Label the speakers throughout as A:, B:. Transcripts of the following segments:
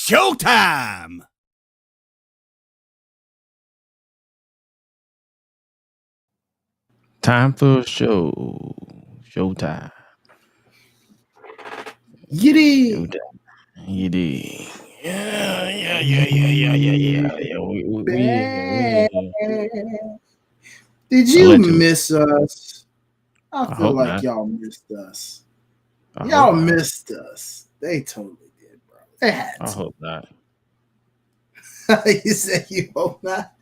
A: showtime.
B: Time for a show. Showtime.
C: Yiddy.
B: Showtime. Yiddy. Yeah.
C: Did you
B: Allegedly.
C: miss us? I feel
B: hope
C: like
B: not.
C: y'all missed us.
B: I
C: Y'all
B: hope not.
C: missed us. They totally did, bro. They had
B: I
C: to.
B: hope not.
C: You said you hope not?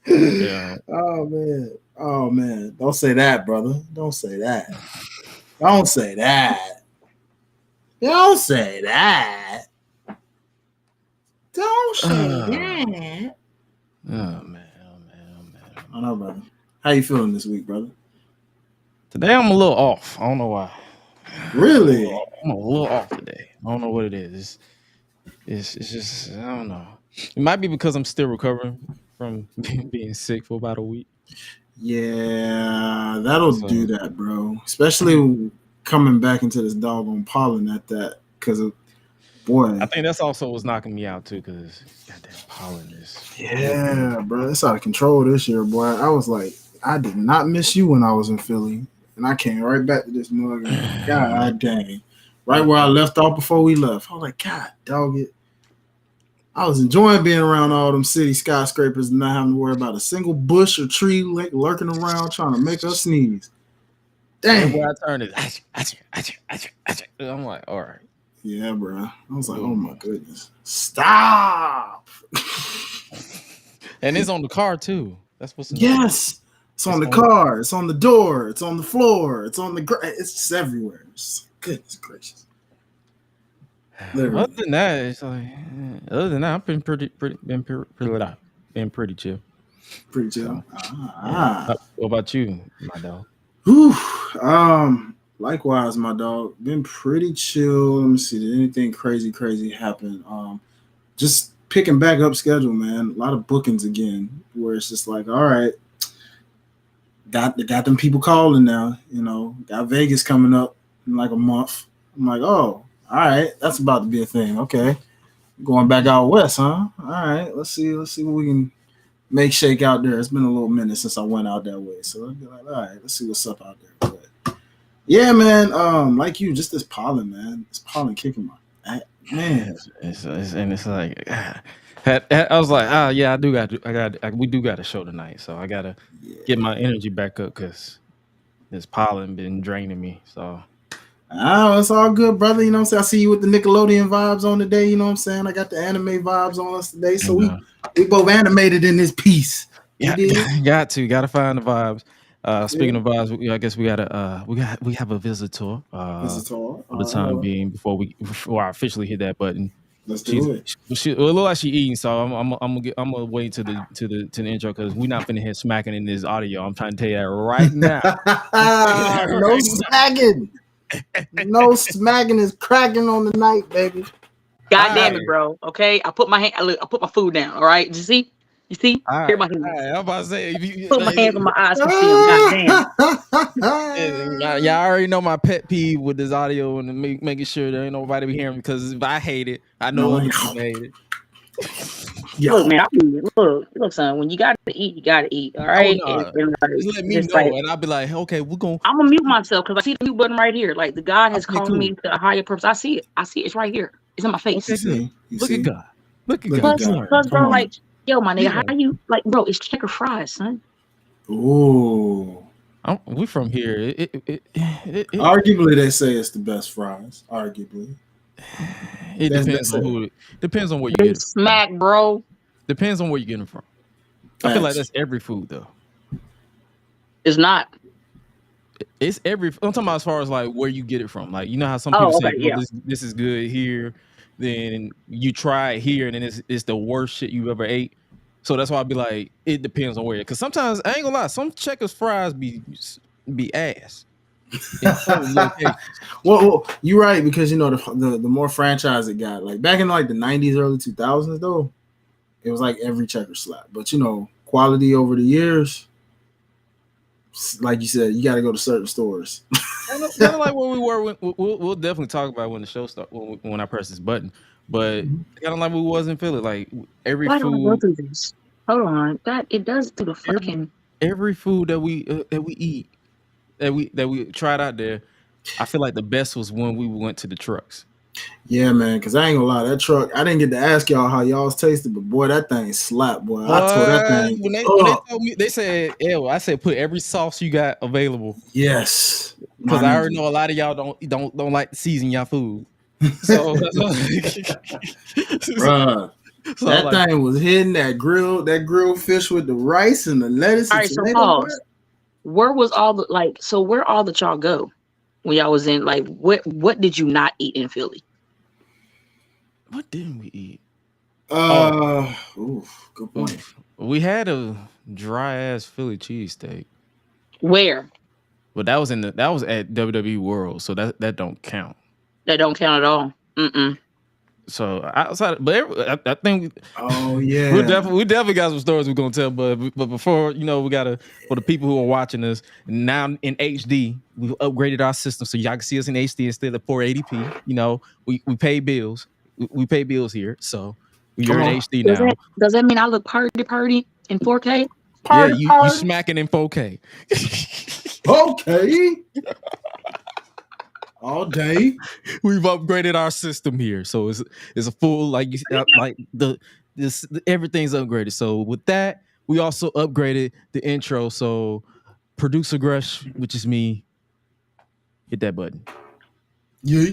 B: Yeah.
C: Oh man. Don't say that, brother. Don't say that. Don't say that. Don't say that. Don't say that.
B: Oh man.
C: I know, brother. How you feeling this week, brother?
B: Today I'm a little off. I don't know why.
C: Really?
B: I'm a little off today. I don't know what it is. It's just I don't know. It might be because I'm still recovering from being sick for about a week.
C: Yeah, that'll do that, bro. Especially coming back into this doggone pollen at that, because of boy.
B: I think that's also what's knocking me out too, because goddamn pollen is.
C: Yeah, bro, it's out of control this year, boy. I was like, I did not miss you when I was in Philly, and I came right back to this mug. And God dang, right where I left off before we left. I was like, God dog it. I was enjoying being around all them city skyscrapers and not having to worry about a single bush or tree lurking around trying to make us sneeze. Dang.
B: Where I turn it, I'm like, all right.
C: Yeah, bro. I was like, oh my goodness. Stop.
B: And it's on the car too. That's what's
C: yes. It's on the car. It's on the door. It's on the floor. It's on the it's just everywhere. It's, goodness gracious. Literally.
B: Other than that, it's like I've been pretty chill.
C: Pretty chill.
B: What about you, my dog?
C: Whew. Likewise, my dog. Been pretty chill. Let me see. Did anything crazy happen? Just picking back up schedule, man. A lot of bookings again, where it's just like, all right, got them people calling now. You know, got Vegas coming up in like a month. I'm like, oh, all right, that's about to be a thing. Okay, going back out west, huh? All right, let's see what we can make shake out there. It's been a little minute since I went out that way, so I'll be like, all right, let's see what's up out there. But yeah, man. Like you, just this pollen, man. This pollen kicking my man.
B: It's like I was like, yeah, we do got a show tonight, so I gotta get my energy back up because this pollen been draining me. So.
C: Oh, it's all good, brother. You know what I'm saying? I see you with the Nickelodeon vibes on today. You know what I'm saying? I got the anime vibes on us today. So we both animated in this piece.
B: Yeah, gotta find the vibes. Speaking of vibes, I guess we have a visitor. For the time being before I officially hit that button.
C: Let's do it.
B: It look like she eating, so I'm gonna wait to the intro because we're not finna hear smacking in this audio. I'm trying to tell you that right now.
C: No smacking. No smacking is cracking on the night, baby.
D: God damn it, bro. Okay, I put my food down. All right, you see? Here my hands.
B: I'm about to say,
D: put my hands on my eyes. God
B: damn. Y'all already know my pet peeve with this audio and making sure there ain't nobody be hearing me because if I hate it, I know other people hate it.
D: Look, man, look, son. When you gotta eat, you gotta eat. All right.
B: Just let me know, and I'll be like, okay, I'm
D: gonna mute myself because I see the mute button right here. Like the God has called me to a higher purpose. I see it. It's right here. It's in my face.
B: Okay, Look at God. Look at God.
D: Plus, bro, like, yo, my nigga, how you like, bro? It's checker fries, son.
C: Ooh.
B: We from here.
C: Arguably, they say it's the best fries. Arguably.
B: It depends on who. Depends on where you get it.
D: Smack, bro.
B: Depends on where you get them from. I feel like that's every food though.
D: It's not.
B: It's every. I'm talking about as far as like where you get it from. Like you know how some people say, this is good here, then you try it here, and then it's the worst shit you ever ate. So that's why I'd be like, it depends on where. Because sometimes I ain't gonna lie, some Checkers fries be ass.
C: Well, you're right because you know the more franchise it got, like back in like the 90s, early 2000s though, it was like every Checker slap. But you know, quality over the years, like you said, you got to go to certain stores.
B: Kind of like where we were. We'll definitely talk about when the show starts when I press this button. but kind of like we wasn't feeling like every
D: Why don't I go
B: food.
D: through this? Hold on, that it does do the fucking
B: every food that we eat that we tried out there. I feel like the best was when we went to the trucks.
C: Yeah, man, because I ain't gonna lie, that truck, I didn't get to ask y'all how y'all's tasted, but boy, that thing slapped, boy. I tore that thing.
B: When they told me, they said, I said, put every sauce you got available.
C: Yes.
B: Because I already know a lot of y'all don't like to season your food. So
C: bruh, so that thing was hitting that grilled fish with the rice and the lettuce.
D: All right, so pause. Where was all the where all the y'all go when y'all was in what did you not eat in Philly?
B: What didn't we eat?
C: Good point.
B: We had a dry ass Philly cheesesteak.
D: Where?
B: But that was at WWE World, so that don't count.
D: That don't count at all.
B: So outside, but I think.
C: Oh yeah,
B: we definitely got some stories we're gonna tell. But before we gotta, for the people who are watching us now in HD, we've upgraded our system so y'all can see us in HD instead of 480p. We pay bills. We pay bills here, so you're in HD now.
D: Does that mean I look party in 4K?
B: You smacking in 4K.
C: Okay. All day.
B: We've upgraded our system here, so it's a full everything's upgraded. So with that, we also upgraded the intro. So producer Gresh, which is me, hit that button.
C: Yeah.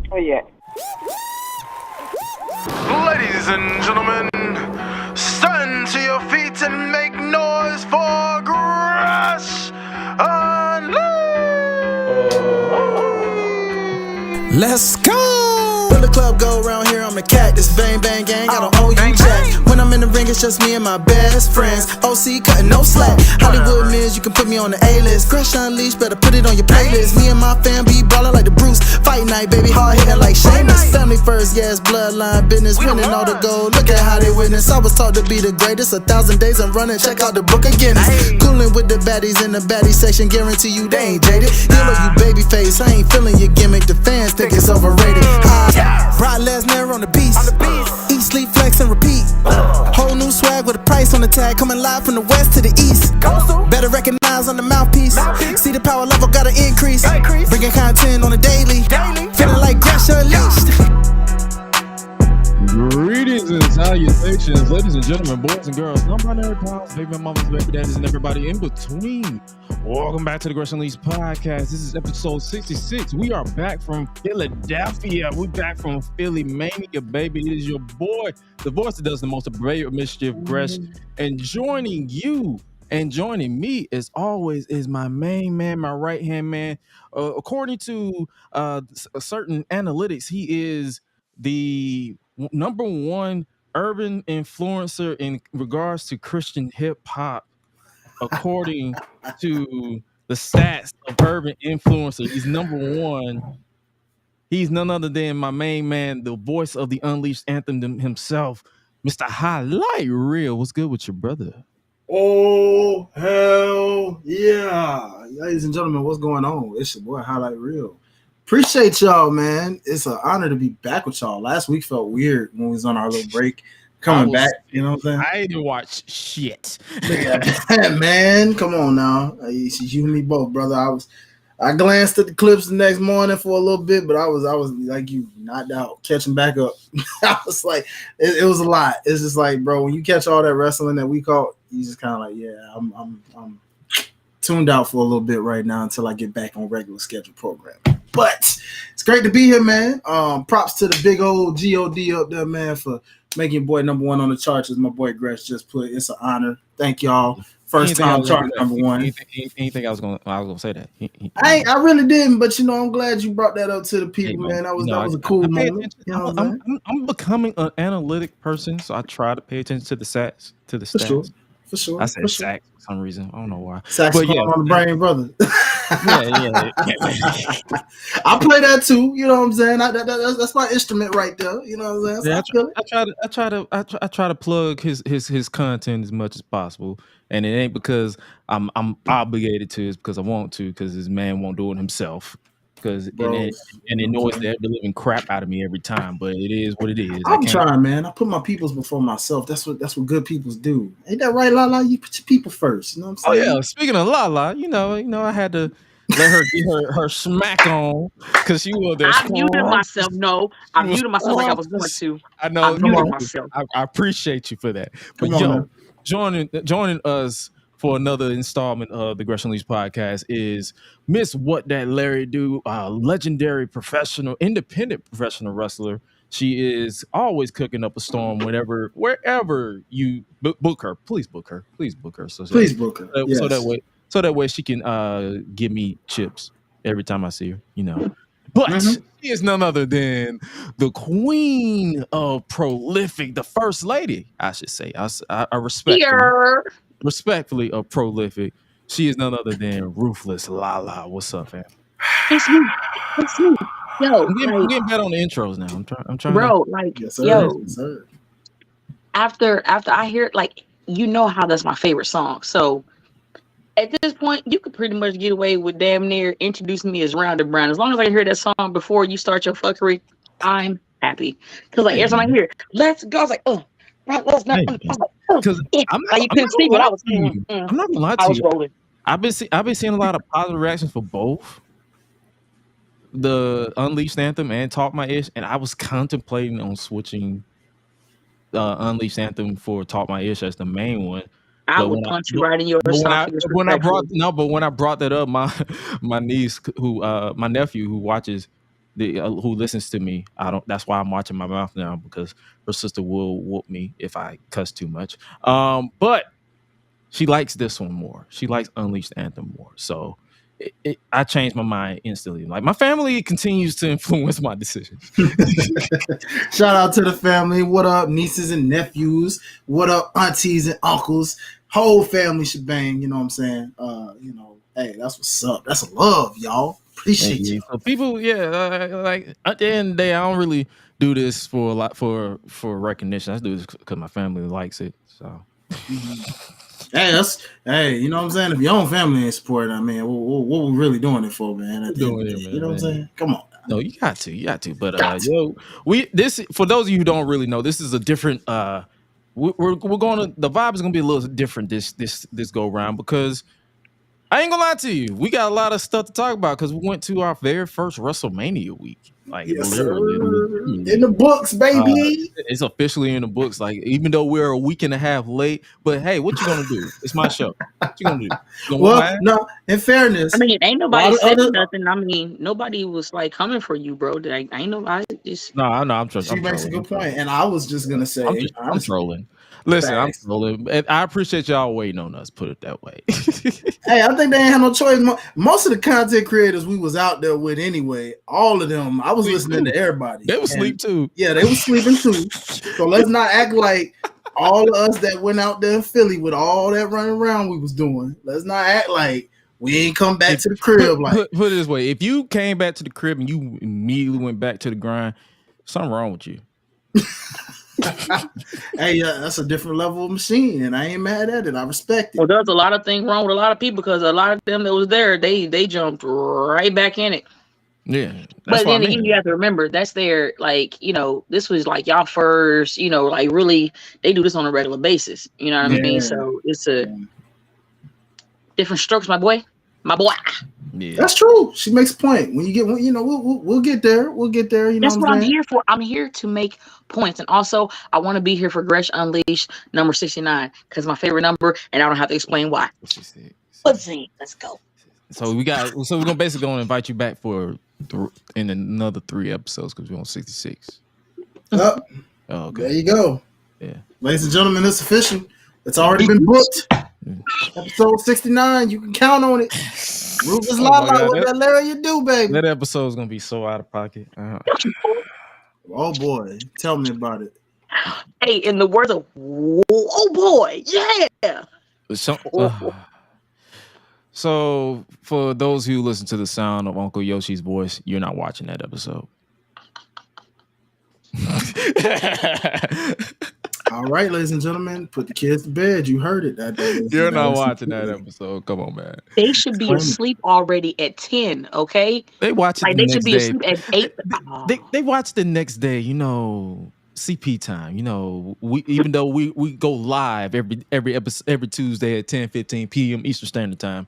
A: Oh yeah.
E: Ladies and gentlemen, stand to your feet and make noise for GRESH Unleashed.
F: Let's go! When the club go around here, I'm a cactus. Bang, bang, gang, I don't owe you jack. When I'm in the ring, it's just me and my best friends. OC cutting no slack. Hollywood Miz, you can put me on the A-list. GRESH Unleashed, better put it on your playlist. Me and my fam be ballin' like the Bruce. Fight night, baby, hard hitting like Sheamus. Family first, yes, bloodline business. Winning all the gold, look at how they witness. I was taught to be the greatest. 1,000 days I'm running, check out the book of Guinness. Coolin' with the baddies in the baddie section. Guarantee you they ain't jaded. Yellow, you baby face, I ain't feeling your gimmick. The fans think it's overrated. Brock Lesnar on the beast. Eat, sleep, flex, and repeat. Whole new swag with a price on the tag. Coming live from the west to the east. Better recognize on the mouthpiece. See the power level gotta increase. Bringing content on a daily. Feeling like GRESH Unleashed.
B: Greetings and salutations, ladies and gentlemen, boys and girls, non-binary pals, baby mamas, baby daddies, and everybody in between. Welcome back to the GRESH Unleashed podcast. This is episode 66. We are back from Philadelphia. We're back from WrestleMania, baby. It is your boy, the voice that does the most brave mischief, Gresh. And joining you and joining me, as always, is my main man, my right-hand man. According to certain analytics, he is the number one urban influencer in regards to Christian hip hop, according to the stats of urban influencer. He's number one. He's none other than my main man, the voice of the Unleashed anthem himself, Mr. Highlight Reel. What's good with your brother?
C: Oh, hell yeah. Ladies and gentlemen, what's going on? It's your boy Highlight Reel. Appreciate y'all, man. It's an honor to be back with y'all. Last week felt weird when we was on our little break. Coming back, you know what I'm saying?
B: I didn't watch shit.
C: Man, come on now. You and me both, brother. I glanced at the clips the next morning for a little bit, but I was like you, knocked out, catching back up. I was like, it was a lot. It's just like, bro, when you catch all that wrestling that we caught, you just kind of like, yeah, I'm tuned out for a little bit right now until I get back on regular scheduled programming. But it's great to be here, man. Props to the big old God up there, man, for making boy number one on the charts, as my boy Gresh just put. It's an honor. Thank y'all. First time chart number one.
B: Anything I was gonna say that.
C: I really didn't, but I'm glad you brought that up to the people, man. That was a cool moment.
B: I'm becoming an analytic person, so I try to pay attention to the stats, to the stats.
C: For sure.
B: I said sacks for some reason. I don't know why.
C: Sacks on the brain, brother.
B: Yeah.
C: I play that too. You know what I'm saying? That's my instrument right there. You know what I'm saying? So
B: I try to plug his content as much as possible, and it ain't because I'm obligated to. It's because I want to. Because this man won't do it himself. Because and it annoys the ever living crap out of me every time. But it is what it is.
C: I'm trying, man. I put my peoples before myself. That's what good peoples do. Ain't that right, Lala? You put your people first. You know what I'm saying?
B: Oh yeah. Speaking of Lala, you know, I had to let her get her smack on because she was there.
D: I muted myself. No, I muted myself like I was going to.
B: I know.
D: I muted myself.
B: I appreciate you for that. But joining us for another installment of the GRESH Unleashed podcast is Miss What That Larry Do, legendary independent professional wrestler. She is always cooking up a storm wherever you book her. Please book her. Please book her.
C: Please book her. Yes.
B: So that way she can give me chips every time I see her, you know. But she is none other than the queen of prolific, the first lady, I should say. I respectfully of prolific. She is none other than Ruthless Lala. What's up, fam?
D: It's me. Yo,
B: I'm getting better on the intros now. I'm trying.
D: Bro,
C: yes,
D: sir. After I hear it, like, you know how that's my favorite song. So at this point, you could pretty much get away with damn near introducing me as Rounded Brown. As long as I hear that song before you start your fuckery, I'm happy. Because like every time I hear it, let's go, I was like, let's not.
B: Because you couldn't see, but I was. I'm not gonna lie to you.
D: Rolling.
B: I've been seeing a lot of positive reactions for both the Unleashed Anthem and Talk My Ish, and I was contemplating on switching Unleashed Anthem for Talk My Ish as the main one.
D: I would punch you right in your side.
B: When I brought that up, my niece my nephew who watches who listens to me, that's why I'm watching my mouth now, because her sister will whoop me if I cuss too much. But she likes this one more. She likes Unleashed Anthem more. So I changed my mind instantly. Like, my family continues to influence my decisions.
C: Shout out to the family. What up, nieces and nephews? What up, aunties and uncles? Whole family shebang. You know what I'm saying? Hey, that's what's up. That's love, y'all. Appreciate you.
B: So people, like at the end of the day, I don't really do this for a lot for recognition. I do this because my family likes it. So.
C: Hey, you know what I'm saying? If your own family ain't supporting, I mean, what we really doing it for, man? You know what I'm saying? Come on.
B: No, you got to. But for those of you who don't really know, this is a different. We're going to, the vibe is gonna be a little different this go round, because I ain't gonna lie to you, we got a lot of stuff to talk about because we went to our very first WrestleMania week. Like, literally
C: in the books, baby.
B: It's officially in the books. Like, even though we're a week and a half late, but hey, what you gonna do? It's my show. What you gonna do?
C: Well, no, in fairness,
D: I mean, ain't nobody said nothing. I mean, nobody was like coming for you, bro. I ain't nobody just.
B: No, I know. I'm trolling.
C: She makes a good point, and I was just gonna say,
B: I'm trolling. Listen, I'm trolling. I appreciate y'all waiting on us. Put it that way.
C: Hey, I think they ain't had no choice. Most of the content creators we was out there with anyway, all of them, I was listening to everybody.
B: They was asleep too.
C: Yeah, they was sleeping too. So let's not act like all of us that went out there in Philly with all that running around we was doing. Let's not act like we ain't come back to the crib.
B: Put it this way: if you came back to the crib and you immediately went back to the grind, something wrong with you.
C: Hey, that's a different level of machine, and I ain't mad at it. I respect it.
D: Well, there's a lot of things wrong with a lot of people, because a lot of them that was there, they jumped right back in it.
B: Yeah,
D: but then again, you have to remember that's their, like, you know, this was like y'all first, you know, like really they do this on a regular basis. You know what I mean? So it's a different strokes, my boy.
B: Yeah.
C: That's true. She makes a point. When you get, you know, we'll get there. We'll get there. You know,
D: that's what I'm here for. I'm here to make points, and also I want to be here for GRESH Unleashed number 69, because my favorite number, and I don't have to explain why. Let's go.
B: So we're gonna basically gonna invite you back for in another 3 episodes, because we're on 66.
C: Oh,
B: okay.
C: There you go.
B: Yeah,
C: ladies and gentlemen, it's official. It's already been booked. Episode 69, you can count on it. Rufus Lala, what that Larry you do, baby?
B: That episode is gonna be so out of pocket.
C: Oh boy, tell me about it.
D: Hey, in the words of
B: So for those who listen to the sound of Uncle Yoshi's voice, you're not watching that episode.
C: All right, ladies and gentlemen, put the kids to bed. You heard it.
B: You're not watching that episode. Come on, man.
D: They should be asleep already at 10. Okay,
B: they watch it.
D: Like
B: the
D: they
B: next
D: should be
B: day.
D: asleep at 8.
B: They watch the next day. You know, CP time. You know, even though we go live every episode every Tuesday at 10:15 p.m. Eastern Standard Time.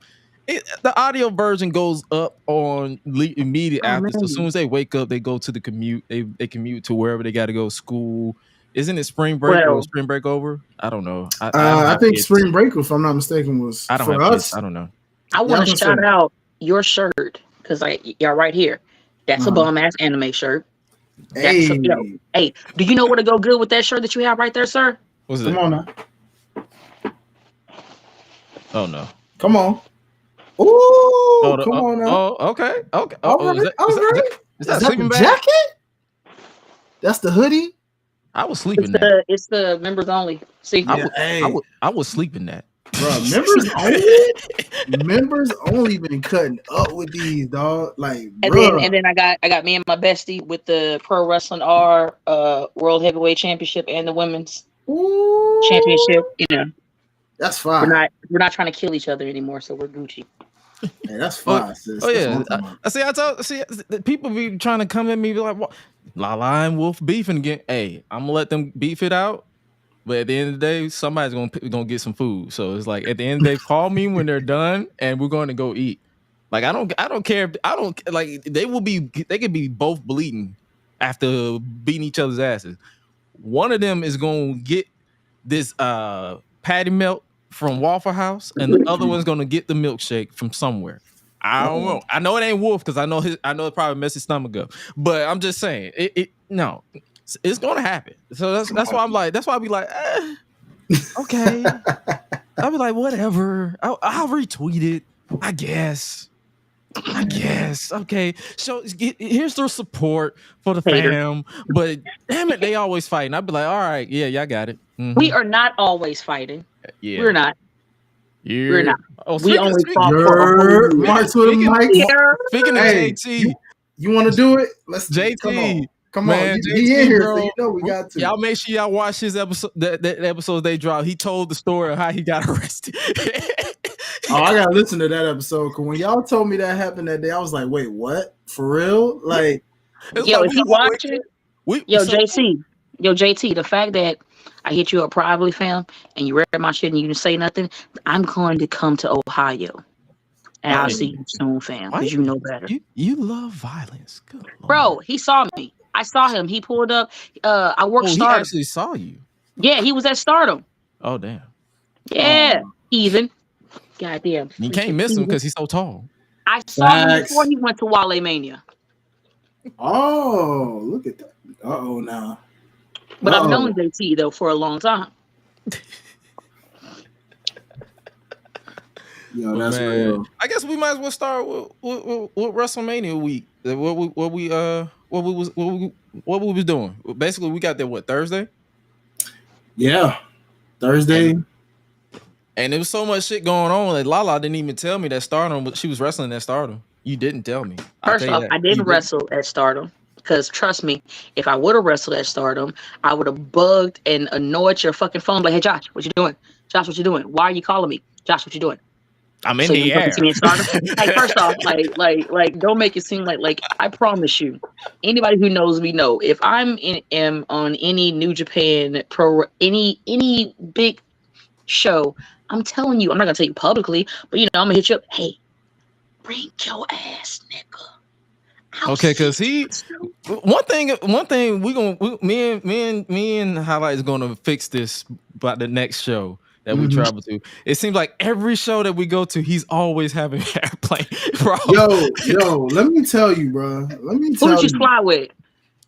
B: The audio version goes up on immediate after. So as soon as they wake up, they go to the commute. They commute to wherever they got to go. School. Isn't it spring break or spring break over? I don't know.
C: I think spring break, if I'm not mistaken, was for us.
B: I don't know.
D: I want to shout out your shirt because y'all right here. That's a bum ass anime shirt. Hey, do you know what to go good with that shirt that you have right there, sir?
B: What's it?
C: Come on now.
B: Oh no.
C: Come on. Ooh, come on now.
B: Oh, okay.
C: All right. Is that sleeping bag? Jacket? That's the hoodie.
B: I was sleeping that.
D: It's the members only. See,
B: I was sleeping that.
C: Bro, members only. Members only been cutting up with these, dog. Like,
D: and then I got me and my bestie with the Pro Wrestling R World Heavyweight Championship and the Women's Championship. You know,
C: that's fine.
D: We're not trying to kill each other anymore, so we're Gucci.
C: Hey, that's fine. Sis.
B: People be trying to come at me be like, what? Lala and Wolf beefing again. Hey, I'm gonna let them beef it out. But at the end of the day, somebody's gonna get some food. So it's like at the end of the day, call me when they're done, and we're going to go eat. Like I don't care. They could be both bleeding after beating each other's asses. One of them is gonna get this patty melt from Waffle House, and the other one's gonna get the milkshake from somewhere. I don't know. I know it ain't Wolf because I know it probably messed his stomach up. But I'm just saying, it's gonna happen. So that's why I'm like, that's why I be like, okay. I'll be like, whatever. I'll retweet it. I guess. Okay. So here's the support for the fam. But damn it, they always fighting. I'll be like, all right, yeah, y'all got it. Mm-hmm.
D: We are not always fighting.
B: Yeah.
D: We're not.
B: Yeah.
D: We're not.
B: Oh,
D: we only fought
B: Speaking of JT,
C: you want to do it? Let's
B: JT.
C: Come on, he in here, bro. So you know we got to.
B: Y'all make sure y'all watch his episode. That episode they dropped. He told the story of how he got arrested.
C: I gotta listen to that episode because when y'all told me that happened that day, I was like, "Wait, what? For real?" Like,
D: if you watch it, JT, the fact that I hit you up privately, fam, and you read my shit and you didn't say nothing, I'm going to come to Ohio. And I'll see you soon, fam, because you know better.
B: You love violence. Good
D: bro, Lord. He saw me. I saw him. He pulled up. I worked Stardom.
B: He actually saw you.
D: Yeah, he was at Stardom.
B: Oh, damn.
D: Yeah, even. Goddamn.
B: You can't miss him because he's so tall.
D: I saw him before he went to WaleMania.
C: Oh, look at that. Uh-oh, now.
D: But I've known JT, though, for a long time.
C: Yo, that's real.
B: I guess we might as well start with WrestleMania week. What we was doing. Basically, we got there Thursday?
C: Yeah, Thursday.
B: And there was so much shit going on. Like Lala didn't even tell me that Stardom, but she was wrestling at Stardom. You didn't tell me.
D: First off, I didn't wrestle at Stardom. Because trust me, if I would have wrestled at Stardom, I would have bugged and annoyed your fucking phone. Like, hey, Josh, what you doing? Josh, what you doing? Why are you calling me? Josh, what you doing?
B: I'm in the air.
D: Like, first off, like, don't make it seem like I promise you, anybody who knows me know if I'm am on any New Japan any big show, I'm telling you, I'm not gonna tell you publicly, but I'm gonna hit you up. Hey, bring your ass, nigga.
B: Okay, because one thing me and Highlight is gonna fix this by the next show that we travel to. It seems like every show that we go to, he's always having airplane problems.
C: Yo, let me tell you, bro.
D: Who did you fly with?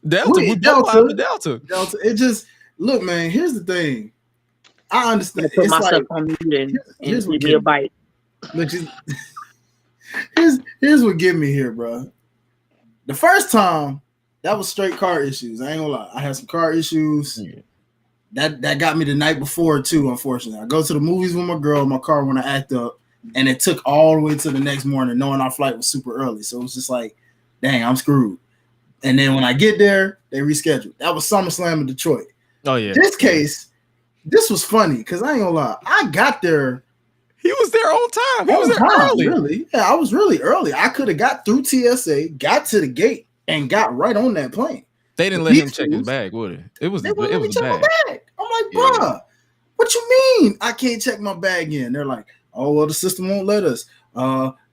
C: Delta. It just look, man. Here's the thing. I understand.
D: Put myself on mute and give me a bite.
C: Look, here's what get me here, bro. The first time, that was straight car issues. I ain't gonna lie. I had some car issues. Yeah. That got me the night before too, unfortunately. I go to the movies with my girl. My car want to act up. And it took all the way to the next morning, knowing our flight was super early. So it was just like, dang, I'm screwed. And then when I get there, they rescheduled. That was SummerSlam in Detroit.
B: Oh yeah.
C: This case, this was funny because I ain't gonna lie. I got there.
B: He was there on time. He was there early.
C: Really? Yeah, I was really early. I could have got through TSA, got to the gate, and got right on that plane.
B: They didn't let him check his bag, would it? It was a bag.
C: I'm like, bruh, what you mean I can't check my bag in? They're like, oh well, the system won't let us.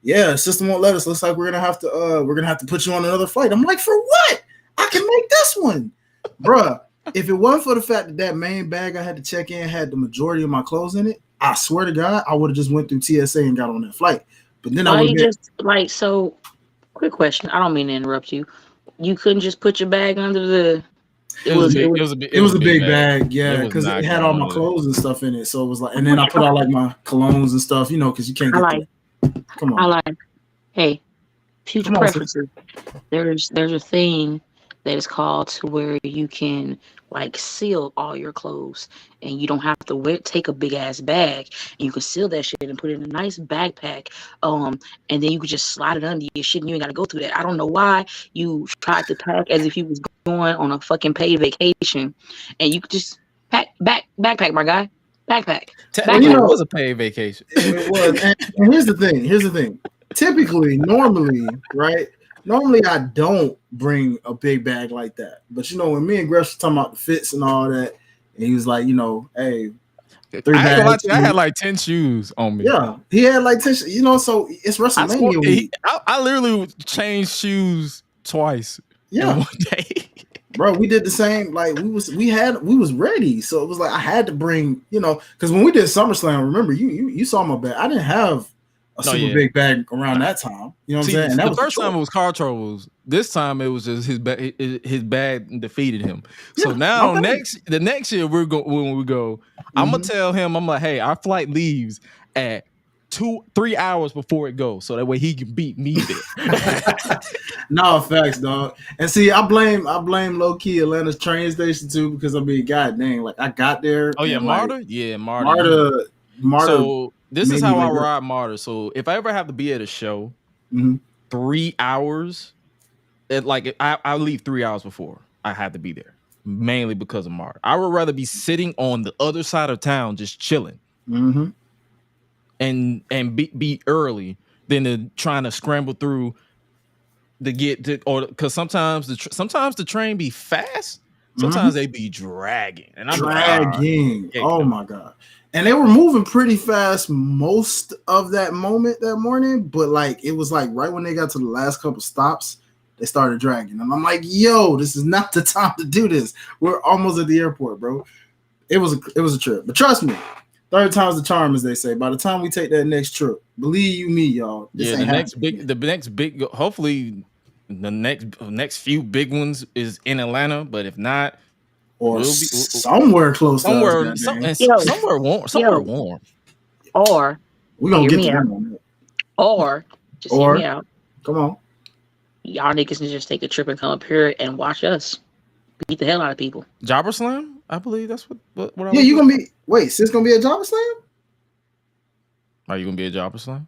C: Yeah, the system won't let us. Looks like we're gonna have to put you on another flight. I'm like, for what? I can make this one, bruh. If it wasn't for the fact that main bag I had to check in had the majority of my clothes in it, I swear to God, I would have just went through TSA and got on that flight. But then I would just
D: like, so quick question. I don't mean to interrupt you. You couldn't just put your bag under the.
C: It was a big bag, yeah, because it had all my clothes and stuff in it. So it was like, and then I put out like my colognes and stuff, because you can't get Come on.
D: Hey, future preferences. There's a thing that is called to where you can like seal all your clothes and you don't have to take a big ass bag. You can seal that shit and put it in a nice backpack. And then you could just slide it under your shit and you ain't gotta go through that. I don't know why you tried to pack as if you was going on a fucking paid vacation and you could just backpack, my guy. Backpack.
B: It was a paid vacation.
C: It was. And here's the thing. Typically, normally, I don't bring a big bag like that. But when me and Gresh were talking about the fits and all that, and he was like, hey,
B: 3 bags. I had like 10 shoes on me.
C: Yeah, he had like 10. So it's WrestleMania week.
B: I literally changed shoes twice. In one day.
C: Bro, we did the same. Like we was ready. So it was like I had to bring, because when we did SummerSlam, remember you saw my bag. I didn't have a super big bag around that time. You know what I'm saying? And
B: the first time it was car troubles. This time it was just his bag defeated him. So now the next year when we go, I'm gonna tell him, I'm like, hey, our flight leaves at 2-3 hours before it goes, so that way he can beat me there.
C: No, facts, dog. And see, I blame low key Atlanta's train station too, because god dang, like I got there.
B: Oh yeah, Marta.
C: Like,
B: yeah, Marta. So this is how I ride Marta. So if I ever have to be at a show, 3 hours, I leave 3 hours before I have to be there, mainly because of Marta. I would rather be sitting on the other side of town just chilling. And be early than to trying to scramble through to get to, or because sometimes the train be fast, sometimes they be dragging and I'm
C: dragging. Oh my god! And they were moving pretty fast most of that morning, but like it was like right when they got to the last couple stops, they started dragging, and I'm like, yo, this is not the time to do this. We're almost at the airport, bro. It was a trip, but trust me. Third time's the charm, as they say. By the time we take that next trip, believe you me, y'all.
B: The next big, hopefully, the next few big ones is in Atlanta. But if not,
C: or somewhere close,
B: somewhere warm.
D: Or
C: we're gonna get to them on that.
D: Or just hear me out.
C: Come on,
D: y'all niggas can just take a trip and come up here and watch us beat the hell out of people.
B: Jobber Slam. I believe that's what I
C: you gonna be. Wait, sis gonna be a Jobber Slam?
B: Are you gonna be a Jobber Slam?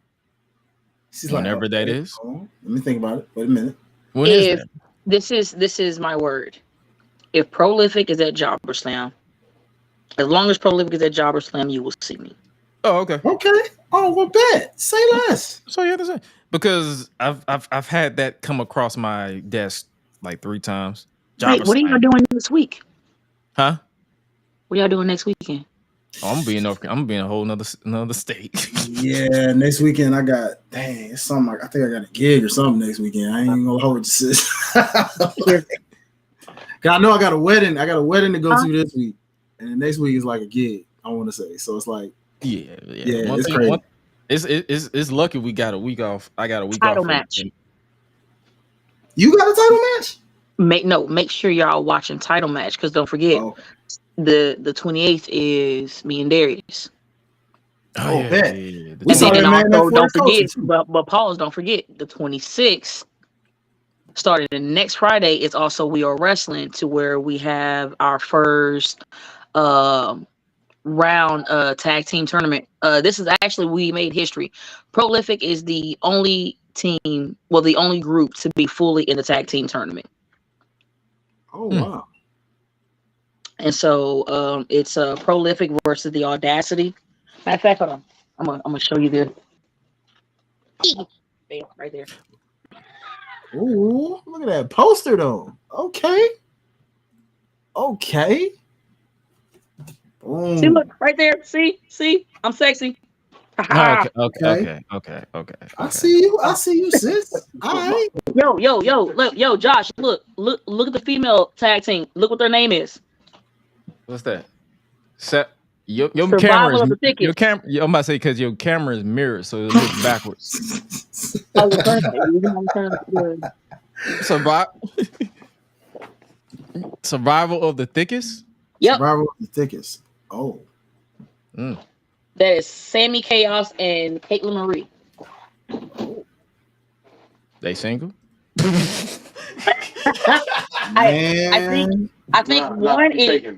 C: She's
B: whenever that is.
C: Let me think about it. Wait a minute.
B: When is that?
D: This is my word. If Prolific is at Jobber Slam, as long as Prolific is at Jobber Slam, you will see me.
B: Oh, okay.
C: Okay. Oh, well, bet. Say less.
B: So you understand? Because I've had that come across my desk like 3 times.
D: Wait, what are y'all doing this week?
B: Huh?
D: What y'all doing next weekend?
B: Oh, I'm gonna be in a whole another state.
C: Yeah, next weekend I got it's something I think I got a gig or something next weekend. I ain't even gonna hold you, sis. Cause I know I got a wedding. I got a wedding to go to this week, and the next week is like a gig. I want to say so. It's like it's crazy.
B: It's lucky we got a week off. I got a week
D: title
B: off.
D: Match.
C: You got a title match?
D: Make sure y'all watching title match because don't forget. The 28th is me and Darius.
C: Oh,
B: yeah.
D: And also don't forget, but pause, don't forget the 26th. Starting the next Friday is also We Are Wrestling, to where we have our first round tag team tournament. This is actually, we made history. Prolific is the only team, well, the only group to be fully in the tag team tournament.
C: Oh wow.
D: And so it's Prolific versus the Audacity. Matter of fact, hold on. I'm gonna show you this. Right there.
C: Ooh, look at that poster though. Okay. Boom.
D: See, look right there. See, I'm sexy.
B: Okay.
C: I see you, sis. All right.
D: Yo, Josh, look at the female tag team. Look what their name is.
B: What's that? Seth. Your
D: Survival
B: camera
D: of the
B: is
D: thickest.
B: your camera. I'm about to say because your camera is mirrored, so it looks backwards. Survival of the thickest.
D: Yep.
C: Survival of the thickest. Oh.
D: That is Sammy Chaos and Caitlin Marie.
B: They single?
D: I think one is.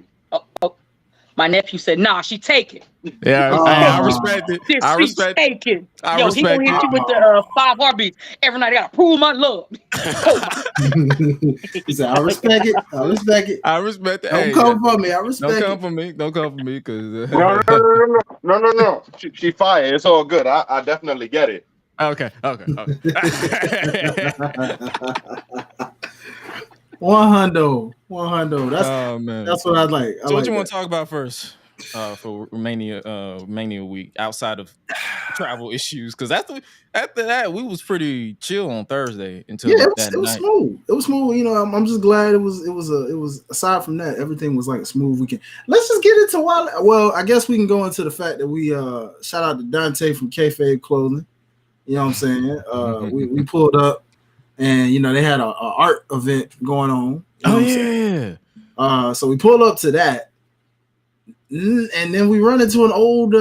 D: My nephew said, "Nah, she taking."
B: Yeah, I respect it.
D: I respect taking. Yo, he gonna hit you with the 5 heartbeats every night. I gotta prove my love.
C: He said, "I respect it. I respect it.
B: I respect it.
C: Don't come for me. I respect it.
B: Don't come for me, because
A: no. She fire. It's all good. I definitely get it.
B: Okay.
C: 100. That's what I like.
B: So what you want to talk about first for Mania week outside of travel issues? Because after that we was pretty chill on Thursday until
C: it was smooth. It was smooth. You know, I'm just glad it was aside from that, everything was like a smooth weekend. Let's just get into well, I guess we can go into the fact that we shout out to Dante from Kayfabe Clothing. You know what I'm saying? We pulled up. And you know they had a art event going on. So we pull up to that, and then we run into an old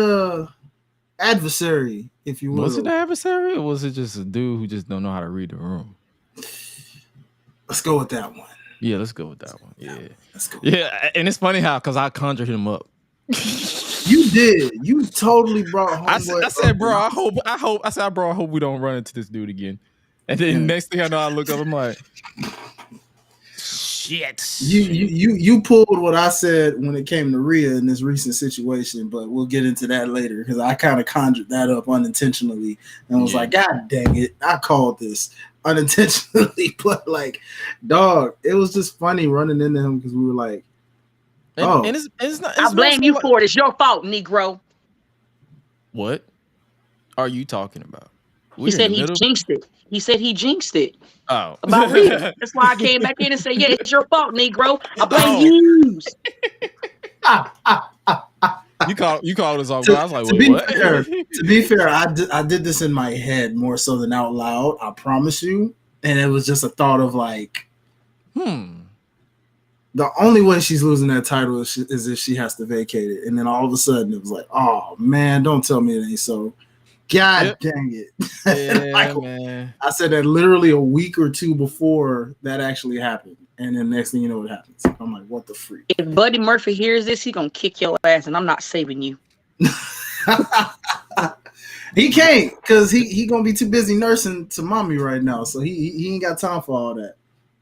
C: adversary, if you will.
B: Was it an adversary, or was it just a dude who just don't know how to read the room?
C: Let's go with that one.
B: Yeah, let's go with that one. Yeah,
C: let's go.
B: Yeah, and it's funny how because I conjured him up.
C: You did. You totally brought home.
B: I said, bro, I hope we don't run into this dude again. And then next thing I know, I look up, I'm like, shit.
C: You pulled what I said when it came to Rhea in this recent situation, but we'll get into that later because I kind of conjured that up unintentionally and was like, God dang it, I called this unintentionally. But like, dog, it was just funny running into him because we were like, oh.
B: And it's not.
D: I blame you for it. It's your fault, Negro.
B: What are you talking about?
D: He said he jinxed it. He said he jinxed it.
B: Oh.
D: About Rhea. That's why I came back in and said, yeah, it's your fault, Negro. I blame you.
B: You called us off. I was like, what?
C: To be fair, I did this in my head more so than out loud. I promise you. And it was just a thought of like, the only way she's losing that title is if she has to vacate it. And then all of a sudden it was like, oh man, don't tell me it ain't so. God dang it.
B: Yeah, man.
C: I said that literally a week or two before that actually happened. And then next thing you know what happens. I'm like, what the freak?
D: If Buddy Murphy hears this, he gonna kick your ass and I'm not saving you.
C: He can't because he gonna be too busy nursing to mommy right now. So he ain't got time for all that.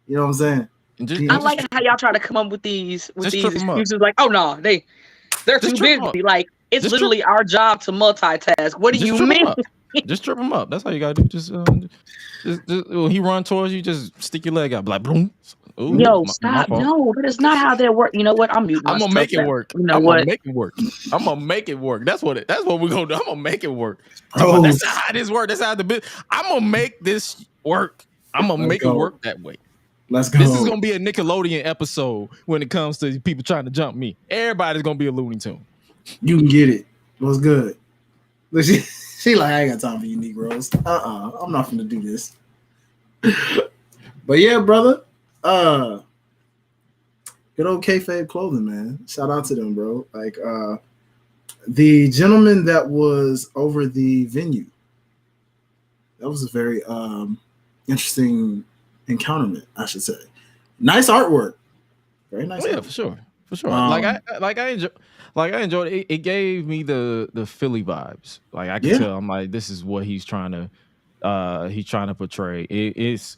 C: You know what I'm saying?
D: I like how y'all try to come up with these excuses like, oh no, they're too busy. Like it's literally our job to multitask. What do you mean?
B: Just trip him up. That's all you gotta do. Just when he run towards you, just stick your leg out, like boom. Ooh,
D: yo, stop! No, that is not how that works. You know what? I'm muting.
B: I'm gonna make it work.
D: You know what?
B: I'm gonna make it work. That's what we're gonna do. I'm gonna make it work. That's how this works. That's how I'm gonna make this work. I'm gonna make it work that way.
C: Let's go.
B: This is gonna be a Nickelodeon episode when it comes to people trying to jump me. Everybody's gonna be a Looney Tune.
C: You can get it. What's good? Look, she like, I ain't got time for you Negroes. I'm not gonna do this. But yeah, brother. Good old Kayfabe Clothing, man. Shout out to them, bro. Like the gentleman that was over the venue. That was a very interesting encounterment, I should say. Nice artwork. Very nice.
B: Yeah, for sure. For sure. I enjoyed it. It gave me the Philly vibes. Like I could tell. I'm like, this is what he's trying to portray. It's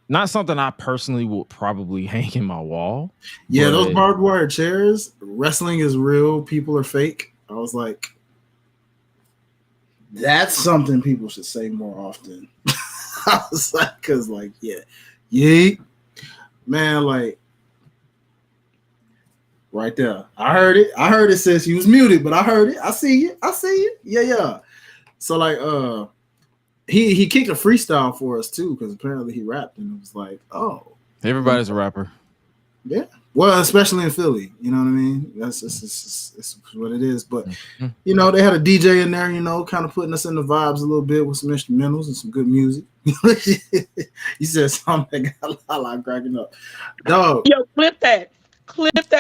B: not something I personally would probably hang in my wall.
C: Yeah, those barbed wire chairs. Wrestling is real. People are fake. I was like, that's something people should say more often. I was like, because like, yeet, man, like right there. I heard it. Says you was muted, but I heard it. I see you. Yeah. So like, he kicked a freestyle for us too, because apparently he rapped, and it was like, oh,
B: everybody's a rapper.
C: Yeah. Well, especially in Philly, you know what I mean? That's what it is. But you know, they had a DJ in there, you know, kind of putting us in the vibes a little bit with some instrumentals and some good music. You said something that got a lot cracking up. Dog.
D: Yo, clip that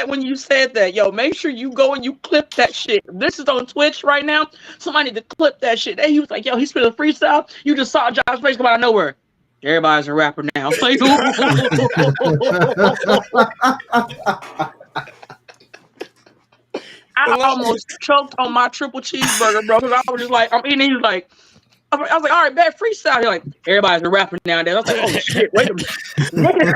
D: when you said that. Yo, make sure you go and you clip that shit. This is on Twitch right now. Somebody need to clip that shit. And he was like, yo, he's spitting a freestyle. You just saw Josh face come out of nowhere. Everybody's a rapper now. Like, I almost choked on my triple cheeseburger, bro. Because I was just like, I'm eating. He's like, I was like, all right, bad freestyle. He's like, everybody's a rapper nowadays. I was like, oh shit, wait a minute.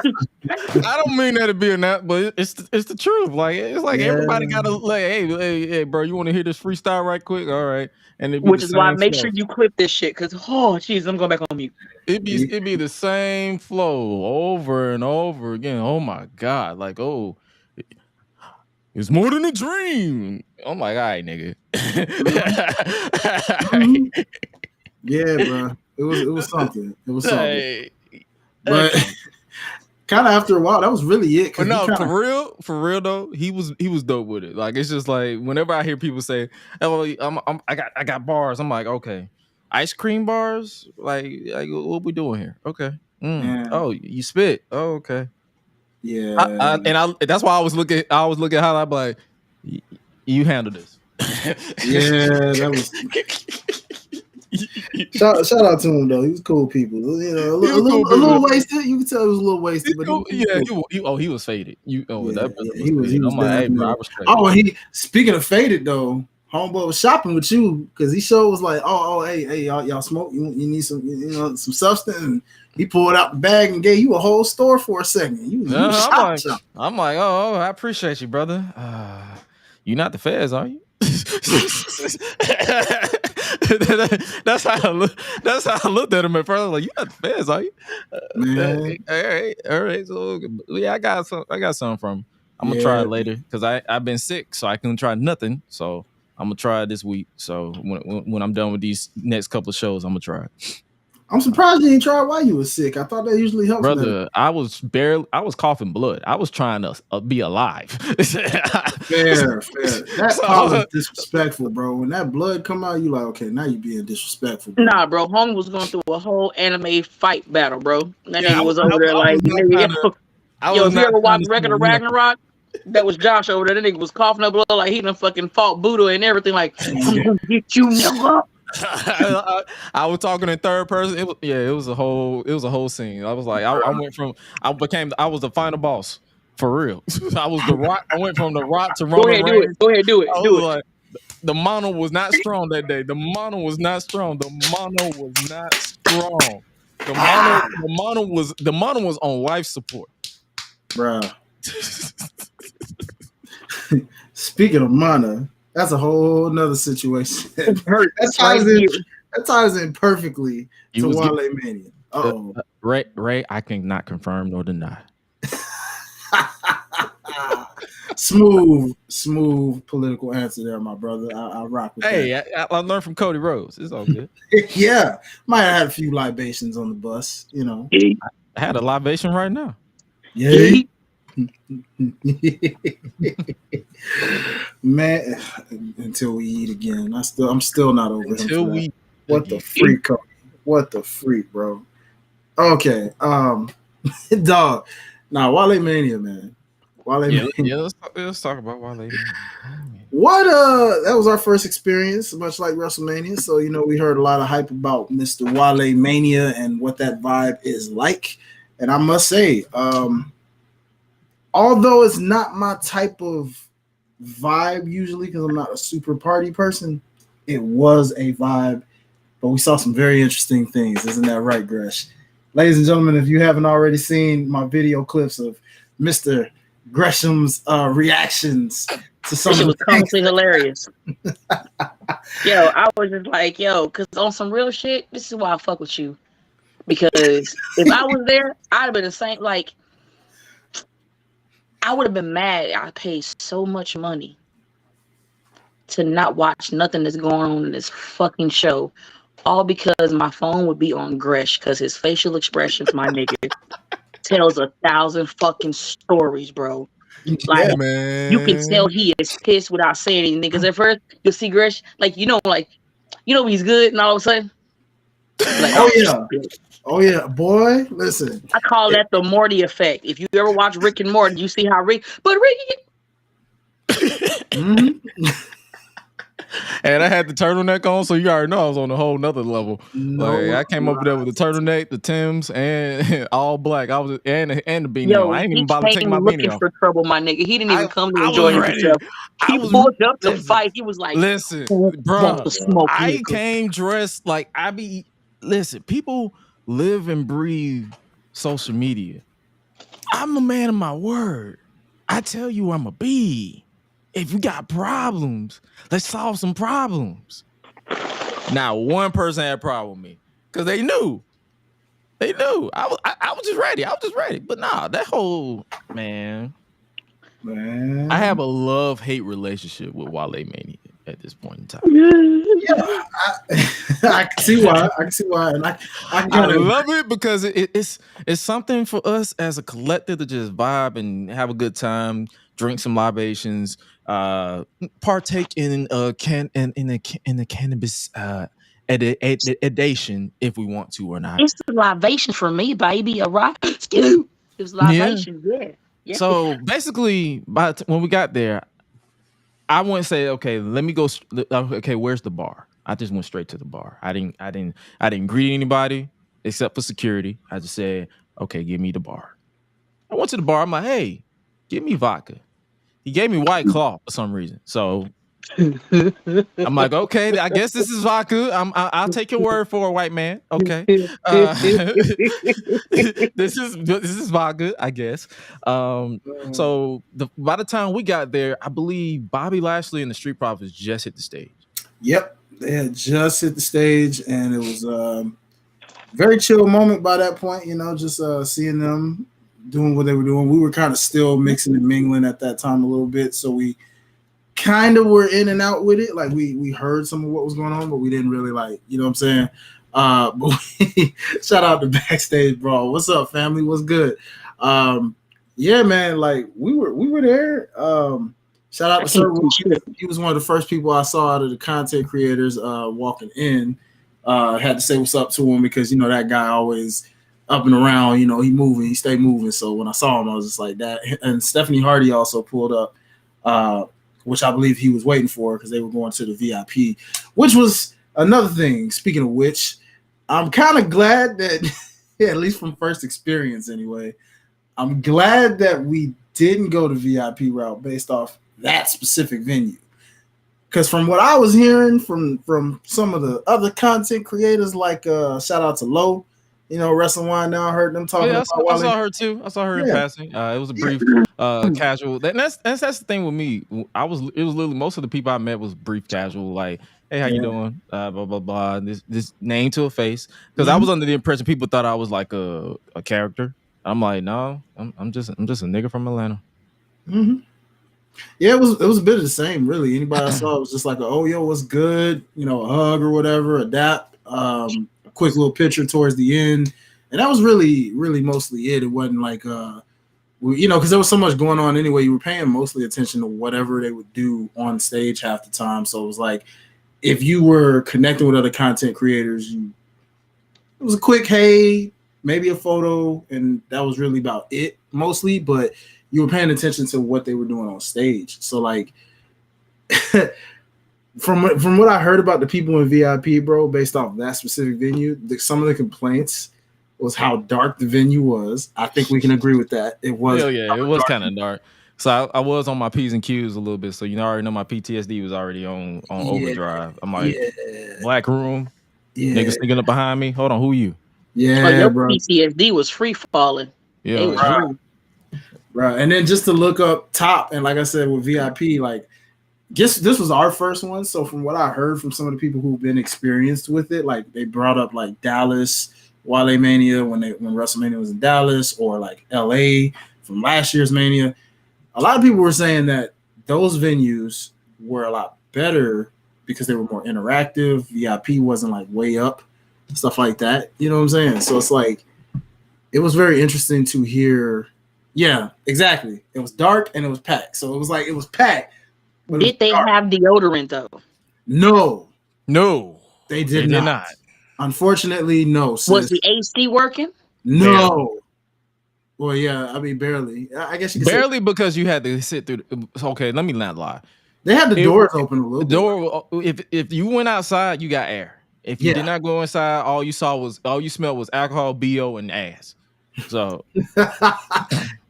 B: I don't mean that to be a nut, but it's the truth. Like it's like everybody gotta like, hey, bro, you want to hear this freestyle right quick? All right, and
D: which is why make sure you clip this shit, because jeez, I'm going back on mute.
B: It'd be the same flow over and over again. Oh my god, like it's more than a dream. I'm like, all right, nigga.
C: Yeah, bro. It was something. It was something. But kind of after a while, that was really it.
B: But no, for real though, he was dope with it. Like it's just like whenever I hear people say, "Oh, I got bars," I'm like, okay, ice cream bars. Like what we doing here? Okay. Oh, you spit. Oh, okay.
C: Yeah.
B: That's why I was looking how I'm like, you handle this.
C: Yeah, that was. Shout out to him though. He was cool people. You know, a little wasted. You can tell he was a little wasted, but
B: he was faded. He was
C: like, hey, bro, speaking of faded though, homeboy was shopping with you because he was like, hey, y'all smoke? You need some, some substance? And he pulled out the bag and gave you a whole store for a second.
B: I'm like, oh, I appreciate you, brother. You not the feds, are you? That's how I looked at him at first. I was like, you not the feds, are you? All right. So yeah, I got something from him. I'm gonna try it later because I've been sick, so I couldn't try nothing. So I'm gonna try it this week. So when I'm done with these next couple of shows, I'm gonna try it.
C: I'm surprised you didn't try it while you were sick. I thought that usually helps.
B: Brother, I was coughing blood. I was trying to be alive.
C: Fair. That was disrespectful, bro. When that blood come out, you like, okay, now you being disrespectful. Bro.
D: Nah, bro. Homie was going through a whole anime fight battle, bro. That nigga was over there like, if you ever watched Record of Ragnarok, that was Josh over there. That nigga was coughing up blood like he done fucking fought Buddha and everything. Like, I'm gonna get you, nigga.
B: I was talking in third person. It was a whole scene. I was like, I was the final boss for real. I was the Rock. I went from the Rock to Roman Reigns.
D: Go ahead, do it.
B: Like, the mono was not strong that day. The mono was not strong. The mono was on life support,
C: bruh. Speaking of mono. That's a whole nother situation. That ties in perfectly to WaleMania.
B: Ray, I cannot confirm nor deny.
C: Smooth political answer there, my brother. I rock with that.
B: Hey, I learned from Cody Rhodes. It's all good.
C: Yeah, might have had a few libations on the bus.
B: I had a libation right now.
C: Yeah. Man, until we eat again. I'm still not over him. What the freak, Cody? What the freak, bro? Okay, dog. Nah, WaleMania, man. WaleMania.
B: Let's talk about WaleMania.
C: What that was our first experience, much like WrestleMania. So we heard a lot of hype about Mr. WaleMania and what that vibe is like. And I must say, although it's not my type of vibe usually because I'm not a super party person, it was a vibe. But we saw some very interesting things. Isn't that right, Gresh? Ladies and gentlemen, if you haven't already seen my video clips of Mr. Gresham's reactions to some
D: It
C: of
D: was
C: the
D: comically hilarious. Yo, I was just like, yo, because on some real shit, this is why I fuck with you. Because if I was there, I'd have been the same. Like, I would have been mad. I paid so much money to not watch nothing that's going on in this fucking show. All because my phone would be on Gresh because his facial expressions, my nigga, tells 1,000 fucking stories, bro. Like,
B: Yeah, man.
D: you can tell he is pissed without saying anything. Because at first, you'll see Gresh, like, you know he's good, and all of a sudden, like,
C: oh yeah, boy, listen.
D: I call that the Morty effect. If you ever watch Rick and Morty, you see how Rick.
C: Mm-hmm.
B: And I had the turtleneck on, so you already know I was on a whole nother level. I came up there with the turtleneck, the Timbs, and all black. I was and the beanie on. I ain't even bother taking my beanie off.
D: For trouble, my nigga. He didn't even come to enjoy himself. He pulled up to fight. He was like,
B: "Listen, bro, I came dressed like I be. Listen, people live and breathe social media. I'm a man of my word. I tell you, I'm a B. If you got problems, let's solve some problems." Now, one person had a problem with me because they knew. I was just ready. But nah, that whole man. I have a love-hate relationship with WaleMania at this point in time.
C: Yeah, I can see why. And I
B: love it because it's something for us as a collective to just vibe and have a good time, drink some libations, partake in the cannabis edation if we want to or not.
D: It's the libation for me, baby. It was libation, yeah.
B: So basically, when we got there, I wouldn't say, okay, let me go. Okay, where's the bar? I just went straight to the bar. I didn't greet anybody except for security. I just said, okay, give me the bar. I went to the bar. I'm like, hey, give me vodka. He gave me White Claw for some reason. So I'm like, okay, I guess this is vodka. I'll take your word for a white man. Okay, this is vodka, I guess. So by the time we got there, I believe Bobby Lashley and the Street Profits just hit the stage.
C: Yep, they had just hit the stage, and it was a very chill moment by that point. Just seeing them doing what they were doing. We were kind of still mixing and mingling at that time a little bit, so we kind of were in and out with it. Like we heard some of what was going on, but we didn't really you know what I'm saying? But shout out to Backstage Brawl. What's up, family? What's good? Yeah, man, like we were there. Shout out to Sir. He was one of the first people I saw out of the content creators walking in. Had to say what's up to him because that guy always up and around, he stayed moving. So when I saw him, I was just like that. And Stephanie Hardy also pulled up, which I believe he was waiting for because they were going to the VIP, which was another thing. Speaking of which, I'm kind of glad that, at least from first experience anyway, I'm glad that we didn't go the VIP route based off that specific venue. Because from what I was hearing from some of the other content creators, like shout out to Lo, WrestleMania Now, I heard them talking about
B: I saw her too. I saw her in passing. It was a brief, casual. That's the thing with me. It was literally most of the people I met was brief, casual. Like, hey, how you doing? Blah blah blah. This name to a face. Because I was under the impression people thought I was like a character. I'm like, no, I'm just a nigga from Atlanta.
C: Mm-hmm. Yeah, it was a bit of the same, really. Anybody I saw was just like, oh, yo, what's good? A hug or whatever, a dap, a quick little picture towards the end. And that was really, really mostly it. It wasn't like, because there was so much going on anyway. You were paying mostly attention to whatever they would do on stage half the time. So it was like, if you were connecting with other content creators, it was a quick, hey, maybe a photo, and that was really about it mostly. But you were paying attention to what they were doing on stage. So like from what I heard about the people in VIP, bro, based off that specific venue, some of the complaints was how dark the venue was. I think we can agree with that. It was.
B: Hell yeah, it was kind of dark. So I was on my P's and Q's a little bit. So I already know my PTSD was already on overdrive. I'm like, black room, niggas sneaking up behind me. Hold on, who you?
C: Yeah,
D: your
C: bro.
D: PTSD was free falling.
B: Yeah,
C: bro. And then just to look up top, and like I said with VIP, like this was our first one. So from what I heard from some of the people who've been experienced with it, like they brought up like Dallas, WaleMania when WrestleMania was in Dallas, or like LA from last year's Mania. A lot of people were saying that those venues were a lot better because they were more interactive. VIP wasn't like way up, stuff like that. You know what I'm saying? So it's like, it was very interesting to hear. Yeah, exactly. It was dark and it was packed. So it was packed.
D: Did they have deodorant though?
C: No,
B: they
C: did not. Unfortunately, no. Sis.
D: Was the AC working?
C: No. Well, yeah, I mean, barely. I guess you could
B: barely say, because you had to sit through. Okay, let me not lie.
C: They had the doors open a little.
B: If you went outside, you got air. If you did not go inside, all you smelled was alcohol, BO, and ass. So,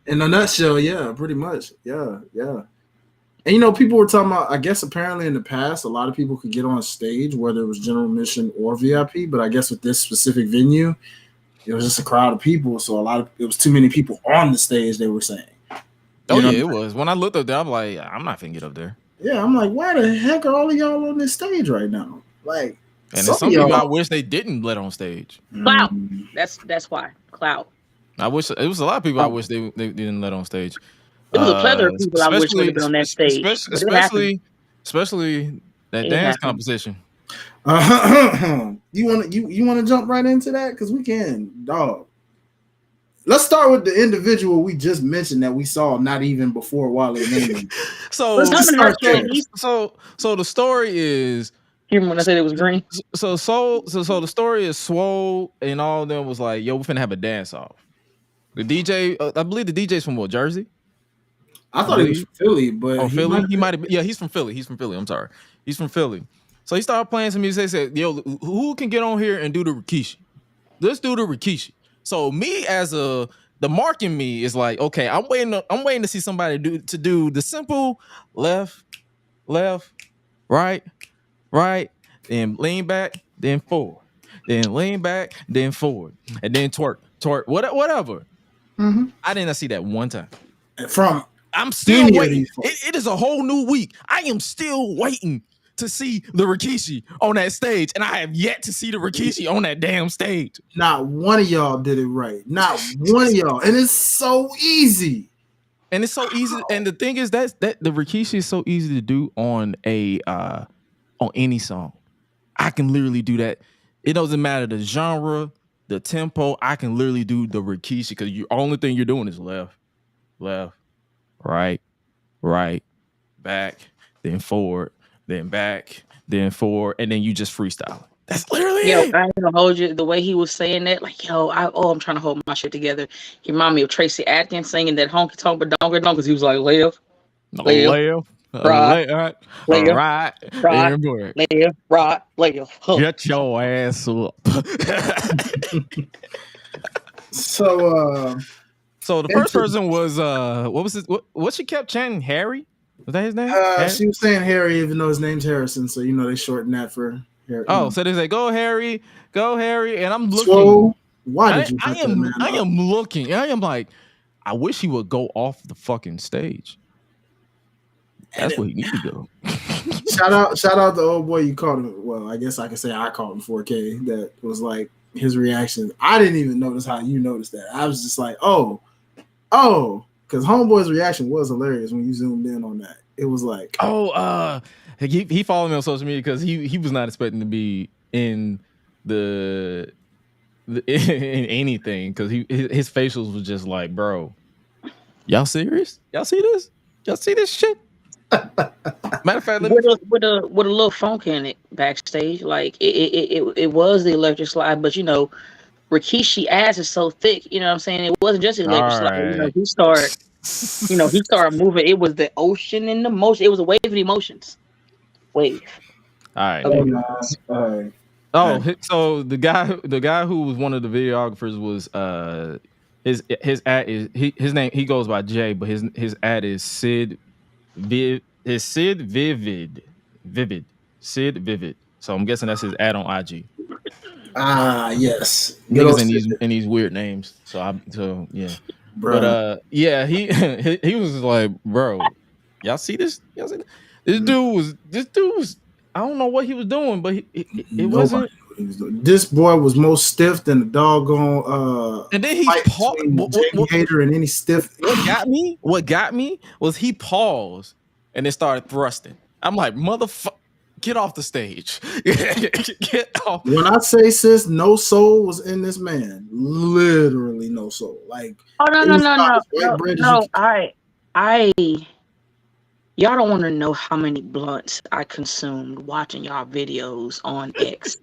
C: in a nutshell, yeah, pretty much, yeah. And people were talking about. I guess apparently in the past, a lot of people could get on stage, whether it was general admission or VIP. But I guess with this specific venue, it was just a crowd of people, so it was too many people on the stage. They were saying,
B: it was. When I looked up there, I'm like, I'm not finna get up there.
C: Yeah, I'm like, why the heck are all of y'all on this stage right now? Like,
B: and some people I wish they didn't let on stage.
D: Clout. That's why clout.
B: I wish it was a lot of people I wish they didn't let on stage.
D: It was a plethora of people I wish would have been on that stage,
B: especially that dance competition.
C: You want to jump right into that because we can, dog. Let's start with the individual we just mentioned that we saw not even before WaleMania.
B: So the story is.
D: Hear me when I said it was green.
B: So the story is Swole and all of them was like, yo, we're finna have a dance off. The DJ, I believe the DJ's from what, Jersey?
C: I thought he was from Philly, but
B: Philly. He might have. Yeah, he's from Philly. I'm sorry, he's from Philly. So he started playing some music. He said, yo, who can get on here and do the Rikishi? Let's do the Rikishi. So me the mark in me is like, okay, I'm waiting to see somebody do the simple left, right, then lean back, then forward, then lean back, then forward, and then twerk, whatever.
C: Mm-hmm.
B: I did not see that one time.
C: I'm
B: still waiting. It is a whole new week. I am still waiting to see the Rikishi on that stage, and I have yet to see the Rikishi on that damn stage.
C: Not one of y'all did it right. Not one of y'all, and it's so easy.
B: And it's so easy. And the thing is that the Rikishi is so easy to do on any song. I can literally do that. It doesn't matter the genre, the tempo. I can literally do the Rikishi because the only thing you're doing is left, right, back, then forward, then back, then forward, and then you just freestyle. That's literally it.
D: I ain't gonna hold you. The way he was saying that, like, I'm trying to hold my shit together. He reminded me of Tracy Atkins singing that honky tonk but donker donk because he was like left, right,
B: get your ass up. So the first person was what was it? What she kept chanting? Harry? Was that his name?
C: She was saying Harry, even though his name's Harrison. So they shortened that for Harry.
B: Oh, so they say go Harry, and I'm looking.
C: So why did you?
B: I am looking. I am like, I wish he would go off the fucking stage. That's where he needs to go.
C: Shout out the old boy you called him. Well, I guess I could say I called him 4K. That was like his reaction. I didn't even notice how you noticed that. I was just like, oh, because Homeboy's reaction was hilarious when you zoomed in on that. It was like,
B: he followed me on social media because he was not expecting to be in in anything because his facials was just like, bro, y'all serious? Y'all see this? Y'all see this shit? Matter of fact,
D: with a little funk in it backstage, like it was the electric slide, but Rikishi ass is so thick, you know what I'm saying? It wasn't just the electric slide. He started moving. It was the ocean in the motion. It was a wave of emotions. Wave.
B: All right. Oh, so the guy who was one of the videographers was his ad is his name, he goes by Jay, but his ad is Sid Vivid. Sid Vivid. So I'm guessing that's his ad on IG.
C: Yes.
B: Niggas in these weird names. So yeah. Bruh. But he was like, bro, y'all see this? This dude was I don't know what he was doing, but it wasn't.
C: This boy was more stiff than the doggone.
B: And then he paused.
C: Hater and any stiff.
B: What got me was he paused and then started thrusting. I'm like, motherfucker, get off the stage. Get off.
C: When I say, sis, no soul was in this man. Literally no soul. Like,
D: no. Y'all don't want to know how many blunts I consumed watching y'all videos on X.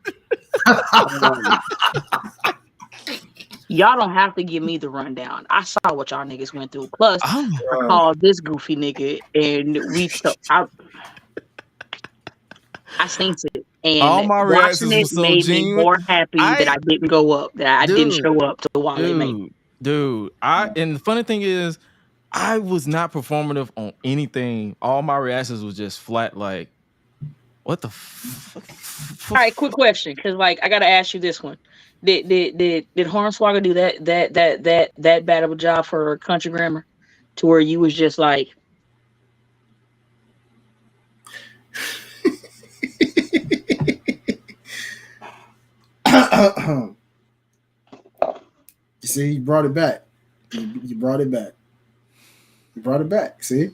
D: Y'all don't have to give me the rundown. I saw what y'all niggas went through. Plus, I called this goofy nigga and I seen it. And
B: all my
D: watching it
B: so
D: made
B: genuine.
D: Me more happy that I didn't go up, that I didn't show up to WaleMania.
B: Dude, and the funny thing is, I was not performative on anything. All my reactions was just flat, like, what the fuck?
D: All right, quick question, because like I gotta ask you this one: Did Hornswoggle do that bad of a job for Country Grammar, to where you was just like?
C: You see, you brought it back. You brought it back. You brought it back. See?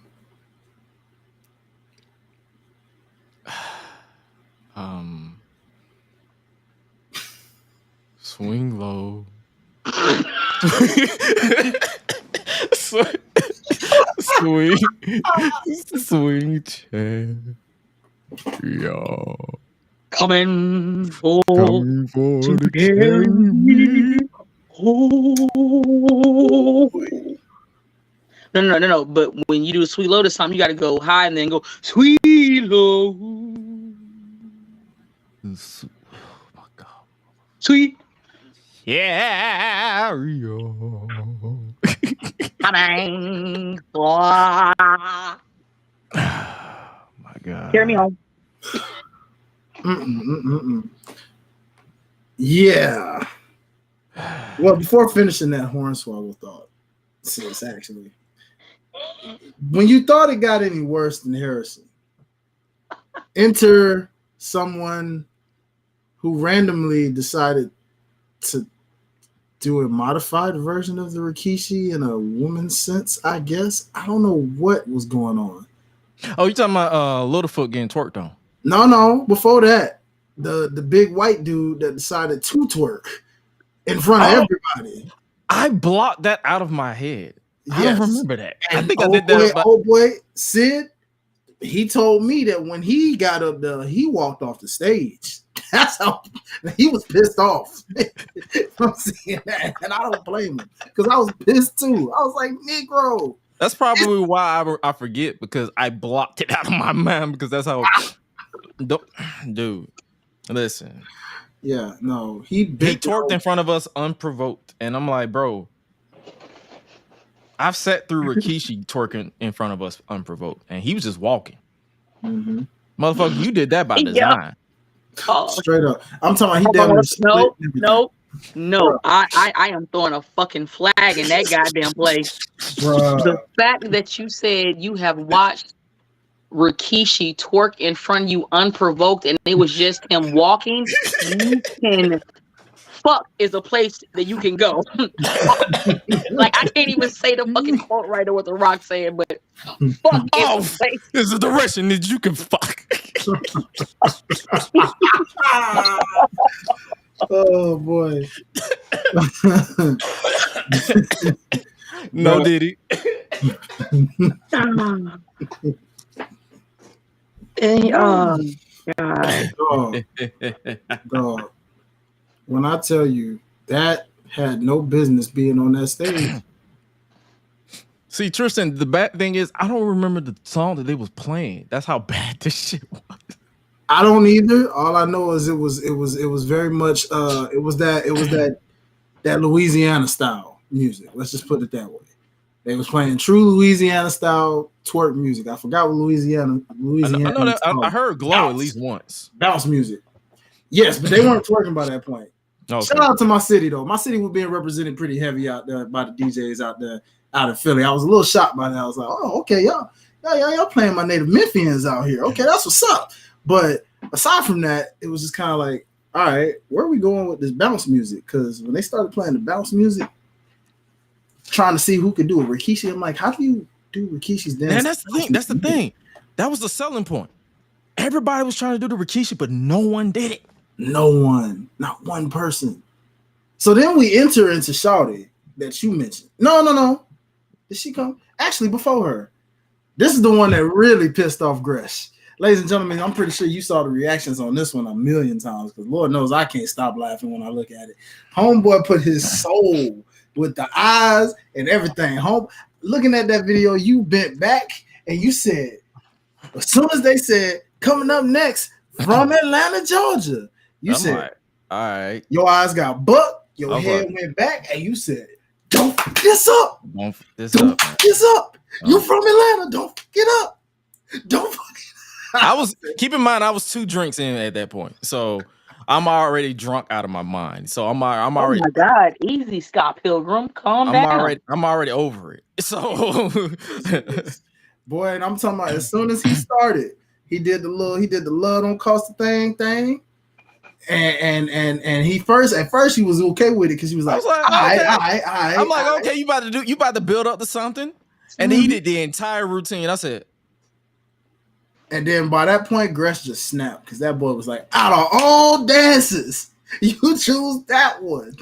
B: Swing low. swing chair. Y'all.
D: Coming for to carry me. Oh. No. But when you do Sweet Low this time, you got to go high and then go Sweet Low.
B: Oh my God.
D: Sweet.
B: Yeah.
D: Coming for.
B: My God.
D: Carry me home.
C: Yeah. Well, before finishing that Hornswoggle thought, sis, actually, when you thought it got any worse than Harrison, enter someone who randomly decided to do a modified version of the Rikishi in a woman's sense, I guess. I don't know what was going on.
B: Oh, you talking about Littlefoot getting twerked on?
C: No. Before that, the big white dude that decided to twerk in front of everybody.
B: I blocked that out of my head. Yes. I don't remember that.
C: And
B: I think I did that.
C: Old boy, Sid, he told me that when he got up there, he walked off the stage. That's how he was pissed off from seeing that. And I don't blame him because I was pissed too. I was like, Negro.
B: That's probably why I forget, because I blocked it out of my mind, because that's how. Dude, listen.
C: Yeah, no, he
B: twerked in front of us unprovoked, and I'm like, bro, I've sat through Rikishi twerking in front of us unprovoked, and he was just walking.
C: Mm-hmm.
B: Motherfucker, you did that by design.
C: Oh. Straight up, I'm talking about he
D: No. I am throwing a fucking flag in that goddamn place. Bruh. The fact that you said you have watched Rikishi twerk in front of you unprovoked and it was just him walking, you can fuck is a place that you can go. Like, I can't even say the fucking quote right or what The Rock saying, but fuck is a place.
B: There's a direction that you can fuck.
C: Oh boy.
B: No Diddy.
C: Dog. When I tell you that had no business being on that stage.
B: See, Tristan, the bad thing is I don't remember the song that they was playing. That's how bad this shit was.
C: I don't either. All I know is it was very much it was that Louisiana style music. Let's just put it that way. They was playing true Louisiana style twerk music. I forgot what Louisiana.
B: I know that. I heard Glow at least once.
C: Bounce music. Yes, but they weren't twerking by that point. Okay. Shout out to my city though. My city was being represented pretty heavy out there by the DJs out there out in Philly. I was a little shocked by that. I was like, oh, okay, y'all playing my native Memphians out here. Okay, that's what's up. But aside from that, it was just kind of like, all right, where are we going with this bounce music? Because when they started playing the bounce music, trying to see who could do a Rikishi, I'm like, how do you do Rikishi's dance?
B: And that's the thing. That's the thing. That was the selling point. Everybody was trying to do the Rikishi, but no one did it.
C: No one, not one person. So then we enter into Shawty that you mentioned. No. Did she come? Actually, before her. This is the one that really pissed off Gresh. Ladies and gentlemen, I'm pretty sure you saw the reactions on this one a million times because Lord knows I can't stop laughing when I look at it. Homeboy put his soul with the eyes and everything. Looking at that video, you bent back and you said, as soon as they said, coming up next from Atlanta, Georgia, you said,
B: like, all right.
C: Your eyes got bucked, your head went back, and you said, don't fuck this up. Don't fuck this up. You from Atlanta, don't fuck it up. Don't fuck it.
B: Keep in mind, I was 2 drinks in at that point. So I'm already drunk out of my mind. So I'm already.
D: Oh my God, easy, Scott Pilgrim, calm down.
B: I'm already over it. So,
C: boy, and I'm talking about as soon as he started, he did the love don't cost a thing, and he at first he was okay with it because he was like, all right.
B: I'm like, okay, you about to build up to something, and he did the entire routine. I said.
C: And then by that point, Gresh just snapped because that boy was like, out of all dances, you choose that one.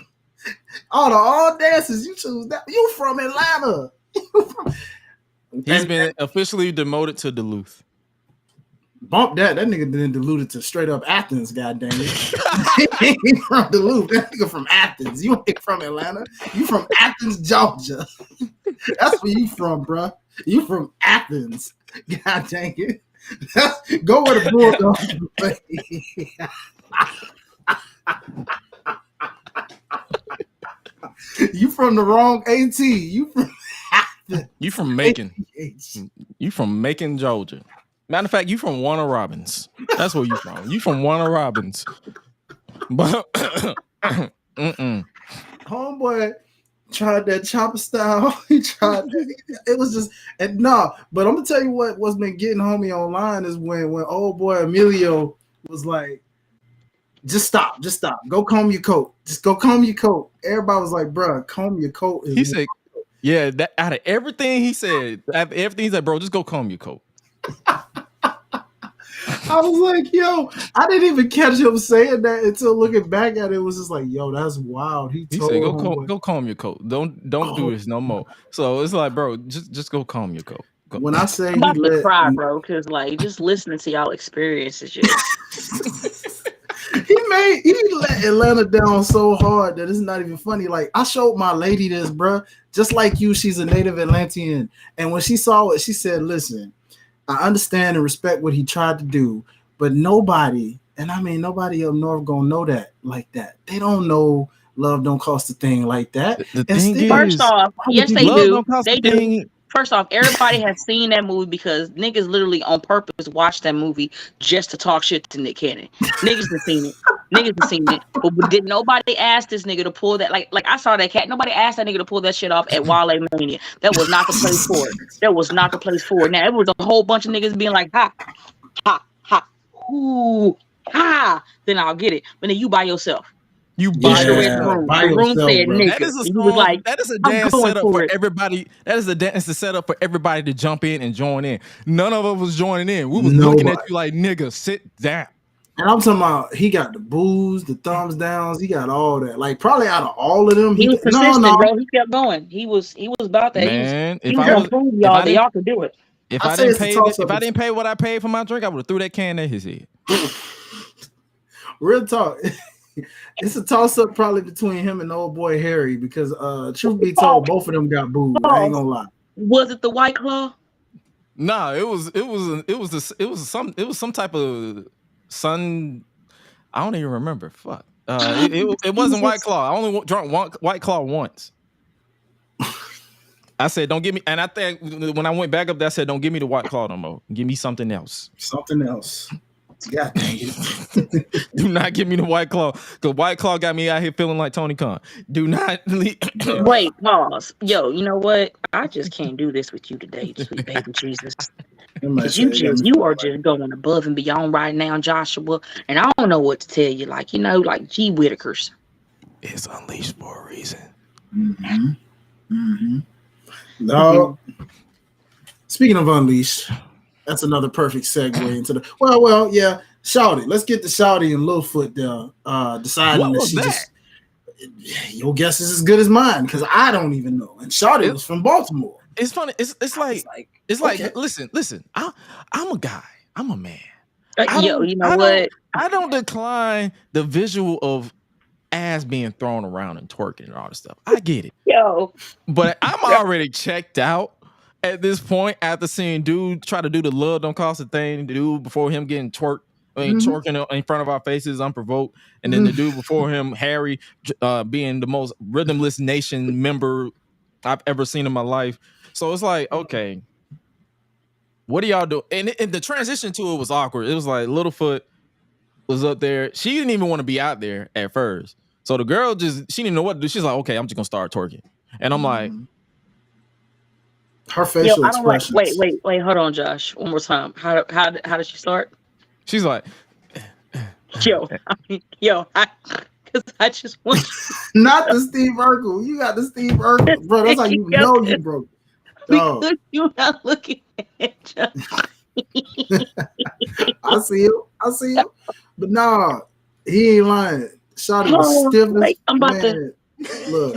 C: Out of all dances, you choose that. You from Atlanta.
B: He's been officially demoted to Duluth.
C: Bump that. That nigga been diluted to straight up Athens, goddamn it. He ain't from Duluth. That nigga from Athens. You ain't from Atlanta. You from Athens, Georgia. That's where you from, bro. You from Athens. God dang it. Go where the Bulldogs play. You from the wrong AT. You
B: from Macon. You from Macon, Georgia. Matter of fact, you from Warner Robins. That's where you from. You from Warner Robins. But
C: homeboy tried that chopper style. He tried that. It was just but I'm gonna tell you what's been getting homie online is when old boy Emilio was like, just stop, go comb your coat, just go comb your coat. Everybody was like, bruh, comb your coat.
B: He said, yeah, that out of everything he said, bro, just go comb your coat.
C: I was like, yo, I didn't even catch him saying that until looking back at it. It was just like, yo, that's wild. He
B: said, go comb your coat. Don't do this no more. So it's like, bro, just go comb your coat. Go.
C: When I say
D: I'm about to cry, bro, because like just listening to y'all experiences, just
C: he let Atlanta down so hard that it's not even funny. Like I showed my lady this, bro. Just like you, she's a native Atlantean, and when she saw it, she said, "Listen, I understand and respect what he tried to do, but nobody, and I mean nobody up north gonna know that like that. They don't know love don't cost a thing like that."
B: The thing is,
D: first off, yes they do. They do. First off, everybody has seen that movie because niggas literally on purpose watched that movie just to talk shit to Nick Cannon. Niggas have seen it. But did nobody ask this nigga to pull that? Like I saw that cat. Nobody asked that nigga to pull that shit off at WaleMania. That was not the place for it. That was not the place for it. Now it was a whole bunch of niggas being like, ha, ha, ha, ooh, ha. Then I'll get it. But then you by yourself.
B: You by
D: yourself. The room said nigga.
B: That is a song, like, that is a dance setup for everybody. That is a dance setup for everybody to jump in and join in. None of us was joining in. We was looking at you like, nigga, sit down.
C: And I'm talking about he got the boos, the thumbs downs, he got all that. Like probably out of all of them,
D: he was persistent, bro. He kept going. He was about that.
B: Man,
D: he was gonna prove y'all that y'all could do it.
B: If I didn't pay what I paid for my drink, I would have threw that can at his head.
C: Real talk. It's a toss-up probably between him and the old boy Harry because truth be told, both of them got booed. I ain't gonna lie.
D: Was it the White Claw?
B: Nah, it was some type of Sun. I don't even remember. Fuck. It wasn't White Claw. I only drunk White Claw once. I said, don't give me. And I think when I went back up there, I said, don't give me the White Claw no more. Give me something else.
C: Something else. God dang it.
B: Do not give me the White Claw. Because White Claw got me out here feeling like Tony Khan. Do not leave.
D: Wait, pause. Yo, you know what? I just can't do this with you today, sweet baby Jesus. Because you are just going above and beyond right now, Joshua. And I don't know what to tell you. Like, like G. Whitakers.
B: It's unleashed for a reason.
C: Mm-hmm. Mm-hmm. No. Speaking of unleashed, that's another perfect segue into the well, yeah. Shouty. Let's get the Shouty and Littlefoot there. Deciding that she just your guess is as good as mine because I don't even know. And Shouty was from Baltimore.
B: It's funny. It's like okay. Listen. I'm a guy. I'm a man.
D: You know what?
B: I don't decline the visual of ass being thrown around and twerking and all this stuff. I get it.
D: Yo.
B: But I'm already checked out at this point after seeing dude try to do the love don't cost a thing to do before him getting twerking in front of our faces unprovoked. And then the dude before him, Harry, being the most rhythmless nation member I've ever seen in my life. So it's like, okay, what do y'all do? And the transition to it was awkward. It was like Littlefoot was up there. She didn't even want to be out there at first. So the girl she didn't know what to do. She's like, okay, I'm just gonna start twerking. And I'm like,
C: her facial expressions.
D: Wait, hold on, Josh. One more time. How did she start?
B: She's like,
D: because I just want
C: not the Steve Urkel. You got the Steve Urkel, bro. That's how you know you broke.
D: Because you're not looking at Josh.
C: I see you. But nah, he ain't lying. Shawty was stiff as
D: I'm about to
C: look.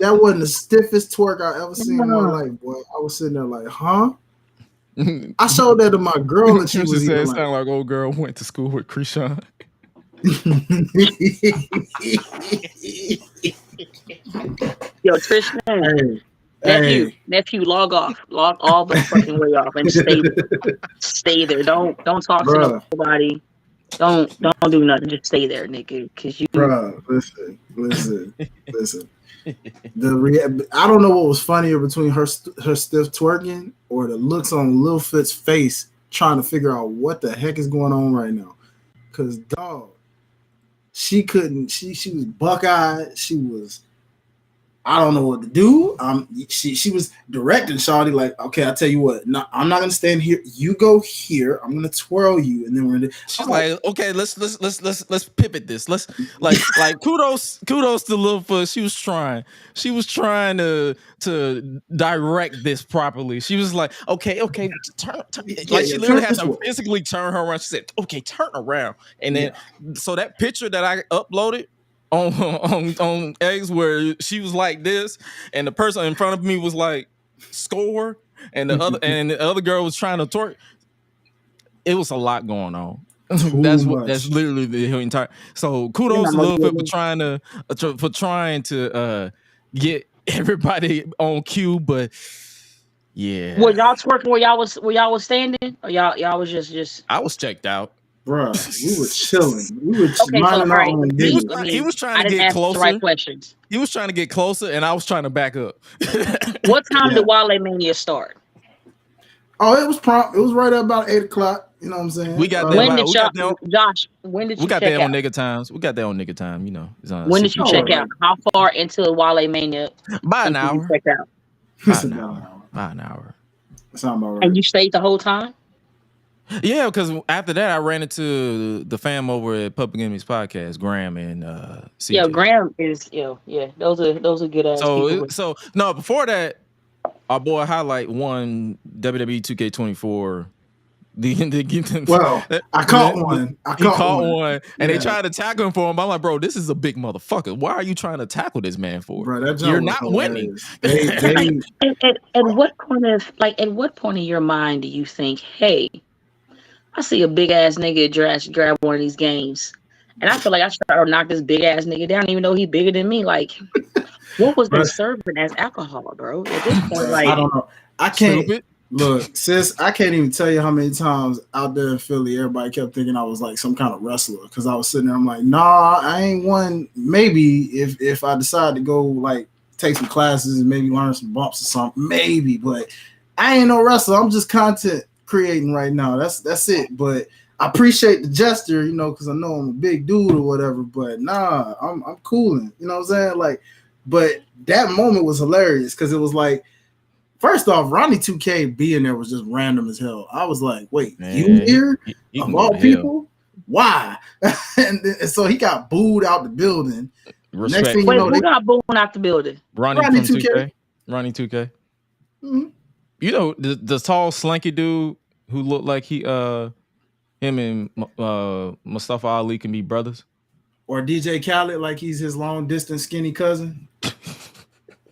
C: That wasn't the stiffest twerk I ever seen in my life, boy. I was sitting there like, huh? I showed that to my girl and she was
B: said,
C: like,
B: sound like old girl went to school with Krishan.
D: Yo, Tristan. Nephew, log all the fucking way off and stay there. Don't talk to nobody. Don't do nothing. Just stay there, nigga. Cause you,
C: bro. Listen. I don't know what was funnier between her stiff twerking or the looks on Littlefoot's face trying to figure out what the heck is going on right now. Cause dog, she couldn't. She was buck-eyed. She was. I don't know what to do. She was directing Shawty like, okay, I'll tell you what. I'm not gonna stand here. You go here. I'm gonna twirl you, and then we're gonna.
B: She's like, okay, let's pivot this. Let's like kudos to Littlefoot. She was trying to direct this properly. She was like, okay, turn. Like she literally had to physically turn her around. She said, okay, turn around, and then so that picture that I uploaded on X where she was like this and the person in front of me was like score and the other girl was trying to twerk. It was a lot going on. That's literally the entire. So kudos to Littlefoot for trying to get everybody on cue, but yeah.
D: Were y'all twerking where y'all was standing? Or y'all was just
B: I was checked out.
C: Bruh, we were chilling. We were minding our own business.
B: He was trying to get closer.
D: The right questions.
B: He was trying to get closer, and I was trying to back up.
D: What time did WaleMania start?
C: Oh, it was prompt. It was right at about 8:00. You know what I'm saying?
B: We got there.
D: Josh, when did you check out?
B: We got there on nigga times. We got there on nigga time. You know.
D: When did you check out? How far into WaleMania?
B: By an hour.
D: Check out.
B: By an hour.
C: That sounds about right.
D: And you stayed the whole time?
B: Yeah, because after that, I ran into the fam over at Public Enemies Podcast, Graham and CJ.
D: Yeah, Graham is those are good ass people.
B: So no, before that, our boy Highlight won WWE 2K24.
C: Well, I caught one.
B: He caught one, and they tried to tackle him for him. I'm like, bro, this is a big motherfucker. Why are you trying to tackle this man for?
C: Bro,
B: you're not winning.
D: At what point in your mind do you think, hey, I see a big ass nigga grab one of these games, and I feel like I should knock this big ass nigga down, even though he's bigger than me. Like, what was they serving as alcohol, bro? At this point, like,
C: I don't know. I can't. Look, sis, I can't even tell you how many times out there in Philly, everybody kept thinking I was like some kind of wrestler because I was sitting there. I'm like, nah, I ain't one. Maybe if I decide to go like take some classes and maybe learn some bumps or something, maybe. But I ain't no wrestler. I'm just content creating right now. That's it. But I appreciate the gesture, you know, because I know I'm a big dude or whatever. But nah, I'm cooling. You know what I'm saying? Like, but that moment was hilarious because it was like. First off, Ronnie 2K being there was just random as hell. I was like, wait, man, you here? He of all people? Why? and so he got booed out the building.
D: Respect. Next thing you know, who got booed out the building?
B: Ronnie from 2K. Ronnie 2K.
C: Mm-hmm.
B: You know, the tall, slanky dude who looked like him and Mustafa Ali can be brothers?
C: Or DJ Khaled, like he's his long distance skinny cousin?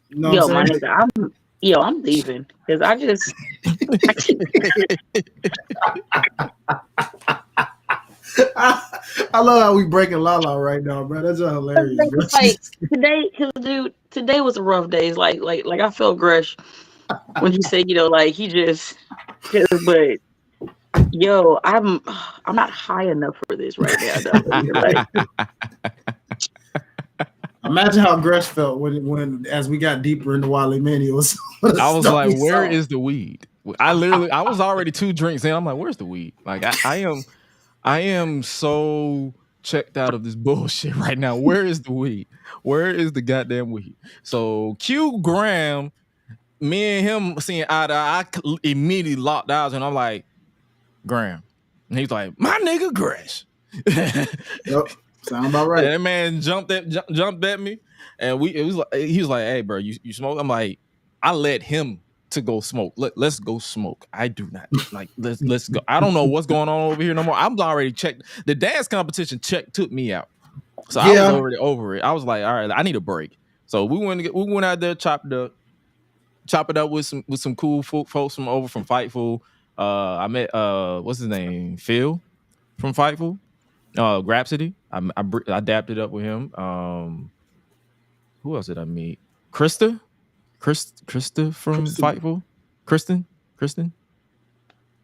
D: You know what I'm saying? I'm leaving because I just.
C: I love how we breaking Lala right now, bro. That's hilarious.
D: Like today, because dude, today was a rough day. It's like I felt Gresh when he said, you know, like he just, but yo, I'm not high enough for this right now.
C: Imagine how Gresh felt when as we got deeper into WaleMania.
B: I was like, where is the weed? I was already 2 drinks in. I'm like, where's the weed? Like I am so checked out of this bullshit right now. Where is the weed? Where is the goddamn weed? So Q Graham, me and him seeing eye to eye, I immediately locked eyes and I'm like, Graham. And he's like, my nigga Gresh.
C: Yep. Sound about right.
B: And that man jumped at me, and he was like, "Hey, bro, you smoke?" I'm like, I let him to go smoke. Let's go smoke. I do not like. Let's go. I don't know what's going on over here no more. I'm already checked. The dance competition took me out, so I was already over it. I was like, all right, I need a break. So we went out there, chop it up with some cool folks from Fightful. I met what's his name, Phil from Fightful. Grapsody. I dapped it up with him. Who else did I meet? Krista from Fightful. Kristen.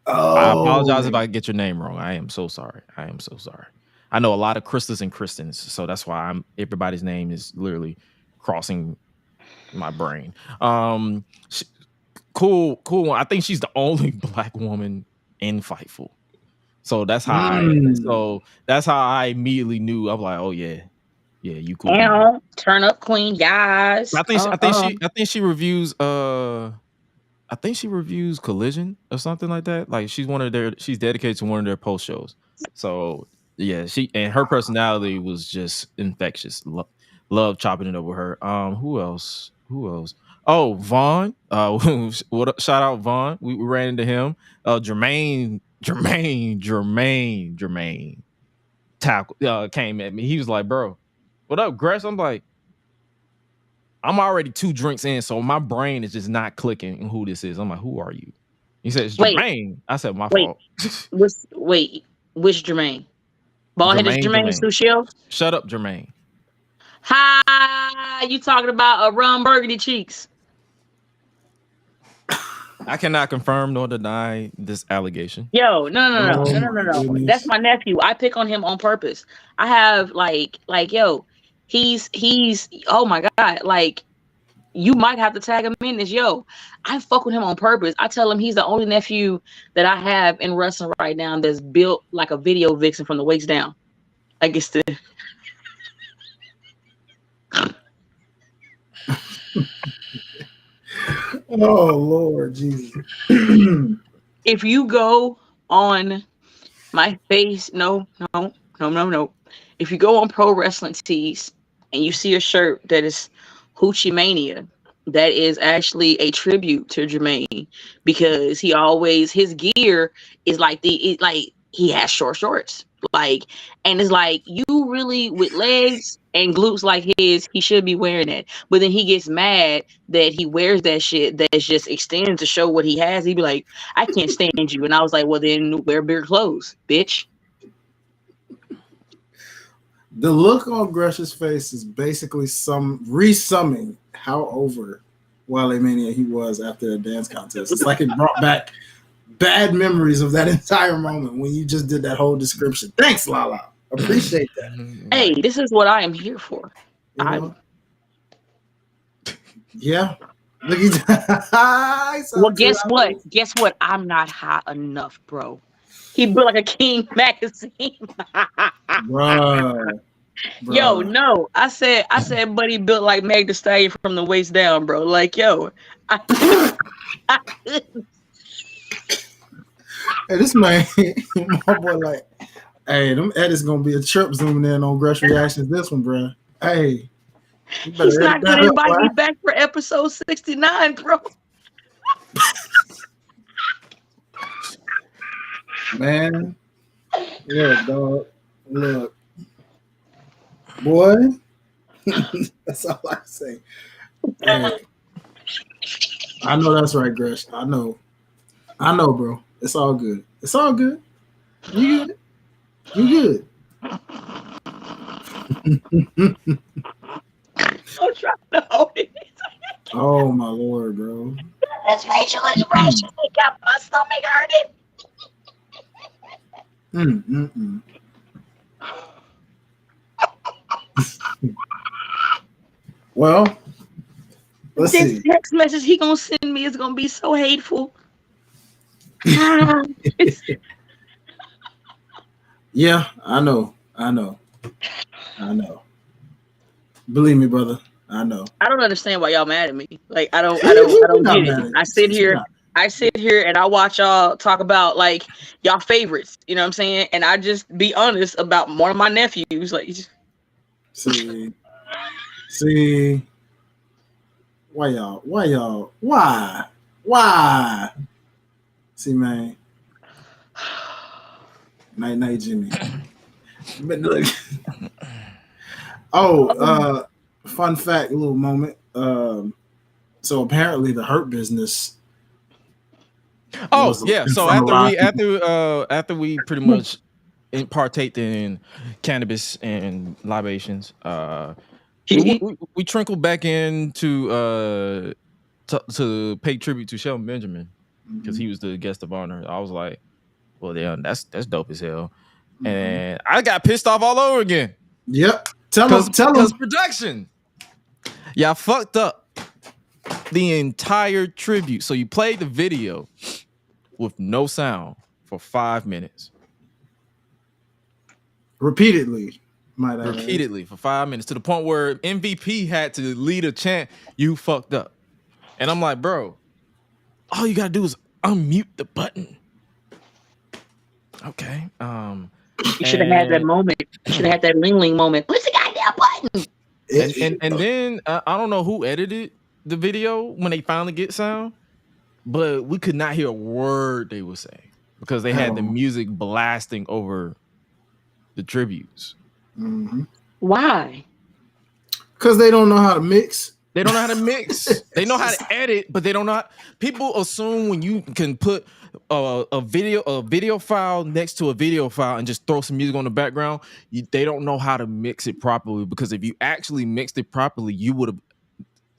C: Oh,
B: I apologize if I get your name wrong. I am so sorry. I know a lot of Kristas and Kristens, so that's why everybody's name is literally crossing my brain. Cool one. I think she's the only black woman in Fightful. So that's how I immediately knew. I'm like, oh yeah, you cool.
D: Turn up queen, guys.
B: I think she reviews Collision or something like that. Like she's dedicated to one of their post shows. So yeah, her personality was just infectious. Love chopping it up with her. Who else? Oh, Vaughn. Shout out Vaughn. We ran into him. Jermaine came at me. He was like, bro, what up, Gresh? I'm like, I'm already 2 drinks in, so my brain is just not clicking who this is. I'm like, who are you? He said, it's Jermaine. I said, my fault.
D: Which Jermaine? Bald-headed Jermaine Sushil?
B: Shut up, Jermaine.
D: Hi, you talking about rum burgundy cheeks?
B: I cannot confirm nor deny this allegation.
D: Yo, no. That's my nephew. I pick on him on purpose. I have like, yo, he's oh my God, like you might have to tag him in this. Yo, I fuck with him on purpose. I tell him he's the only nephew that I have in wrestling right now that's built like a video vixen from the waist down. Like it's the
C: oh Lord Jesus.
D: If you go on my face, no. If you go on Pro Wrestling Tees and you see a shirt that is Hoochie Mania, that is actually a tribute to Jermaine because his gear is like he has short shorts. Like, and it's like you really with legs and glutes like his, he should be wearing that. But then he gets mad that he wears that shit that just extends to show what he has. He'd be like, I can't stand you. And I was like, well, then wear bigger clothes, bitch.
C: The look on Gresh's face is basically resumming how over WaleMania he was after a dance contest. It's like it brought back bad memories of that entire moment when you just did that whole description. Thanks, Lala. Appreciate that.
D: Hey, this is what I am here for.
C: You know? Yeah. Look at
D: Well, guess what? Guess what? I'm not high enough, bro. He built like a King magazine.
C: Bruh.
D: Yo, no. I said, buddy built like Meg Thee Stallion from the waist down, bro. Like, yo.
C: Hey, this man, my boy, like, hey, them edits gonna be a trip zooming in on Gresh Reactions. This one, bro. Hey,
D: he's not gonna invite me back for episode 69, bro.
C: Man, look, dog, look, boy. That's all I say. Hey, I know that's right, Gresh. I know, bro. It's all good. It's all good. You good? You good?
D: I'm trying to hold it.
C: Oh my Lord, bro.
D: That's Rachel. It's Rachel. They got my stomach hurting.
C: Well, let's see.
D: This text message he gonna send me is gonna be so hateful.
C: Yeah, I know. Believe me, brother. I know.
D: I don't understand why y'all mad at me. Like I don't get it. I sit here and I watch y'all talk about like y'all favorites. You know what I'm saying? And I just be honest about one of my nephews. Like,
C: see. Why? See, man. Night, Jimmy. But look. Fun fact, a little moment. So apparently the Hurt Business.
B: Oh yeah. So after we pretty much partaked in cannabis and libations, we trickled back in to pay tribute to Shelton Benjamin because he was the guest of honor. I was like, well, damn, that's dope as hell. And I got pissed off all over again.
C: Yep. Tell us
B: production. Y'all fucked up the entire tribute. So you played the video with no sound for 5 minutes.
C: Repeatedly
B: for 5 minutes to the point where MVP had to lead a chant, "You fucked up." And I'm like, bro, all you gotta do is unmute the button. Okay.
D: You should have had that moment. You should have had that ling moment. What's the goddamn button?
B: And then I don't know who edited the video when they finally get sound, but we could not hear a word they were saying because they had the music blasting over the tributes.
D: Why?
B: Because they don't know how to mix. They don't know how to mix. They know how to edit, but they don't know how. People assume when you can put a video file next to a video file and just throw some music on the background, they don't know how to mix it properly. Because if you actually mixed it properly, you would have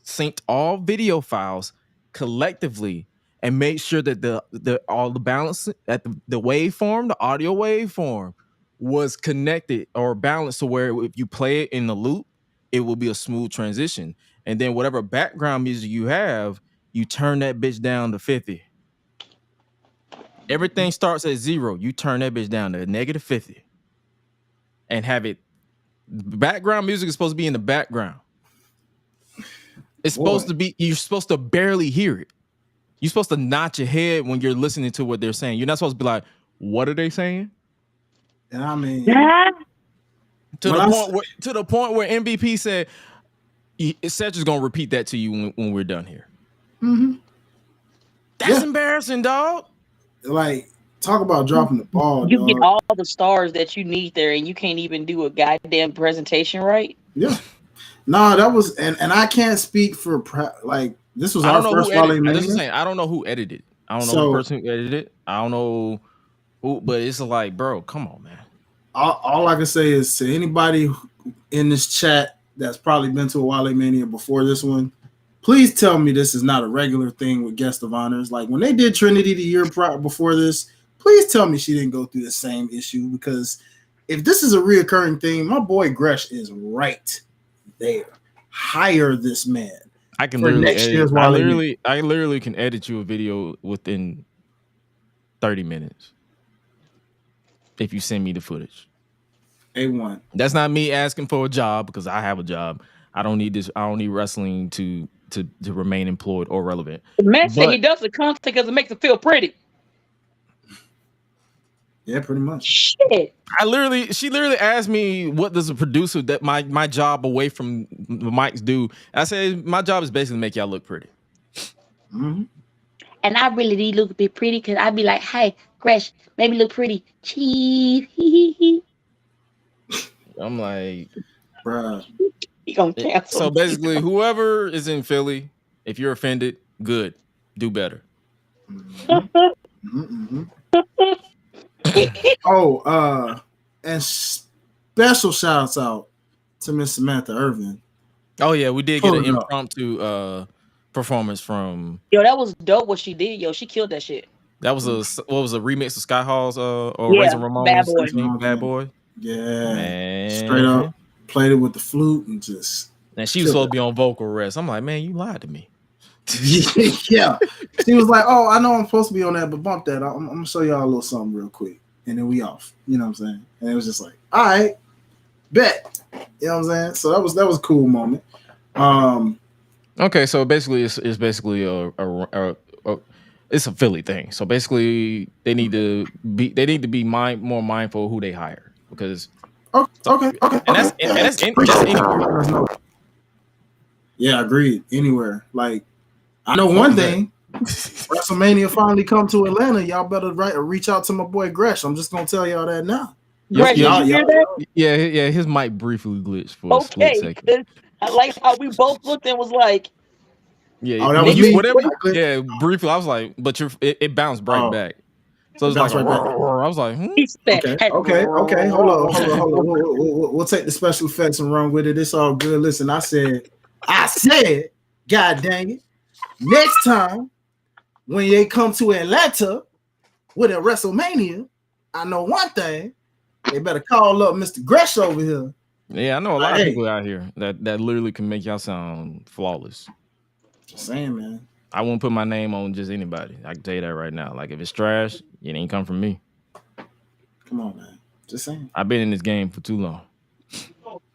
B: synced all video files collectively and made sure that all the balance at the waveform, the audio waveform, was connected or balanced to where if you play it in the loop, it will be a smooth transition. And then whatever background music you have, you turn that bitch down to 50. Everything starts at 0. You turn that bitch down to -50 and have it. Background music is supposed to be in the background. It's supposed to be, you're supposed to barely hear it. You're supposed to nod your head when you're listening to what they're saying. You're not supposed to be like, what are they saying?
C: And I mean,
B: to the point where MVP said, Seth is gonna repeat that to you when we're done here. That's embarrassing, dog.
C: Like, talk about dropping the ball.
D: You get all the stars that you need there, and you can't even do a goddamn presentation right.
C: Yeah. No, that was, and I can't speak for like this was our first WrestleMania.
B: I don't know who edited. I don't know the person who edited it. I don't know who, but it's like, bro, come on, man.
C: All I can say is to anybody in this chat that's probably been to a WrestleMania before this one, Please tell me this is not a regular thing with guest of honors. Like when they did Trinity the year before this, please tell me she didn't go through the same issue, because if this is a reoccurring thing, my boy Gresh is right there. Hire this man.
B: I can literally edit. I literally can edit you a video within 30 minutes if you send me the footage.
C: A1.
B: That's not me asking for a job, because I have a job. I don't need this. I don't need wrestling to remain employed or relevant.
D: The man said he does the content because it makes him feel pretty.
C: Yeah, pretty much.
D: Shit.
B: She literally asked me, what does a producer that my job away from the mics do? I said, my job is basically to make y'all look pretty.
C: Mm-hmm.
D: And I really need look a bit pretty, because I'd be like, hey, Gresh, maybe look pretty. Cheese.
B: I'm like,
C: bruh.
D: He gonna cancel.
B: So basically, whoever is in Philly, if you're offended, good. Do better.
C: Mm-hmm. And special shouts out to Miss Samantha Irvin.
B: Oh yeah, we did get an impromptu performance from.
D: Yo, that was dope what she did. Yo, she killed that shit.
B: That was a remix of Sky Hall's or Razor Ramon's Bad Boy.
C: Yeah,
B: man.
C: Straight up played it with the flute and just.
B: And she was supposed to be on vocal rest. I'm like, man, you lied to me.
C: Yeah, she was like, "Oh, I know I'm supposed to be on that, but bump that. I'm gonna show y'all a little something real quick, and then we off." You know what I'm saying? And it was just like, "All right, bet." You know what I'm saying? So that was a cool moment.
B: Okay, so basically, it's basically it's a Philly thing. So basically, they need to be more mindful of who they hire, because
C: okay.
B: And that's anywhere.
C: Yeah, agreed. Anywhere. Like, I know one thing. WrestleMania finally come to Atlanta. Y'all better reach out to my boy Gresh. I'm just gonna tell y'all that now.
D: Gresh,
B: yeah. His mic briefly glitched for a split second.
D: I like how we both looked and was like,
B: yeah,
C: that was me.
B: Whatever. Yeah, briefly. I was like, but it bounced right back. So it was like, I was like,
C: Okay. Hold on. We'll take the special effects and run with it. It's all good. Listen, I said, God dang it. Next time when they come to Atlanta with a WrestleMania, I know one thing. They better call up Mr. Gresh over here.
B: Yeah, I know a lot of people out here that literally can make y'all sound flawless.
C: Just saying, man.
B: I won't put my name on just anybody. I can tell you that right now. Like, if it's trash, it ain't come from me.
C: Come on, man. Just saying.
B: I've been in this game for too long.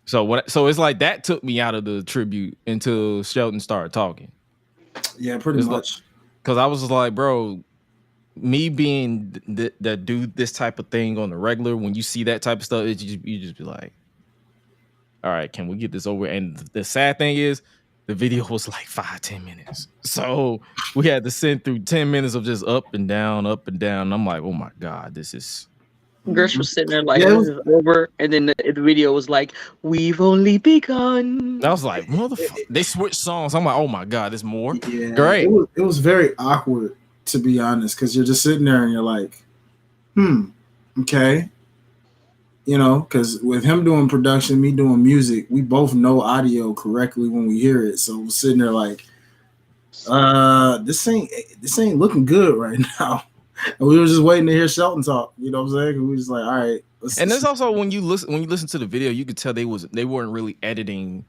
B: So it's like that took me out of the tribute until Shelton started talking.
C: Yeah, pretty much.
B: Because I was just like, bro, me being that do this type of thing on the regular, when you see that type of stuff, you just be like, all right, can we get this over? And the sad thing is, the video was like 5-10 minutes. So we had to sit through 10 minutes of just up and down. And I'm like, oh my God, this is.
D: Gersh was sitting there like, this is over. And then the video was like, we've only begun.
B: I was like, motherfucker. They switched songs. I'm like, oh my God, there's more.
C: Yeah,
B: great.
C: It was very awkward, to be honest, because you're just sitting there and you're like, okay. You know, because with him doing production, me doing music, we both know audio correctly when we hear it. So we're sitting there like, this ain't looking good right now. And we were just waiting to hear Shelton talk. You know what I'm saying? We were just like, all right.
B: And there's also when you listen to the video, you could tell they weren't really editing.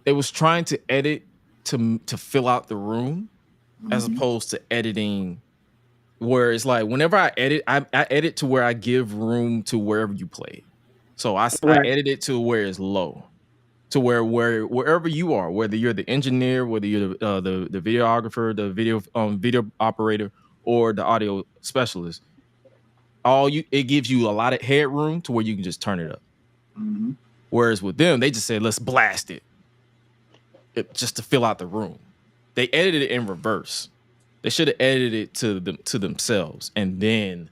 B: They was trying to edit to fill out the room, as opposed to editing. Where it's like, whenever I edit, I edit to where I give room to wherever you play. So I edit it to where it's low, to wherever you are, whether you're the engineer, whether you're the videographer, the video operator, or the audio specialist. It gives you a lot of headroom to where you can just turn it up. Whereas with them, they just said, let's blast it just to fill out the room. They edited it in reverse. They should have edited it to themselves, and then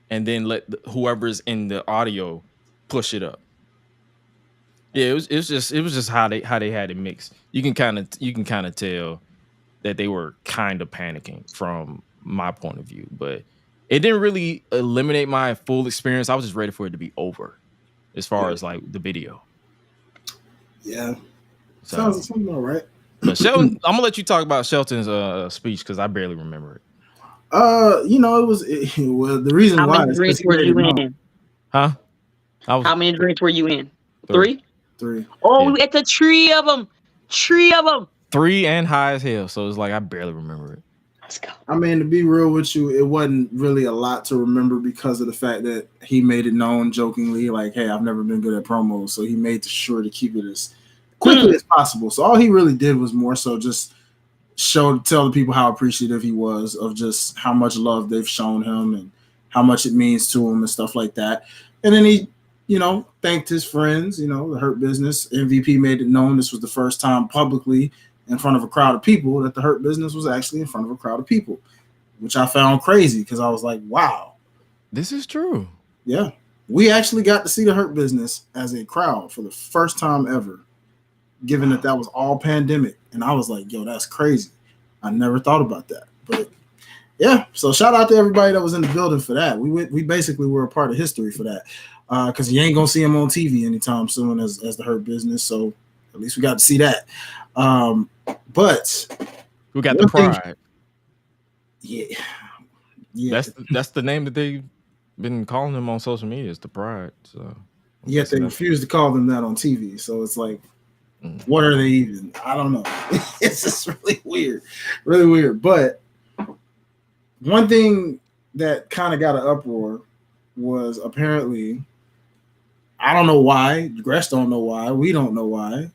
B: let whoever's in the audio push it up. Yeah, it was just how they had it mixed. You can kind of tell that they were kind of panicking from my point of view, but it didn't really eliminate my full experience. I was just ready for it to be over, as far as like the video.
C: Yeah, sounds all right.
B: But Shelton, I'm gonna let you talk about Shelton's speech because I barely remember it.
C: Well, the reason
D: How
C: why
D: many
C: is
D: drinks
C: he
D: were
C: made
D: you
C: it known.
B: in? Huh?
D: How many drinks were you in? Three?
C: Oh,
D: we at the tree of them.
B: 3 and high as hell. So it's like I barely remember it.
D: Let's go.
C: I mean, to be real with you, it wasn't really a lot to remember because of the fact that he made it known jokingly, like, hey, I've never been good at promos. So he made sure to keep it as quickly as possible. So all he really did was more so just tell the people how appreciative he was of just how much love they've shown him and how much it means to him and stuff like that. And then he, thanked his friends, the Hurt Business. MVP made it known this was the first time publicly in front of a crowd of people that the Hurt Business was actually in front of a crowd of people, which I found crazy because I was like, wow.
B: This is true.
C: Yeah. We actually got to see the Hurt Business as a crowd for the first time ever, given that was all pandemic. And I was like, yo, that's crazy. I never thought about that. But yeah, so shout out to everybody that was in the building for that. We basically were a part of history for that. Because you ain't gonna see him on TV anytime soon as the Hurt Business. So at least we got to see that. But
B: we got the Pride.
C: Yeah.
B: That's the name that they've been calling him on social media. Is the Pride. So
C: yet they refuse to call them that on TV. So it's like, what are they even? I don't know. It's just really weird. But one thing that kind of got an uproar was apparently, I don't know why. Gresh don't know why. We don't know why.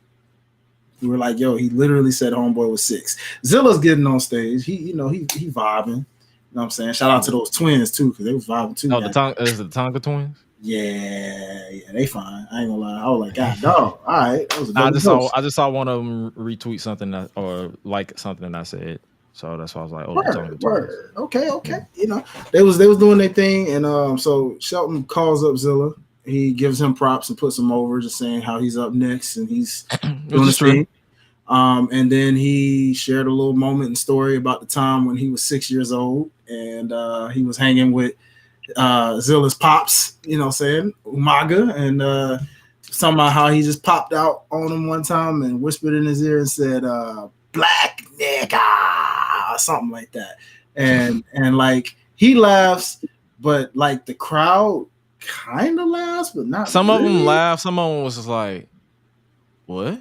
C: We were like, yo, he literally said homeboy was 6. Zilla's getting on stage. He vibing. You know what I'm saying? Shout out to those twins too, because they was vibing too.
B: Oh, is the Tonka twins?
C: Yeah, they fine. I ain't gonna lie. I was like, God, dog. All right.
B: I just saw one of them retweet something or like something that I said. So that's why I was like, oh,
C: word. Okay. Yeah. They was doing their thing, and so Shelton calls up Zilla. He gives him props and puts him over, just saying how he's up next and he's doing his thing. And then he shared a little moment and story about the time when he was 6 years old and he was hanging with Zilla's pops, saying Umaga, and somehow how he just popped out on him one time and whispered in his ear and said, "Black nigga," or something like that. And like he laughs, but like the crowd kind of laughs, but not.
B: Some
C: really.
B: of them laugh. Some of them was just like, "What?"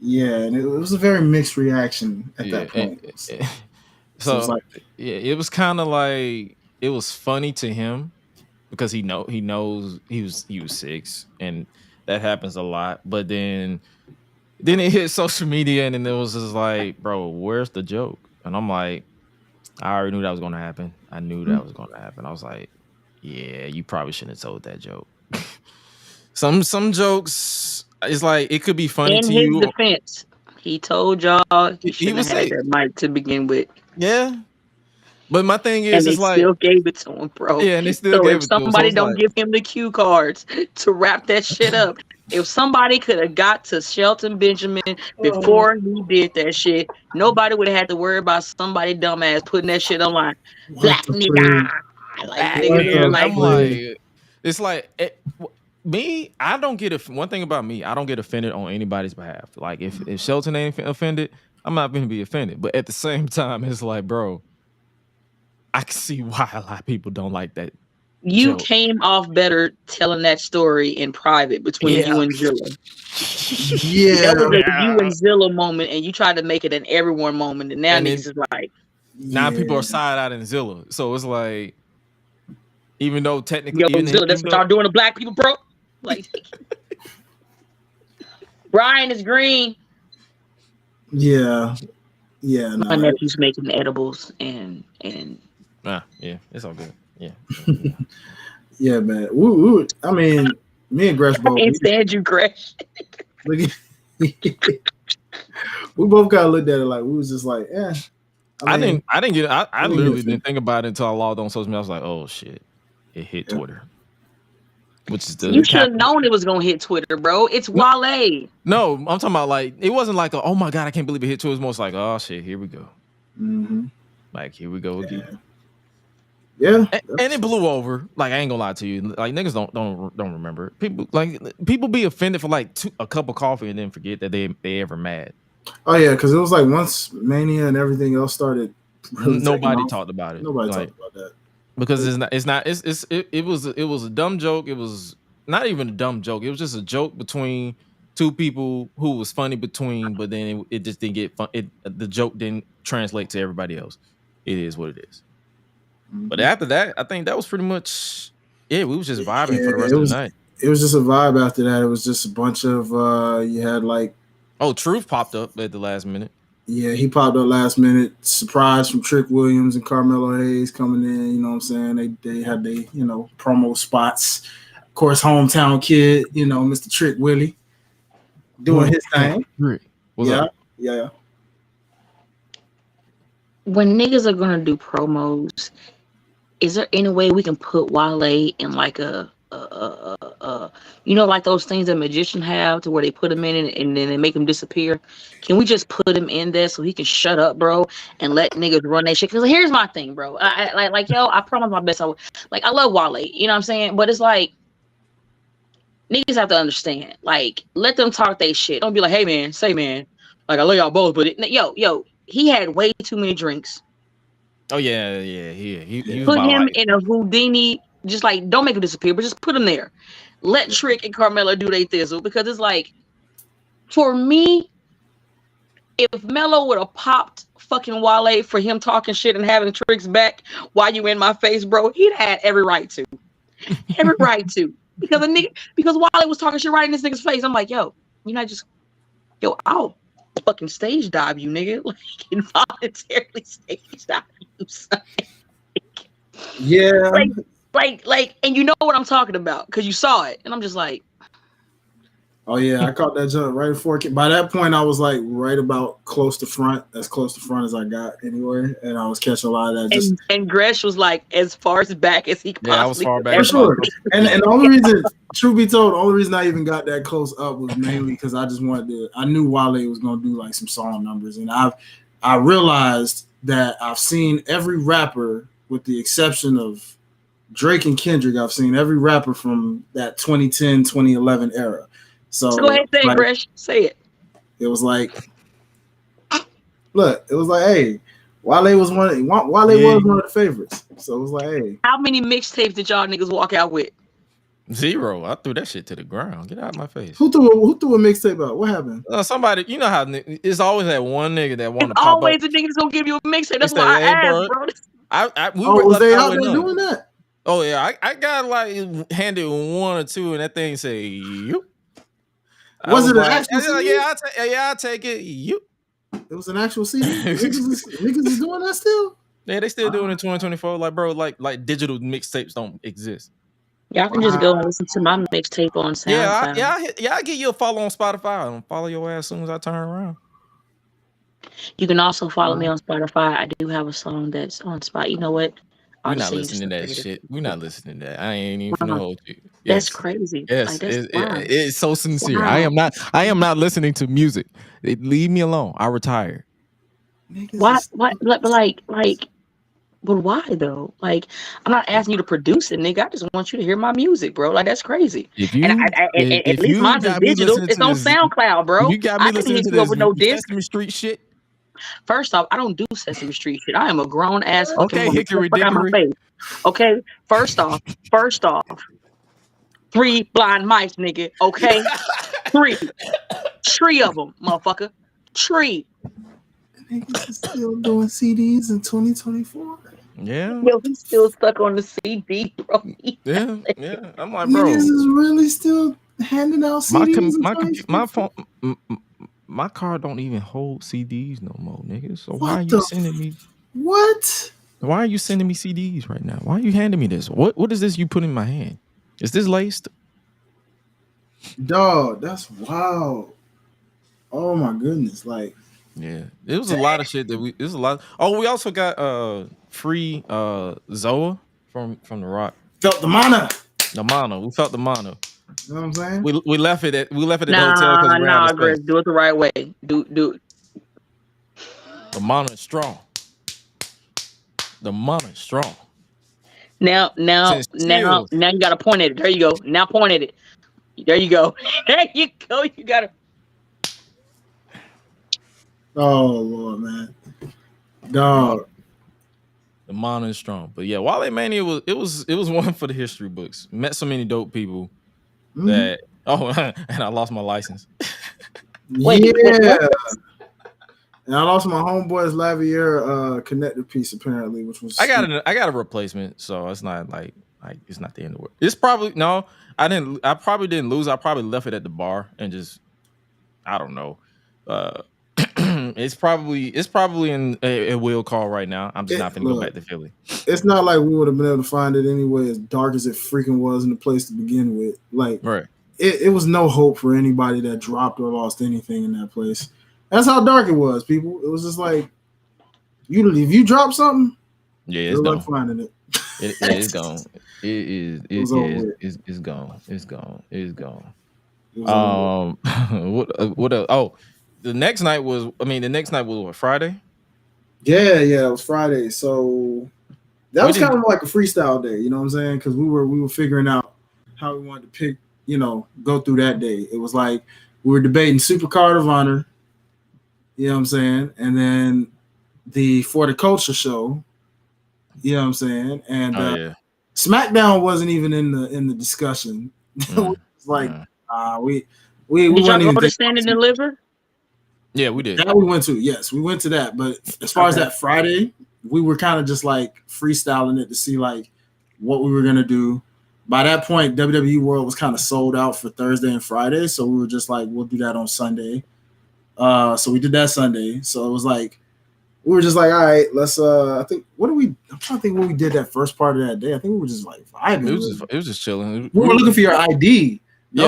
C: Yeah, and it was a very mixed reaction at that point.
B: So it was kind of like it was funny to him because he knows he was 6, and that happens a lot. But then it hit social media, and then it was just like, bro, where's the joke? And I'm like, I already knew that was gonna happen. I knew that was gonna happen. I was like, yeah, you probably shouldn't have told that joke. Some jokes, it's like it could be funny to you.
D: In his defense, he told y'all he was had that mic to begin with.
B: Yeah, but my thing is,
D: and they still gave it to him, bro.
B: Yeah, and they still gave it to him.
D: So if somebody don't give him the cue cards to wrap that shit up, if somebody could have got to Shelton Benjamin before he did that shit, nobody would have had to worry about somebody dumbass putting that shit online. Black nigga.
B: It's like me. I don't get one thing about me. I don't get offended on anybody's behalf. Like if Shelton ain't offended, I'm not going to be offended. But at the same time, it's like, bro, I can see why a lot of people don't like that.
D: You came off better telling that story in private between you and Zilla.
C: Yeah,
D: that was a you and Zilla moment, and you tried to make it an everyone moment, and now niggas is like,
B: now people are side-eyed in Zilla, so it's like, even though technically,
D: Zilla, that's what y'all doing to black people, bro. Like, Brian is green.
C: Yeah.
D: My nephew's making edibles, and
B: yeah, it's all good. Yeah.
C: Yeah, man. I mean, me and Gresh both.
D: I can't stand you, Gresh.
C: We both kind of looked at it like we was just like, eh.
B: I didn't get it. I literally didn't think about it until I logged on social media. I was like, oh shit, it hit Twitter. Which is
D: you should have known it was gonna hit Twitter, bro. It's Wale.
B: No, I'm talking about like it wasn't like oh my god, I can't believe it hit Twitter. It was most like, oh shit, here we go.
C: Mm-hmm.
B: Like here we go again.
C: Yeah,
B: and it blew over. Like I ain't gonna lie to you. Like niggas don't remember. People be offended for like a cup of coffee and then forget that they ever mad.
C: Oh yeah, because it was like once Mania and everything else started. Really
B: nobody talked about it.
C: Nobody talked about that
B: because it was a dumb joke. It was not even a dumb joke. It was just a joke between two people who was funny between, but then it just didn't get fun. The joke didn't translate to everybody else. It is what it is. But after that, I think that was pretty much it. We was just vibing for the rest of the night.
C: It was just a vibe after that. It was just a bunch of you had like
B: Truth popped up at the last minute.
C: Yeah, he popped up last minute. Surprise from Trick Williams and Carmelo Hayes coming in. You know what I'm saying? They had their, promo spots. Of course, hometown kid, Mr. Trick Willie doing his thing.
B: What's up?
C: Yeah.
D: When niggas are gonna do promos, is there any way we can put Wale in like a like those things that magicians have to where they put him in and then they make him disappear? Can we just put him in there so he can shut up, bro, and let niggas run that shit? Because here's my thing, bro. I promise my best. I love Wale, you know what I'm saying? But it's like niggas have to understand. Like, let them talk they shit. Don't be like, hey man, like I love y'all both, but he had way too many drinks.
B: Oh yeah. He
D: put him in a Houdini. Just like, don't make him disappear, but just put him there. Let Trick and Carmelo do their thizzle, because it's like, for me, if Melo would have popped fucking Wale for him talking shit and having Trick's back while you in my face, bro, he'd had every right to. Every right to. Because Wale was talking shit right in this nigga's face. I'm like, I'll fucking stage dive you, nigga. Like, involuntarily stage dive you, son.
C: Yeah.
D: Like, and you know what I'm talking about because you saw it, and I'm just like,
C: oh yeah, I caught that jump right before. By that point, I was like right about close to front as I got anyway, and I was catching a lot of that.
D: And Gresh was like as far as back as he could possibly.
B: I was far back
C: for sure. And the only reason, truth be told, the only reason I even got that close up was mainly because I just wanted to. I knew Wale was gonna do like some song numbers, and I realized that I've seen every rapper with the exception of Drake and Kendrick. I've seen every rapper from that 2010, 2011 era. So
D: go ahead, say it, Gresh. Say it.
C: It was like, look, it was like, hey, Wale was one of the favorites. So it was like, hey.
D: How many mixtapes did y'all niggas walk out with?
B: 0. I threw that shit to the ground. Get out of my face.
C: Who threw a mixtape out? What happened?
B: Somebody, you know how it's always that one nigga that want to pop
D: always
B: up.
D: The niggas gonna give you a mixtape. That's why I asked, bro.
C: Was they out there doing that?
B: Oh yeah, I got like handed 1 or 2, and that thing say you.
C: Was it an actual CD?
B: I'll take it. You.
C: It was an actual CD. niggas is doing that still.
B: Yeah, they still doing it in 2024. Like, bro, like digital mixtapes don't exist.
D: Y'all can just go and listen to my mixtape on SoundCloud.
B: I'll give you a follow on Spotify and follow your ass as soon as I turn around.
D: You can also follow me on Spotify. I do have a song that's on Spotify. You know what?
B: We're not listening to that shit. We're not listening to that. I ain't even gonna hold you.
D: Yes. That's crazy.
B: Yes,
D: like,
B: it's so sincere. Wow. I am not listening to music. Leave me alone. I retired.
D: Why? But why though? Like, I'm not asking you to produce it, nigga. I just want you to hear my music, bro. Like, that's crazy. At least mine's is digital. It's on SoundCloud, bro.
B: You got me listening to this Sesame Street shit.
D: First off, I don't do Sesame Street shit. I am a grown ass.
B: Okay, Hickory Dickory.
D: Okay, first off, 3 blind mice, nigga. Okay, 3 of them, motherfucker. 3.
C: Niggas is still doing CDs in 2024.
B: Yeah.
D: Yo, he's still stuck on the CD, bro.
B: Yeah. I'm like, bro.
C: Niggas is really still handing out CDs.
B: My phone. My car don't even hold CDs no more, nigga. So why are you sending me?
C: What?
B: Why are you sending me CDs right now? Why are you handing me this? What is this you put in my hand? Is this laced?
C: Dog, that's wild. Oh my goodness. Like,
B: yeah. It was a lot of shit that it was a lot. Oh, we also got free Zoa from The Rock.
C: Felt the mana.
B: The mono. We felt the mono.
C: You know what I'm saying?
B: We left it at the hotel.
D: Nah, Chris, do it the right way. Do it.
B: The mono is strong. The mono is strong.
D: Now you gotta point at it. There you go. Now point at it. There you go. There you go. You gotta.
C: Oh Lord, man, dog.
B: The Mono is strong, but yeah, WaleMania was one for the history books. Met so many dope people that and I lost my license.
D: Wait, what?
C: And I lost my homeboy's Lavier connector piece apparently, which was
B: I got a replacement, so it's not like it's not the end of the world. It's probably no, I probably didn't lose. I probably left it at the bar and just I don't know. It's probably in a wheel call right now. I'm just not gonna go back to Philly.
C: It's not like we would have been able to find it anyway, as dark as it freaking was in the place to begin with. Like,
B: right.
C: It was no hope for anybody that dropped or lost anything in that place. That's how dark it was, people. It was just like if you drop something,
B: it's
C: like finding it.
B: It's gone. It's gone. It's gone. It's gone. What else? Oh, the next night was what, Friday?
C: Yeah, it was Friday. So that was kind of like a freestyle day, you know what I'm saying? Because we were figuring out how we wanted to pick, go through that day. It was like we were debating Super Card of Honor, you know what I'm saying, and then for the Culture show, you know what I'm saying, and SmackDown wasn't even in the discussion. It's like we
D: did y'all go to Stand and Deliver?
B: Yeah, we did.
C: That we went to. Yes, we went to that. But as far as that Friday, we were kind of just like freestyling it to see like what we were gonna do. By that point, WWE World was kind of sold out for Thursday and Friday, so we were just like, we'll do that on Sunday. So we did that Sunday. So it was like we were just like, all right, let's. I'm trying to think what we did that first part of that day. I think we were just like vibing.
B: It was just chilling.
C: We were looking for your ID. We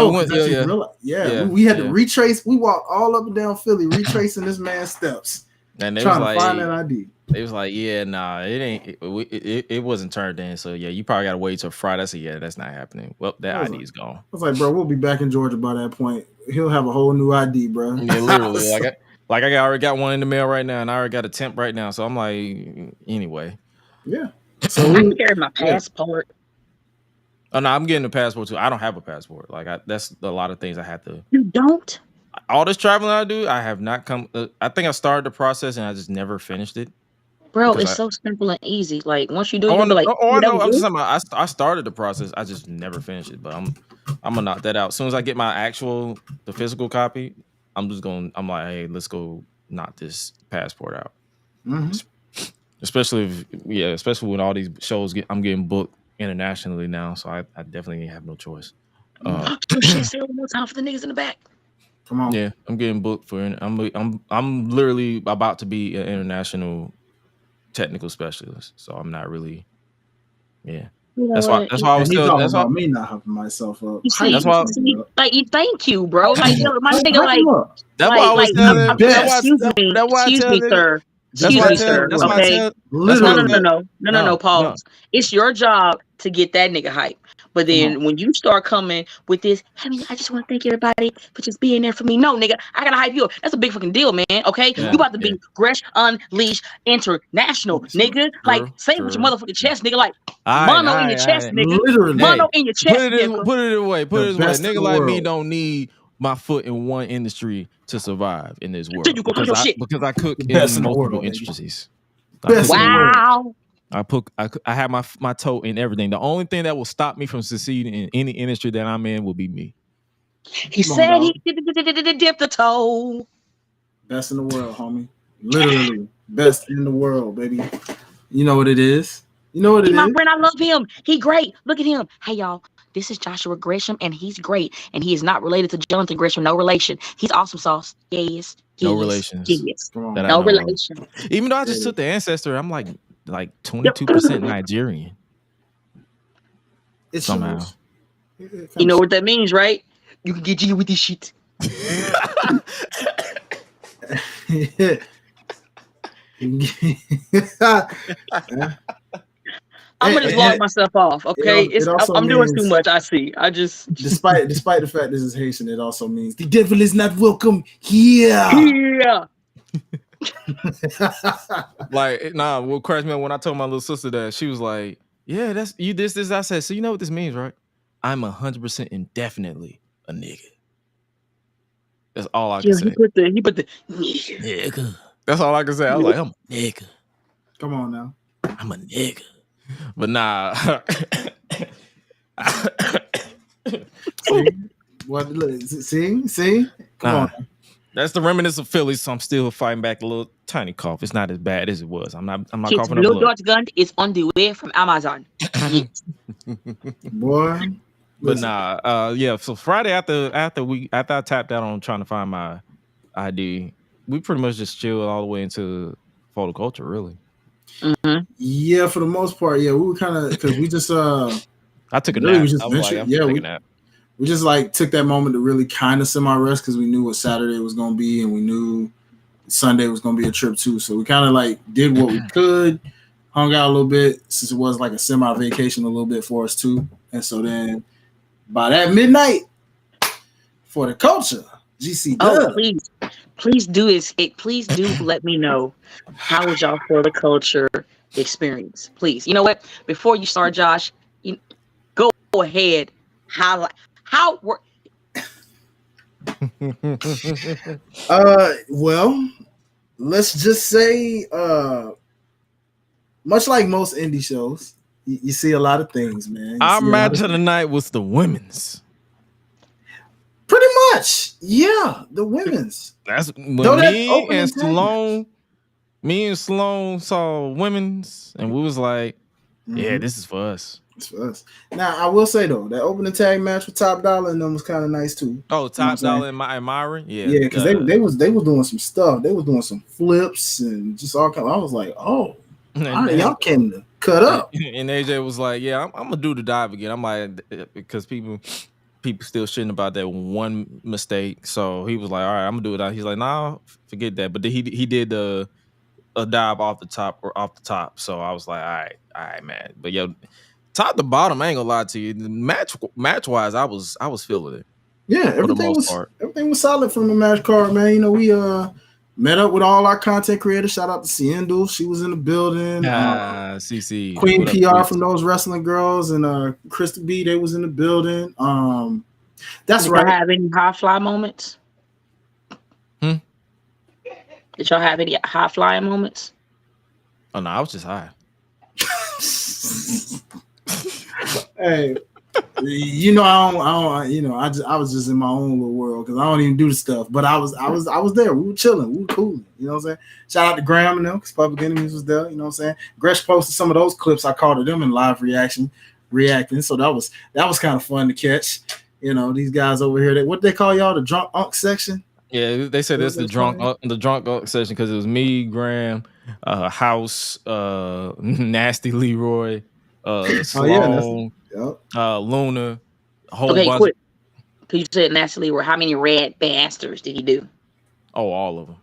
C: had to retrace. We walked all up and down Philly, retracing this man's steps,
B: and they
C: trying to find that ID.
B: They was like, it ain't. It wasn't turned in. So yeah, you probably got to wait till Friday. I said, yeah, that's not happening. Well, that ID is gone.
C: I was like, bro, we'll be back in Georgia by that point. He'll have a whole new ID, bro.
B: Yeah, literally. I already got one in the mail right now, and I already got a temp right now. So I'm like, anyway.
C: Yeah.
D: So I carry my passport.
B: Oh no, I'm getting a passport too. I don't have a passport. Like that's a lot of things I have to.
D: You don't?
B: All this traveling I do, I have not come. I think I started the process and I just never finised it.
D: Bro, it's so simple and easy. Like once you do it,
B: I
D: know.
B: I'm just talking about, I started the process. I just never finished it. But I'm gonna knock that out as soon as I get my the physical copy. I'm like, hey, let's go knock this passport out. Mm-hmm. Especially when all these shows I'm getting booked internationally now, so I definitely have no choice.
D: Say one more time for the niggas in the back.
C: Come on.
B: Yeah, I'm getting booked for. I'm literally about to be an international technical specialist, so I'm not really. Yeah, that's why I was telling. That's why
C: me not helping myself up.
B: That's why.
D: Like, thank you, bro. Like, my nigga, like.
B: That's why I was telling.
D: Excuse me, sir. Excuse me, sir. Okay. No. Pause. It's your job to get that nigga hype. But then when you start coming with this, I just want to thank everybody for just being there for me. No, nigga, I gotta hype you up. That's a big fucking deal, man. Okay, you about to be GRESH Unleashed International, nigga. Like, say it with your motherfucking chest, nigga. Like, mono in your chest, nigga.
C: Literally.
D: Mono in your chest,
B: nigga. Put it away. Nigga like me don't need my foot in one industry to survive in this world. Because I cook in multiple industries.
D: Wow.
B: I have my toe in everything. The only thing that will stop me from succeeding in any industry that I'm in will be me.
D: He said he dipped the toe.
C: Best in the world, homie. Literally best in the world, baby. You know what it is. My friend, I love him. He great. Look at him. Hey, y'all. This is Joshua Gresham, and he's great. And he is not related to Jonathan Gresham. No relation. He's awesome sauce. Yes.
B: No relations.
D: Yes. No relation.
B: Even though I just took the ancestor, I'm like 22% Nigerian.
C: It's
B: somehow.
D: You know what that means, right? You can get G with this shit. I'm gonna just log myself off, okay? I'm doing too much. I see. I just
C: despite the fact this is Haitian, it also means the devil is not welcome here.
D: Yeah.
B: Like, what crashed me up when I told my little sister that, she was like, yeah, that's you this. I said, so you know what this means, right? I'm 100% indefinitely a nigga. That's all I can say.
D: He put the
B: nigga. That's all I can say. I was like, I'm a nigga.
C: Come on now.
B: I'm a nigga. But nah.
C: See? Come on.
B: That's the remnants of Philly, so I'm still fighting back a little tiny cough. It's not as bad as it was. I'm not
D: Kids
B: coughing
D: Blue
B: up blood.
D: Dot gun is on the way from Amazon.
C: Boy.
B: But yeah. So Friday after I tapped out on trying to find my ID, we pretty much just chilled all the way into photo culture, really.
D: Mm-hmm.
C: Yeah, for the most part, yeah. We were kind of because we just
B: I took a nap.
C: We just like took that moment to really kind of semi-rest because we knew what Saturday was going to be and we knew Sunday was going to be a trip too. So we kind of like did what we could, hung out a little bit since it was like a semi-vacation a little bit for us too. And so then by that midnight for the culture, GC Dub.
D: Oh, please do it. Please do let me know how was y'all for the culture experience. Please, you know what? Before you start, Josh, go ahead. How were?
C: Well, let's just say, much like most indie shows, you see a lot of things, man.
B: Our match of the night was the women's.
C: Pretty much, yeah, the women's.
B: That's when me and Sloan saw women's, and we was like, yeah, this is for us.
C: It's for us. Now, I will say though, that opening tag match with Top Dollar and them was kind of nice too.
B: Oh, Top Dollar and Myron, yeah,
C: because they was doing some stuff. They was doing some flips and just all kind. I was like, oh, y'all came to cut up.
B: And AJ was like, yeah, I'm gonna do the dive again. I'm like, because people still shitting about that one mistake. So he was like, all right, I'm gonna do it. He's like, nah, forget that. But he did a dive off the top. So I was like, all right, man. But yo, top to bottom, I ain't gonna lie to you. The match wise, I was feeling it.
C: Yeah, everything was solid from the match card, man. You know, we met up with all our content creators. Shout out to Ciendel. She was in the building.
B: CC.
C: Queen PR from Those Wrestling Girls and Krista B, they was in the building. That's right.
D: Did y'all have any high fly moments? Did y'all have any high flying moments?
B: Oh no, I was just high.
C: Hey, you know, I was just in my own little world because I don't even do the stuff. But I was there. We were chilling. We were cool. You know what I'm saying? Shout out to Graham and them because Public Enemies was there. You know what I'm saying? Gresh posted some of those clips. I called them in live reacting. So that was kind of fun to catch. You know, these guys over here. What they call y'all, the drunk unk section?
B: Yeah, they said that's the drunk unk section because it was me, Graham, House, Nasty Leroy, Sloan, Luna, a whole bunch.
D: Quick. Because you said Nasty Leroy. How many red bastards did he do?
B: Oh, all of them.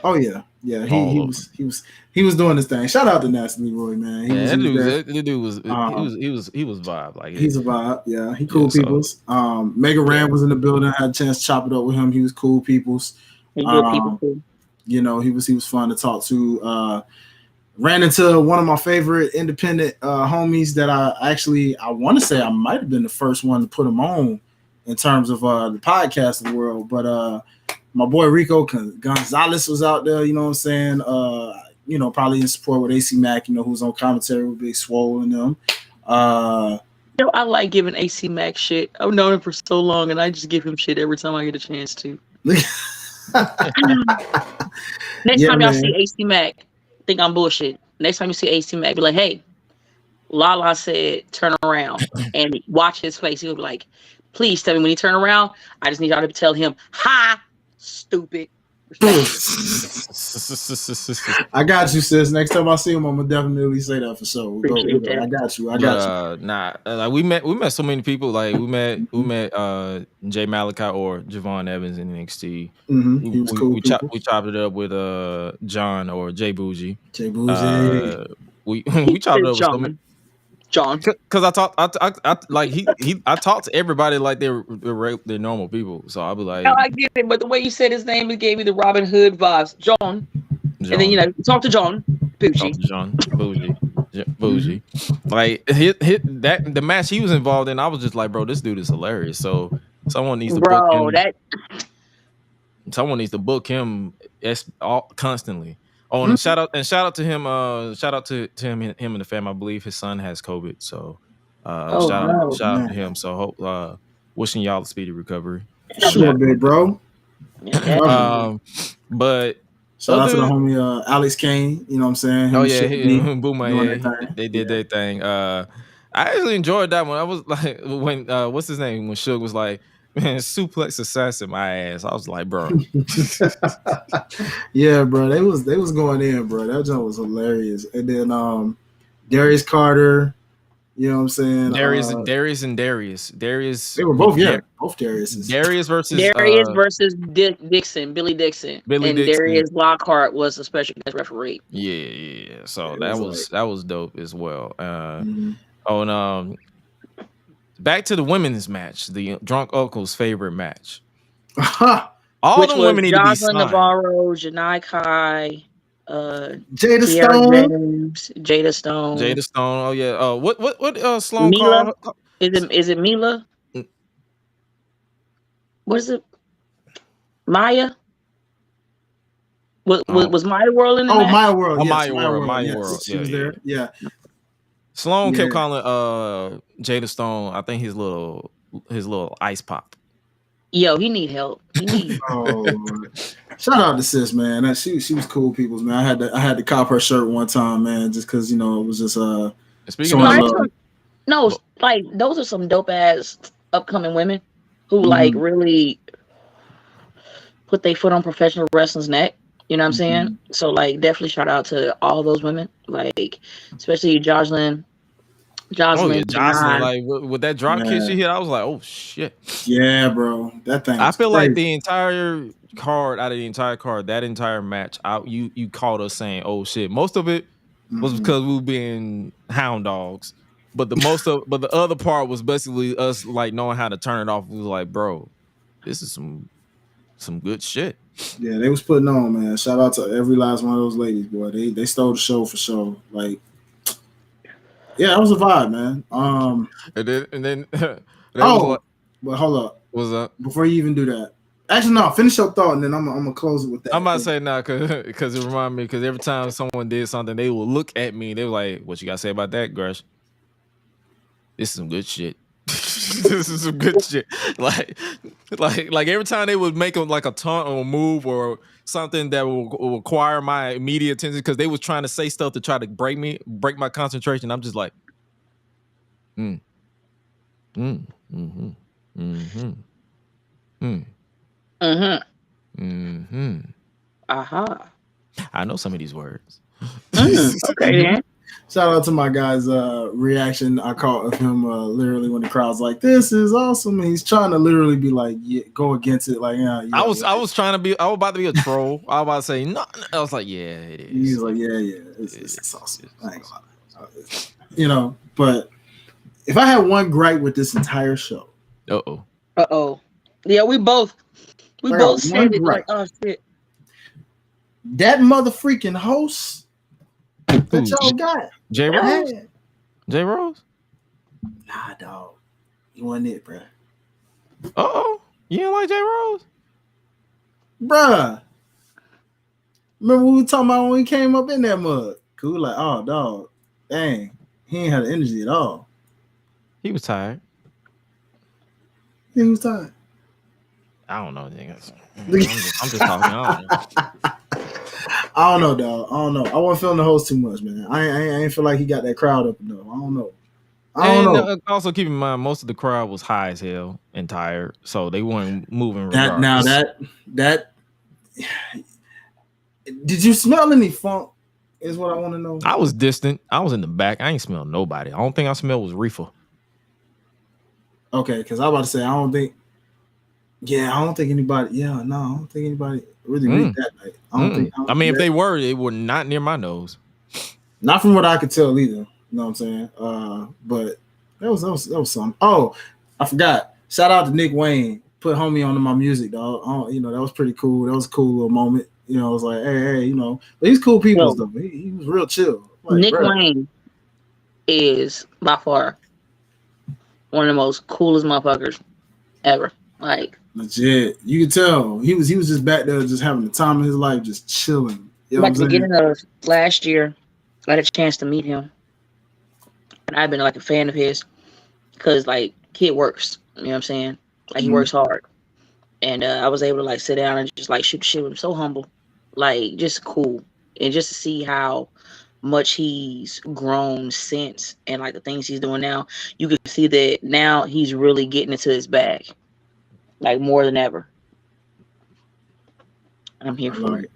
C: Oh yeah. He was doing his thing. Shout out to Nasty Leroy, man.
B: That dude was vibe. Like
C: he's a vibe. Yeah, he cool peoples. Mega Ram was in the building. I had a chance to chop it up with him. He was cool peoples.
D: He good people too.
C: You know, he was fun to talk to. Ran into one of my favorite independent homies that I want to say I might have been the first one to put him on in terms of the podcasting world, but my boy Rico Gonzalez was out there, you know what I'm saying? You know, probably in support with AC Mac, you know, who's on commentary with Big Swole and them.
D: I like giving AC Mac shit. I've known him for so long, and I just give him shit every time I get a chance to. Next time y'all see AC Mac, think I'm bullshit. Next time you see AC Mac, be like, hey, Lala said turn around and watch his face. He'll be like, please tell me when he turn around, I just need y'all to tell him, ha, stupid.
C: I got you, sis. Next time I see him, I'm gonna definitely say that for sure. I got you.
B: Like we met so many people. Like we met Jay Malachi or Javon Evans in NXT.
C: Mm-hmm. He was cool.
B: We chopped it up with John or Jay Bougie. We chopped it up with so many.
D: John,
B: because I talked to everybody like they're normal people. So I'll be like,
D: no, I get it, but the way you said his name, it gave me the Robin Hood vibes. John. And then talk to John Bougie. Bougie.
B: Like the match he was involved in, I was just like, bro, this dude is hilarious. So someone needs to book him. someone needs to book him constantly. Oh, and shout out to him. Shout out to him and the fam. I believe his son has COVID. So shout out to him. So hope wishing y'all a speedy recovery.
C: Sure, big bro.
B: But
C: shout out to the homie Alex Kane. You know what I'm saying?
B: Boom my head. They did their thing. I actually enjoyed that one. I was like, when what's his name? When Suge was like, man, suplex assassin my ass. I was like, bro.
C: Yeah, bro. They was going in, bro. That joint was hilarious. And then Darius Carter. You know what I'm saying? Darius.
B: They
C: were both, both Dariuses.
B: Darius versus
D: Dixon, Billy Dixon. Darius Lockhart was a special guest referee.
B: Yeah. So that was dope as well. And back to the women's match, the Drunk Uncle's favorite match. All the women need to be signed.
D: Navarro, Janai Kai,
C: Jada
D: Stone.
B: Oh yeah. What Sloan called?
D: Is it Mila? What is it? Maya? Was Maya World in the match?
C: Maya World. Yes,
B: Maya World.
C: She was there. Yeah.
B: Sloan kept calling Jada Stone, I think his little ice pop.
D: Yo, he need help.
C: Shout out to sis, man. She was cool peoples, man. I had to cop her shirt one time, man, just because it was just
D: like those are some dope ass upcoming women who like really put their foot on professional wrestling's neck. You know what I'm saying? So like definitely shout out to all those women, like especially Jocelyn.
B: Like with that drop kick she hit, I was like, oh shit.
C: Yeah, bro. That thing.
B: I feel like the entire card, that entire match, you caught us saying, oh shit. Most of it was because we were being hound dogs. But the other part was basically us like knowing how to turn it off. We was like, bro, this is some good shit.
C: Yeah, they was putting on, man. Shout out to every last one of those ladies, boy. They stole the show for sure. Like, yeah, that was a vibe, man.
B: And then
C: but hold up.
B: What's up?
C: Before you even do that, actually, no. Finish your thought, and then I'm gonna close it with that.
B: I'm about to say now, because it reminded me. Because every time someone did something, they would look at me. They were like, "What you got to say about that, Gresh? This is some good shit." This is some good shit. Like every time they would make like a taunt or a move or something that will require my immediate attention because they was trying to say stuff to try to break my concentration. I'm just like, I know some of these words.
D: Okay, then.
C: Shout out to my guy's reaction I caught of him literally when the crowd's like, "This is awesome." And he's trying to literally be like, go against it. Like, yeah.
B: I was about to be a troll. I was about to say no. I was like, yeah, it is.
C: He's like, yeah, it's awesome. I ain't gonna lie. But if I had one gripe with this entire show,
D: yeah, we both said it like, oh shit,
C: that mother freaking host. That y'all got
B: J Rose? J Rose?
C: Nah, dog. You wasn't it, bruh.
B: You didn't like J Rose?
C: Bruh. Remember we were talking about when he came up in that mug? Cool, like, oh, dog. Dang. He ain't had the energy at all.
B: He was tired.
C: He was tired.
B: I don't know. I'm just talking.
C: I don't know, dog. I don't know. I wasn't feeling the host too much, man. I ain't feel like he got that crowd up enough. I don't know.
B: Also, keep in mind, most of the crowd was high as hell and tired, so they weren't moving. Regardless.
C: Now that did you smell any funk? Is what I want to know.
B: I was distant. I was in the back. I ain't smell nobody. I don't think I smelled was reefer.
C: Okay, because I was about to say I don't think anybody. Yeah, no, I don't think anybody really read that night.
B: I mean, if they were not near my nose.
C: Not from what I could tell either. You know what I'm saying? But that was something. Oh, I forgot. Shout out to Nick Wayne. Put homie on my music, dog. That was pretty cool. That was a cool little moment. I was like, hey, but he's cool people though. He was real chill. Like,
D: Nick Wayne is by far one of the most coolest motherfuckers ever. Like,
C: Legit. You could tell he was just back there just having the time of his life, just chilling. You know
D: Like the beginning of last year, I had a chance to meet him. And I've been like a fan of his because like kid works. You know what I'm saying? Like he works hard. And I was able to like sit down and just like shoot shit with him. So humble. Like just cool. And just to see how much he's grown since and like the things he's doing now, you can see that now he's really getting into his bag. Like more than ever. I'm here for it.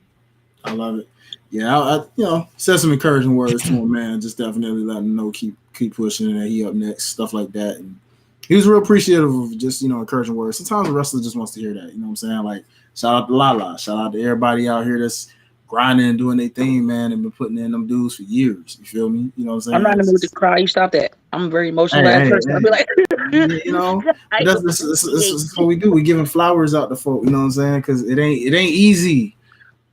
C: I love it. Yeah, I said some encouraging words to him, man. Just definitely let him know, keep pushing, and he up next, stuff like that. And he was real appreciative of just encouraging words. Sometimes the wrestler just wants to hear that. You know what I'm saying? Like shout out to Lala, shout out to everybody out here that's grinding and doing their thing, man, and been putting in them dudes for years. You feel me? You know what I'm saying?
D: I'm not in the mood to cry. You stop that. I'm a very emotional person. I'll be like,
C: that's what we do. We giving flowers out to folk. You know what I'm saying? Because it ain't easy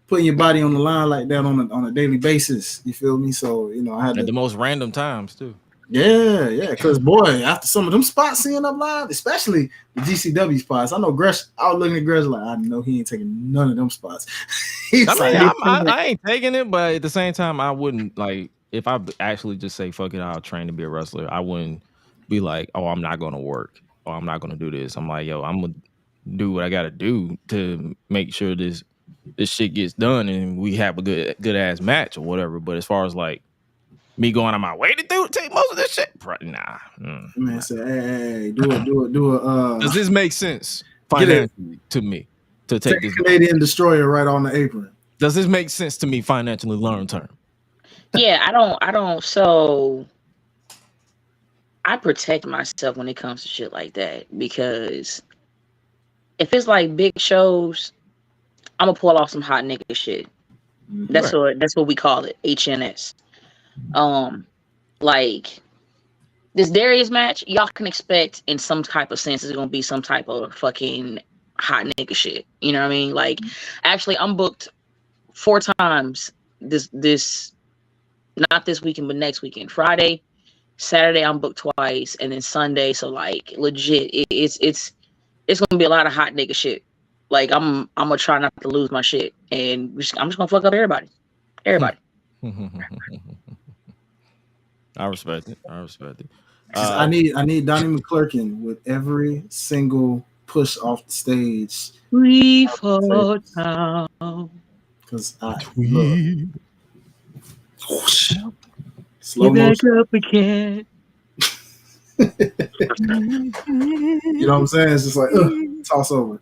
C: putting your body on the line like that on a daily basis. You feel me? So I had
B: at the most random times too.
C: Yeah. Because boy, after some of them spots seeing up live, especially the GCW spots, I know Gresh. I was looking at Gresh like I know he ain't taking none of them spots.
B: I ain't taking it, but at the same time, I wouldn't like if I actually just say fuck it, I'll train to be a wrestler. I wouldn't be like, oh, I'm not going to work or I'm not going to do this. I'm like, yo, I'm gonna do what I got to do to make sure this shit gets done and we have a good ass match or whatever. But as far as like me going on my way to take most of this shit, nah.
C: Man, say, hey, do it.
B: Does this make sense financially to me to take this
C: Canadian destroyer right on the apron?
B: Does this make sense to me financially long term?
D: Yeah, I don't. So I protect myself when it comes to shit like that because if it's like big shows, I'm gonna pull off some hot nigga shit. That's what we call it, HNS. Like this Darius match, y'all can expect in some type of sense it's gonna be some type of fucking hot nigga shit. You know what I mean? Like, actually, I'm booked 4 times this not this weekend, but next weekend. Friday, Saturday, I'm booked twice, and then Sunday. So like, legit, it's gonna be a lot of hot nigga shit. Like, I'm gonna try not to lose my shit, and I'm just gonna fuck up everybody.
B: I respect it.
C: I need Donnie McClurkin with every single push off the stage.
D: We fall down.
C: Because
D: slow motion. Up again.
C: You know what I'm saying? It's just like toss over.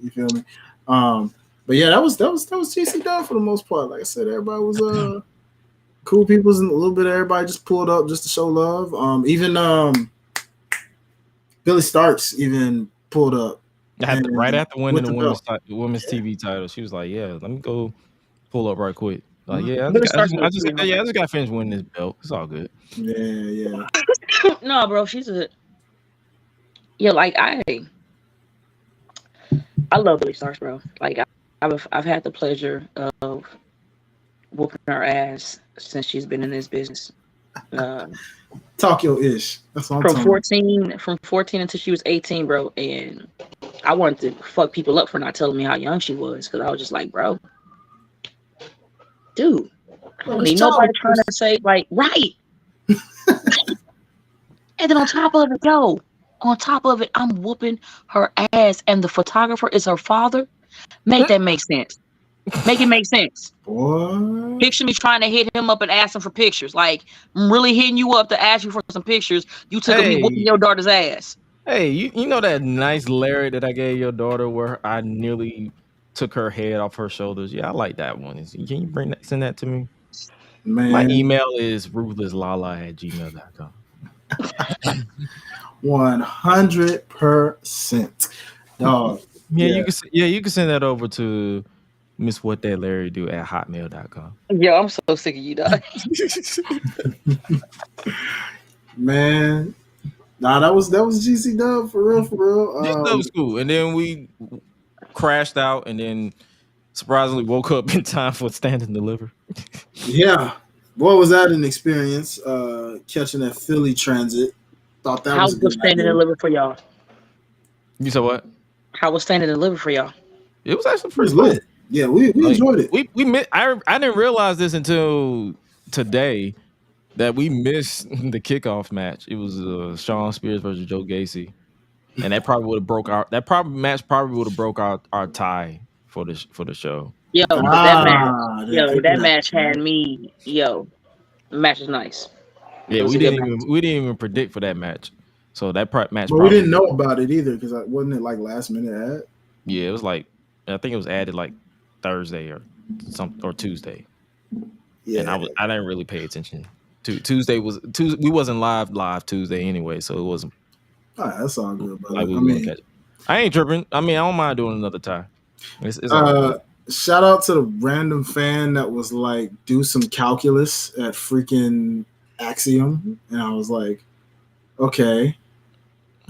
C: You feel me? But yeah, that was GC Dub for the most part. Like I said, everybody was cool peoples, and a little bit of everybody just pulled up just to show love. Even Billy Starks even pulled up.
B: Right after winning the women's TV title, she was like, "Yeah, let me go pull up right quick." Like, yeah, I just got to finish winning this belt. It's all good.
C: Yeah.
D: No, bro, like I love Billy Starks, bro. Like I've had the pleasure of whooping her ass since she's been in this business.
C: Tokyo-ish. That's what I'm
D: from 14 until she was 18, bro. And I wanted to fuck people up for not telling me how young she was, because I was just like, bro, dude, I don't need nobody trying to say like, right. And then on top of it, I'm whooping her ass, and the photographer is her father. Make that make sense. Make it make sense.
C: What?
D: Picture me trying to hit him up and ask him for pictures. Like, I'm really hitting you up to ask you for some pictures. You took me whooping your daughter's ass.
B: Hey, you know that nice Larry that I gave your daughter where I nearly took her head off her shoulders? Yeah, I like that one. Can you send that to me?
C: Man.
B: My email is ruthlesslala@gmail.com.
C: 100%. Dog.
B: You can send that over to Miss What That Larry Do at hotmail.com.
D: Yo, I'm so sick of you, dog.
C: Man. Nah, that was GC Dub for real.
B: That was cool. And then we crashed out and then surprisingly woke up in time for Stand and Deliver.
C: Yeah. Boy, was that an experience, catching that Philly transit. Thought that was a good
D: Stand and Deliver for y'all?
B: You said what?
D: How was Stand Deliver for y'all?
B: It was actually
C: It
B: pretty
C: was lit. Yeah, we enjoyed it.
B: I didn't realize this until today that we missed the kickoff match. It was Shawn Spears versus Joe Gacy, and that probably would have broke our our tie for the show.
D: Yo, that match had me. Yo, the match is nice.
B: Yeah, we didn't even predict for that match. So that match,
C: but we didn't know about it either because wasn't it like last minute ad?
B: Yeah, it was like I think it was added like Thursday or Tuesday. Yeah, and I didn't really pay attention. Tuesday. We wasn't live Tuesday anyway, so it wasn't.
C: All right, that's all good, brother.
B: I ain't tripping. I don't mind doing another tie. It's
C: shout out to the random fan that was like, do some calculus at freaking Axiom, and I was like, okay,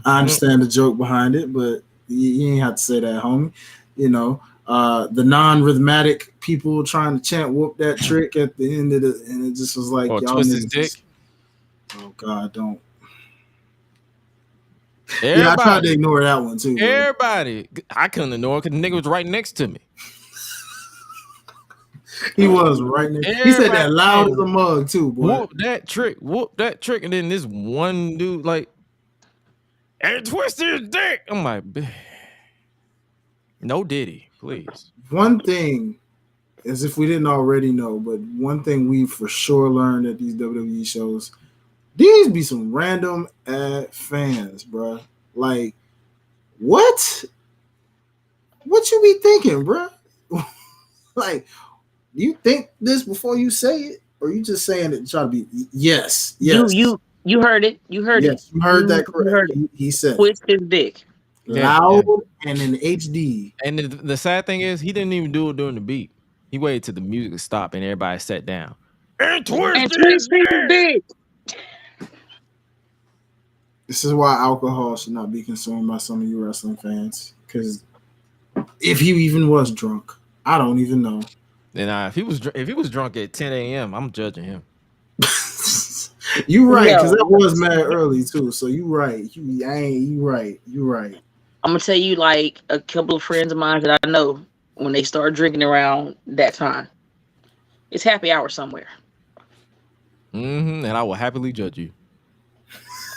C: I understand the joke behind it, but you ain't have to say that, homie. You know, the non-rhythmatic people trying to chant "whoop that trick" at the end of it, and it just was like, y'all
B: twist his dick.
C: Oh God, don't.
B: Everybody,
C: yeah, I tried to ignore that one too.
B: Everybody, I couldn't ignore it because the nigga was right next to me.
C: He was right next. He said that loud as a mug too, boy.
B: Whoop that trick, and then this one dude like, and twist his dick. I'm like, no Diddy, please.
C: One thing, as if we didn't already know, but one thing we for sure learned at these WWE shows, these be some random fans, bro. Like, what? What you be thinking, bro? Like, do you think this before you say it, or you just saying it to try to be? Yes.
D: You heard it. You heard it.
C: You heard that correct. He said,
D: twist his dick.
C: Loud and in HD.
B: And the sad thing is, he didn't even do it during the beat. He waited till the music stopped and everybody sat down. And twist his dick.
C: This is why alcohol should not be consumed by some of you wrestling fans. Because if he even was drunk, I don't even know.
B: And if he was drunk at 10 a.m., I'm judging him.
C: You right, because that was mad early too. So you right. You right.
D: I'm gonna tell you, like, a couple of friends of mine that I know, when they start drinking around that time, it's happy hour somewhere.
B: And I will happily judge you.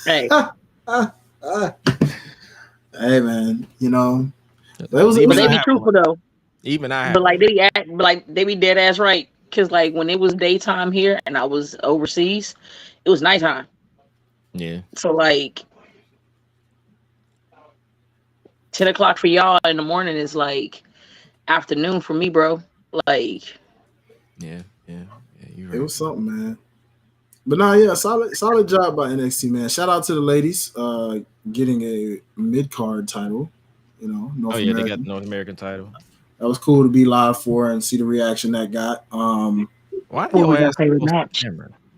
D: Hey.
C: Hey man, you know,
D: but they be truthful though.
B: Even I,
D: but like they be dead ass right. Cause like when it was daytime here and I was overseas, it was nighttime.
B: Yeah.
D: So like 10 o'clock for y'all in the morning is like afternoon for me, bro. Like.
B: Yeah. You're right.
C: It was something, man. But no, yeah, solid job by NXT, man. Shout out to the ladies getting a mid-card title, you know. North American.
B: They got the North American title.
C: That was cool to be live for and see the reaction that got.
B: Why
D: what was your favorite match?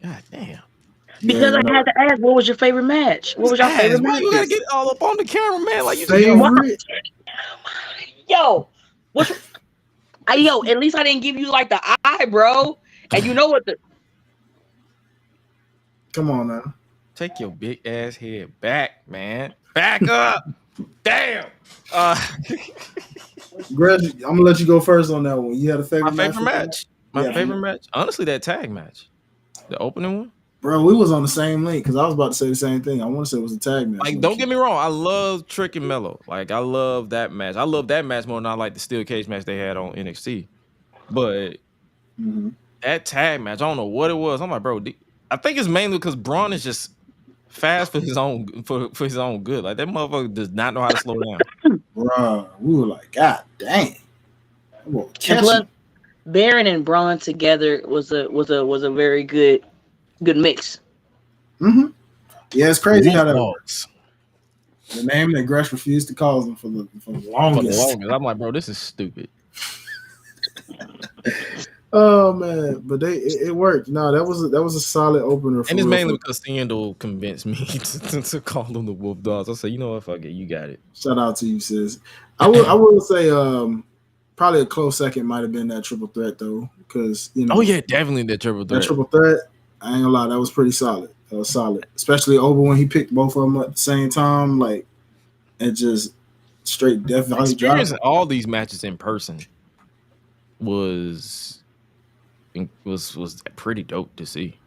B: God damn.
D: Because I had to ask, what was your favorite match? What was your favorite match?
B: You gotta get all up on the camera, man. Like you
C: favorite.
D: Yo, at least I didn't give you like the eye, bro. And you know what the.
C: Come on now.
B: Take your big ass head back, man. Back up. Damn.
C: Greg, I'm gonna let you go first on that one. You had a favorite match?
B: My favorite match? Honestly, that tag match. The opening one.
C: Bro, we was on the same link because I was about to say the same thing. I want to say it was a tag match.
B: Like, don't get me wrong. I love Trick and Mello. Like, I love that match. I love that match more than I like the steel cage match they had on NXT. But that tag match, I don't know what it was. I'm like, bro, I think it's mainly because Braun is just fast for his own for his own good. Like, that motherfucker does not know how to slow down.
C: Bro, we were like, God dang.
D: Baron and Braun together was a very good mix.
C: Yeah, it's crazy how that works. The name that Gresh refused to call them for the longest.
B: I'm like, bro, this is stupid.
C: Oh man, but it worked. No, that was a solid opener.
B: And it's mainly because Sandal convinced me to call them the Wolf Dogs. I said, you know what, fuck it, you got it.
C: Shout out to you, sis. I will say probably a close second might have been that triple threat though, because you know.
B: Oh yeah, definitely that triple threat.
C: That triple threat, I ain't gonna lie, that was pretty solid. That was solid, especially over when he picked both of them at the same time. Like, it just straight Death Valley Drive.
B: Experiencing all these matches in person was pretty dope to see.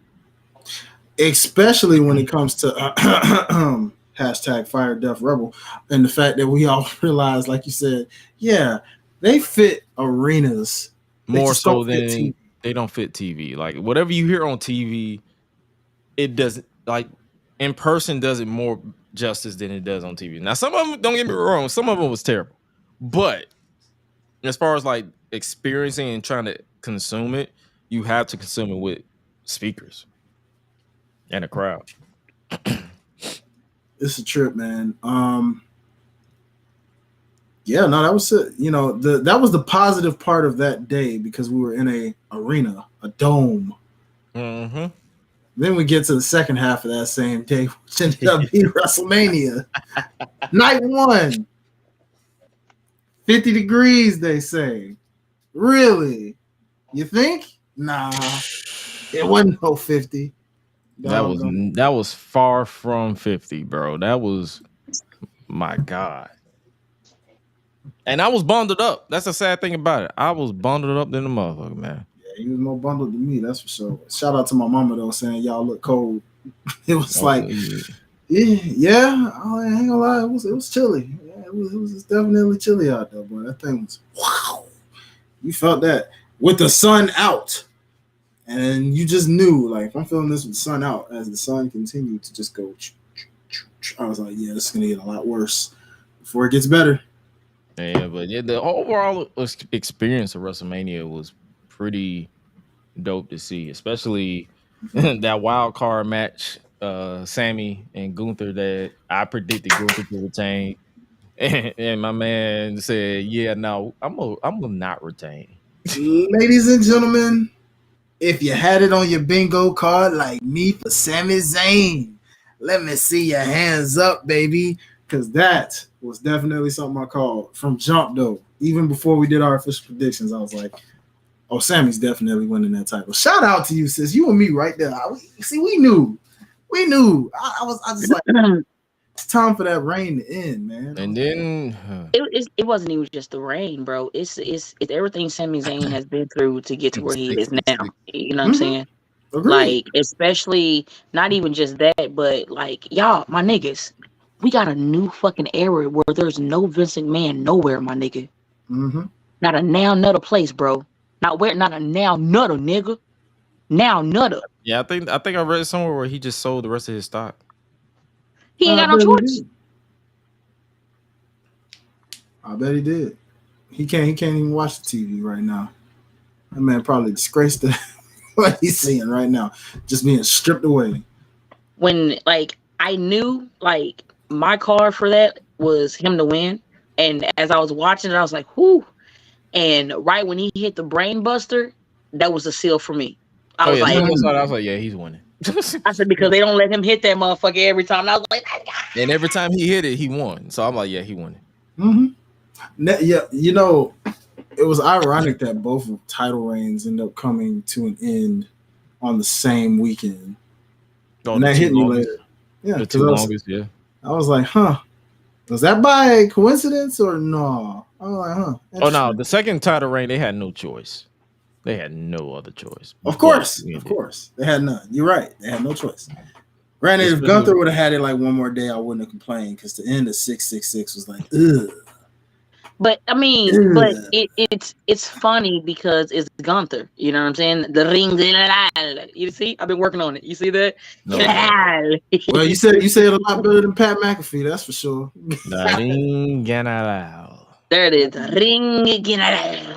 C: Especially when it comes to hashtag Fire Death Rebel, and the fact that we all realize, like you said, yeah, they fit arenas
B: more so than they don't fit TV. Like whatever you hear on TV, it doesn't, like in person does it more justice than it does on TV. Now some of them, don't get me wrong, some of them was terrible, but as far as like experiencing and trying to consume it, you have to consume it with speakers and a crowd.
C: It's a trip, man. Yeah, no, that was it. You know, that was the positive part of that day because we were in a arena, a dome.
B: Mm-hmm.
C: Then we get to the second half of that same day, which ended up being WrestleMania. Night 1. 50 degrees, they say. Really? You think? Nah. It wasn't no 50.
B: That was far from 50, bro. That was, my God. And I was bundled up. That's the sad thing about it. I was bundled up than the motherfucker, man.
C: Yeah, he was more bundled than me, that's for sure. Shout out to my mama though, saying y'all look cold. It was like, yeah. I ain't gonna lie, it was chilly. Yeah, it was definitely chilly out there, boy. That thing was wow. You felt that with the sun out. And you just knew, like, if I'm feeling this with the sun out, as the sun continued to just go, I was like, yeah, this is going to get a lot worse before it gets better.
B: Yeah, but yeah, the overall experience of WrestleMania was pretty dope to see, especially that wild card match, Sammy and Gunther, that I predicted Gunther to retain. And my man said, yeah, no, I'm gonna not retain.
C: Ladies and gentlemen, if you had it on your bingo card like me for Sami Zayn, let me see your hands up, baby. Because that was definitely something I called from jump, though. Even before we did our official predictions, I was like, oh, Sammy's definitely winning that title. Shout out to you, sis. You and me right there. We knew. I was just like, it's time for that reign to end, man.
B: And then
D: it wasn't even just the reign, bro. It's everything Sami Zayn has been through to get to where he is now. You know what I'm saying?
C: Agreed.
D: Like, especially not even just that, but like, y'all, my niggas, we got a new fucking era where there's no Vince McMahon nowhere, my nigga.
C: Mm-hmm.
D: Not a now nutter place, bro. Not a now nutter, nigga. Now nutter.
B: Yeah, I think I read somewhere where he just sold the rest of his stock.
D: He ain't got no choice.
C: I bet he did. He can't even watch the TV right now. That man probably disgraced what he's seeing right now, just being stripped away.
D: When like I knew like my card for that was him to win, and as I was watching it, I was like, "Whoo!" And right when he hit the brain buster, that was a seal for me. I was
B: like, yeah, he's winning.
D: I said, because they don't let him hit that motherfucker every time. And I was like,
B: and every time he hit it, he won. So I'm like, yeah, he won it.
C: Mm-hmm. Yeah, you know, it was ironic that both title reigns end up coming to an end on the same weekend. And that hit me later. Yeah,
B: the two longest, yeah.
C: I was like, huh. Was that by coincidence or no? I was like, huh.
B: Oh, no. The second title reign, they had no choice. They had no other choice.
C: Of course. They had none. You're right. They had no choice. Granted, if Gunther would have had it like one more day, I wouldn't have complained because the end of 666 was like, ugh.
D: But I mean, but it's funny because it's Gunther. You know what I'm saying? The ring. You see? I've been working on it. You see that?
C: No. Well, you said it a lot better than Pat McAfee. That's for sure.
B: The ring general.
D: There it is. The ring general.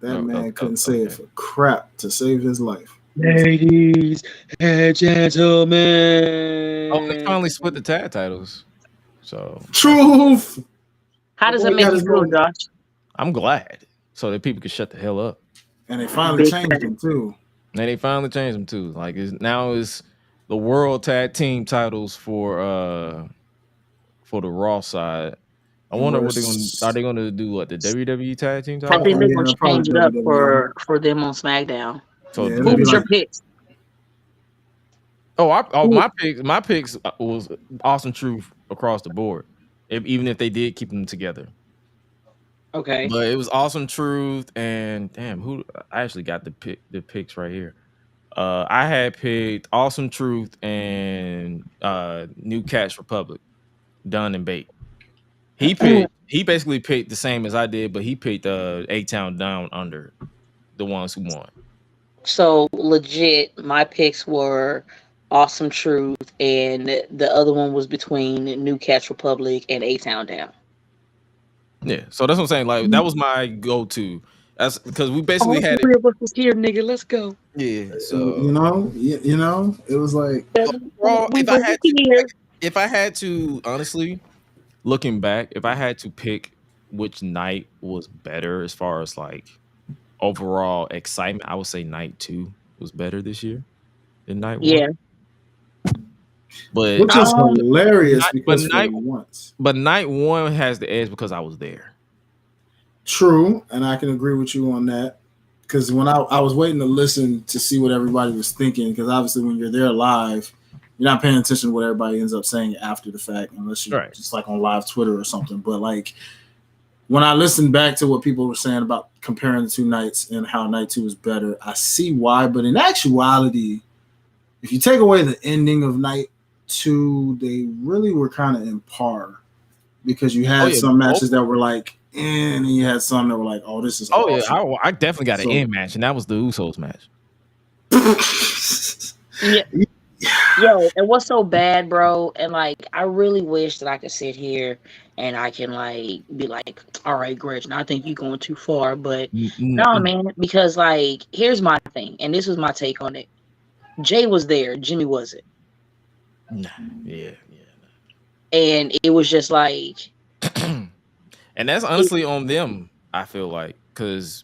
C: That man couldn't say it for crap to save his life.
D: Ladies and gentlemen.
B: Oh, they finally split the tag titles. So
C: truth.
D: How does it make you feel, Josh?
B: I'm glad, so that people can shut the hell up.
C: And they finally changed them too.
B: Like now is the world tag team titles for the Raw side. I wonder what are they gonna do? What, the WWE tag team titles?
D: I think they're gonna change it up for them on SmackDown. So who was your picks?
B: My picks was Awesome Truth across the board. even if they did keep them together.
D: Okay.
B: But it was Awesome Truth and damn, I actually got the picks right here. I had picked Awesome Truth and New Catch Republic, Dunn and Bate. He basically picked the same as I did, but he picked A-Town Down Under, the ones who won.
D: So legit, my picks were Awesome Truth, and the other one was between New Catch Republic and A-Town Down.
B: Yeah, so that's what I'm saying. Like that was my go-to. That's because we basically had
D: three of us was here, nigga. Let's go.
B: Yeah, so
C: you know, it was like
B: overall, if I had to honestly, looking back, if I had to pick which night was better as far as like overall excitement, I would say night 2 was better this year than night 1.
D: Yeah.
B: But
C: which is hilarious because
B: but night 1 has the edge because I was there.
C: True, and I can agree with you on that. Because when I was waiting to listen to see what everybody was thinking, because obviously when you're there live, you're not paying attention to what everybody ends up saying after the fact, unless you're just like on live Twitter or something. But like when I listened back to what people were saying about comparing the 2 nights and how night 2 was better, I see why. But in actuality, if you take away the ending of night 2, they really were kind of in par, because you had some matches that were like, and then you had some that were like, oh, this is awesome.
B: I definitely got an end match, and that was the Usos match.
D: Yeah. Yo, and what's so bad, bro? And like, I really wish that I could sit here and I can like be like, all right, Gretchen, I think you're going too far, but no, man, because like, here's my thing, and this was my take on it. Jay was there, Jimmy wasn't.
B: Nah, yeah.
D: And it was just like,
B: and that's honestly on them, I feel like, because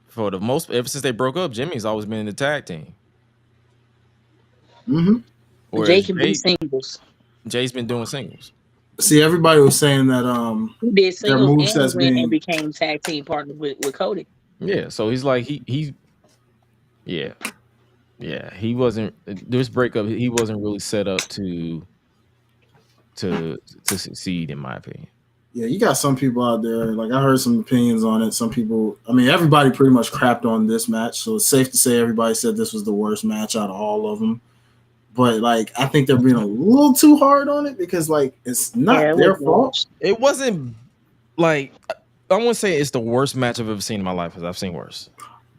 B: for the most, ever since they broke up, Jimmy's always been in the tag team.
C: Mm-hmm.
D: Jay can be singles.
B: Jay's been doing singles.
C: See, everybody was saying that
D: he did singles and
C: being
D: became tag team partner with Cody.
B: Yeah, so he's like he he wasn't, this breakup, he wasn't really set up to succeed, in my opinion.
C: Yeah, you got some people out there, like I heard some opinions on it. Some people, I mean, everybody pretty much crapped on this match, so it's safe to say everybody said this was the worst match out of all of them. But like, I think they're being a little too hard on it, because like, it's not their fault.
B: It wasn't like, I wouldn't say it's the worst match I've ever seen in my life, because I've seen worse.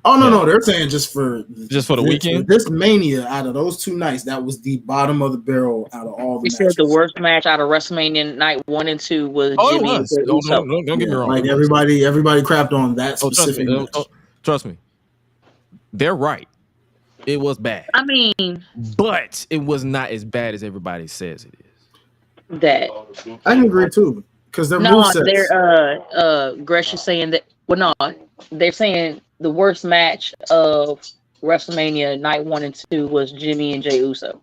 C: Oh no, they're saying just for
B: the weekend.
C: This Mania, out of those 2 nights, that was the bottom of the barrel out of all the matches.
D: Said the worst match out of WrestleMania night 1 and 2 was Jimmy.
B: Don't get me wrong.
C: Like everybody crapped on that specific match.
B: Trust me, they're right. It was bad.
D: I mean,
B: but it was not as bad as everybody says it is.
D: That
C: I can agree too, because they're movesets.
D: They're Gresh is saying that. Well, no, they're saying the worst match of WrestleMania night 1 and 2 was Jimmy and Jey Uso.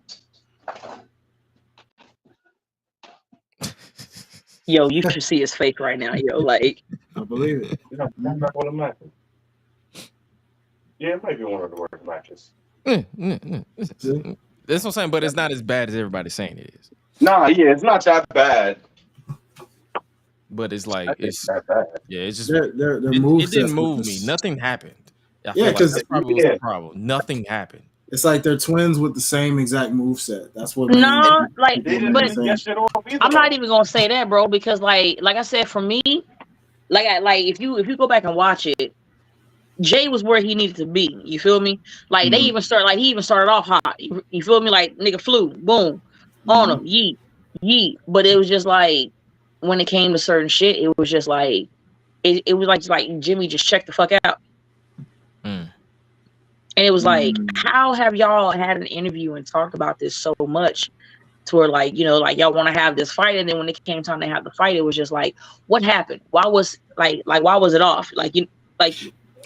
D: Yo, you should see his face right now, yo. Like,
C: I believe it.
A: Yeah, it might be one of the worst matches.
B: That's what I'm saying, but it's not as bad as everybody's saying it is.
A: Nah, yeah, it's not that bad.
B: But it's like, it's
A: that bad.
B: Yeah, it's just
C: it
B: didn't move me. Nothing happened.
C: Yeah, because
B: that's probably was the problem. Nothing happened.
C: It's like they're twins with the same exact moveset. That's what.
D: No, like, but I'm not even gonna say that, bro, because like I said, for me, like if you go back and watch it, Jay was where he needed to be. You feel me? Like he even started off hot. You feel me? Like nigga flew, boom, on him, yeet. But it was just like when it came to certain shit, it was just like it was like Jimmy just checked the fuck out. And it was like, how have y'all had an interview and talked about this so much to where like, you know, like y'all want to have this fight, and then when it came time to have the fight, it was just like, what happened? Why was why was it off? Like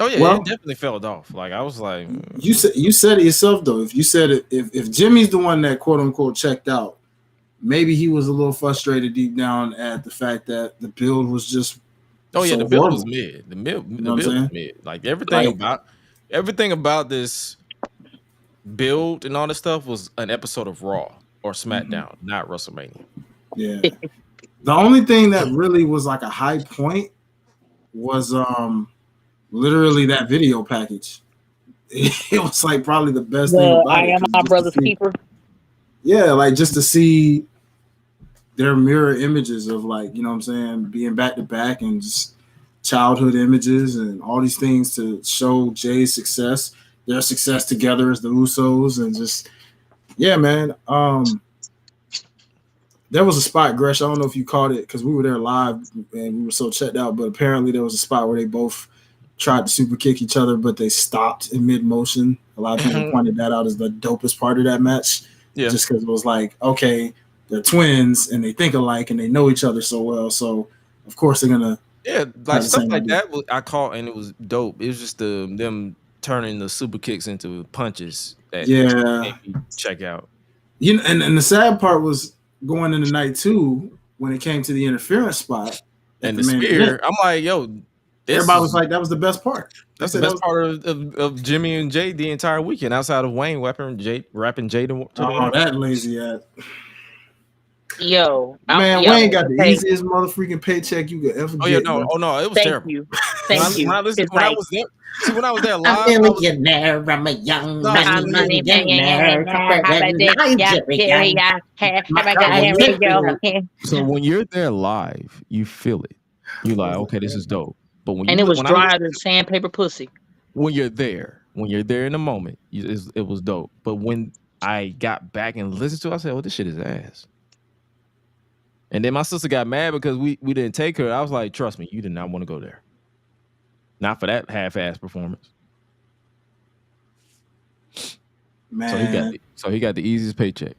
B: oh yeah, it definitely fell off. Like I was like,
C: you said it yourself though. If you said it, if Jimmy's the one that quote unquote checked out, maybe he was a little frustrated deep down at the fact that the build was just
B: the build was mid. The build was mid. Like everything about this build and all this stuff was an episode of Raw or SmackDown, not WrestleMania.
C: Yeah. The only thing that really was like a high point was literally that video package. It was like probably the best thing about
D: I
C: it.
D: am my brother's keeper.
C: Yeah, like just to see their mirror images of like, you know what I'm saying, being back to back and just childhood images and all these things to show Jay's success, their success together as the Usos, and just yeah, man. There was a spot, Gresh, I don't know if you caught it because we were there live and we were so checked out, but apparently there was a spot where they both tried to super kick each other, but they stopped in mid motion. A lot of people pointed that out as the dopest part of that match. Yeah. Just because it was like, okay, they're twins and they think alike and they know each other so well. So of course they're gonna
B: like stuff like that I caught and it was dope. It was just them turning the super kicks into punches that made me check out.
C: You know, and the sad part was going into night 2 when it came to the interference spot
B: and the spear. I'm like, yo,
C: everybody was like, that was the best part.
B: That's the best part of Jimmy and Jay the entire weekend, outside of Wayne rapping Jay to
C: that lazy ass.
D: Yo,
C: man, Wayne got the easiest motherfucking paycheck you could ever get.
B: No, it was terrible.
D: Thank you.
B: When I was there. See, when I was there live,
F: I'm a young money millionaire.
B: So when you're there live, you feel it. You're like, okay, this is dope. But when
D: it was drier than sandpaper pussy.
B: When you're there in the moment, it was dope. But when I got back and listened to it, I said, "Oh, this shit is ass." And then my sister got mad because we didn't take her. I was like, "Trust me, you did not want to go there. Not for that half-ass performance."
C: Man,
B: so he got the easiest paycheck.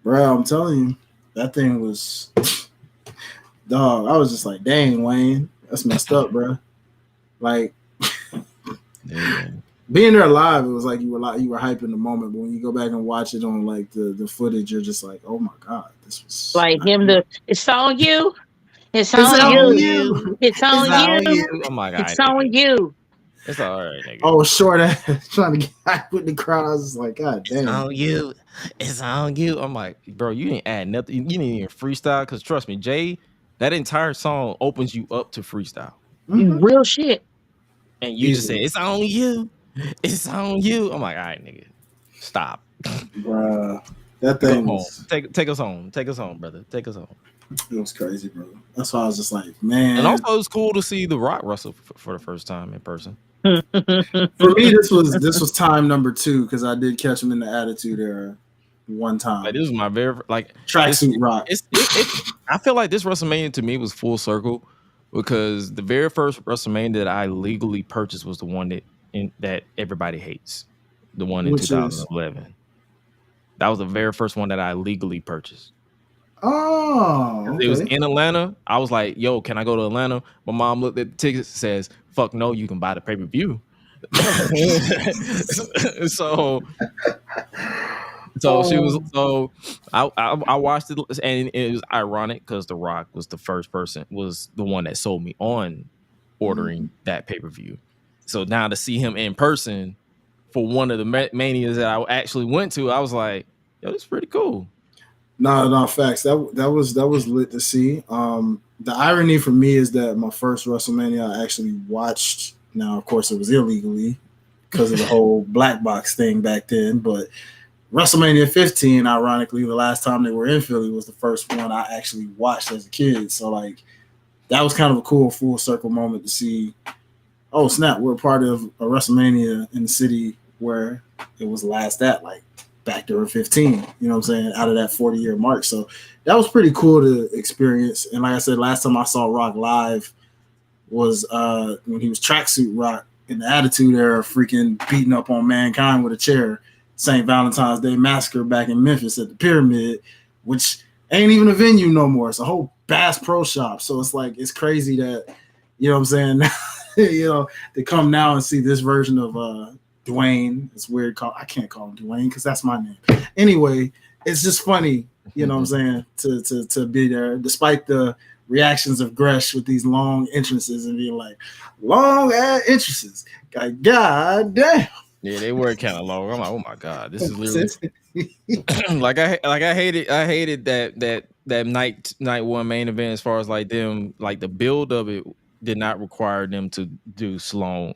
C: Bro, I'm telling you, that thing was dog. I was just like, dang, Wayne, that's messed up, bro. Like, being there live, it was like you were hyping the moment, but when you go back and watch it on like the footage, you're just like, oh my god, this was
D: like him. It's on you. It's on you. It's on you.
B: Oh my god,
D: it's on you.
B: It's all right, nigga.
C: Oh, short ass trying to get hype with the crowd. I was just like, god damn.
B: It's on you. It's on you. I'm like, bro, you didn't add nothing. You didn't even freestyle, because trust me, Jay, that entire song opens you up to freestyle.
D: Mm-hmm. Real shit.
B: And you just say, it's on you. It's on you. I'm like, all right, nigga, stop.
C: Bruh, that thing was...
B: Take us home. Take us home, brother. Take us home.
C: It was crazy, bro. That's why I was just like, man.
B: And also, it was cool to see The Rock wrestle for the first time in person.
C: For me, this was time number 2 because I did catch him in the Attitude Era one time.
B: Like, this was my very
C: tracksuit Rock.
B: I feel like this WrestleMania to me was full circle because the very first WrestleMania that I legally purchased was the one that everybody hates, the one in 2011. That was the very first one that I legally purchased.
C: Oh, okay.
B: It was in Atlanta. I was like, yo, can I go to Atlanta? My mom looked at the tickets and says, fuck no, you can buy the pay-per-view. So she was, so I watched it, and it was ironic because The Rock was was the one that sold me on ordering that pay-per-view. So now to see him in person for one of the manias that I actually went to, I was like, yo, this is pretty cool.
C: No, facts. That was lit to see. The irony for me is that my first WrestleMania I actually watched. Now, of course, it was illegally because of the whole black box thing back then. But WrestleMania 15, ironically, the last time they were in Philly was the first one I actually watched as a kid. So, like, that was kind of a cool full circle moment to see. Oh snap! We're part of a WrestleMania in the city where it was last at, like, back to 15, you know what I'm saying, out of that 40-year mark. So that was pretty cool to experience. And like I said, last time I saw Rock live was when he was Tracksuit Rock in the Attitude Era, freaking beating up on Mankind with a chair. St. Valentine's Day Massacre back in Memphis at the Pyramid, which ain't even a venue no more. It's a whole Bass Pro Shop. So it's like, it's crazy that, you know what I'm saying, you know, to come now and see this version of Dwayne. It's weird. I can't call him Dwayne because that's my name. Anyway, it's just funny, you know what I'm saying, to be there, despite the reactions of Gresh with these long entrances and being like, long ass entrances. Like, god damn.
B: Yeah, they were kind of long. I'm like, oh my god, this is literally like I hated that that night one main event, as far as like them, like the build of it did not require them to do slow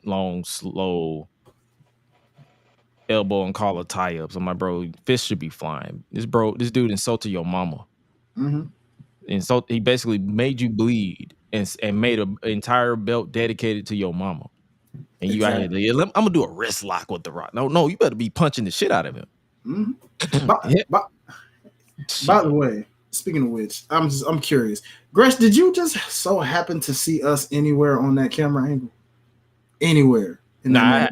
B: elbow and collar tie-ups. I'm like, bro, fists should be flying. This dude insulted your mama. He basically made you bleed and made an entire belt dedicated to your mama. And you out here, I'm gonna do a wrist lock with The Rock. No, you better be punching the shit out of him.
C: By the way, speaking of which, I'm curious. Gresh, did you just so happen to see us anywhere on that camera angle? Anywhere?
B: I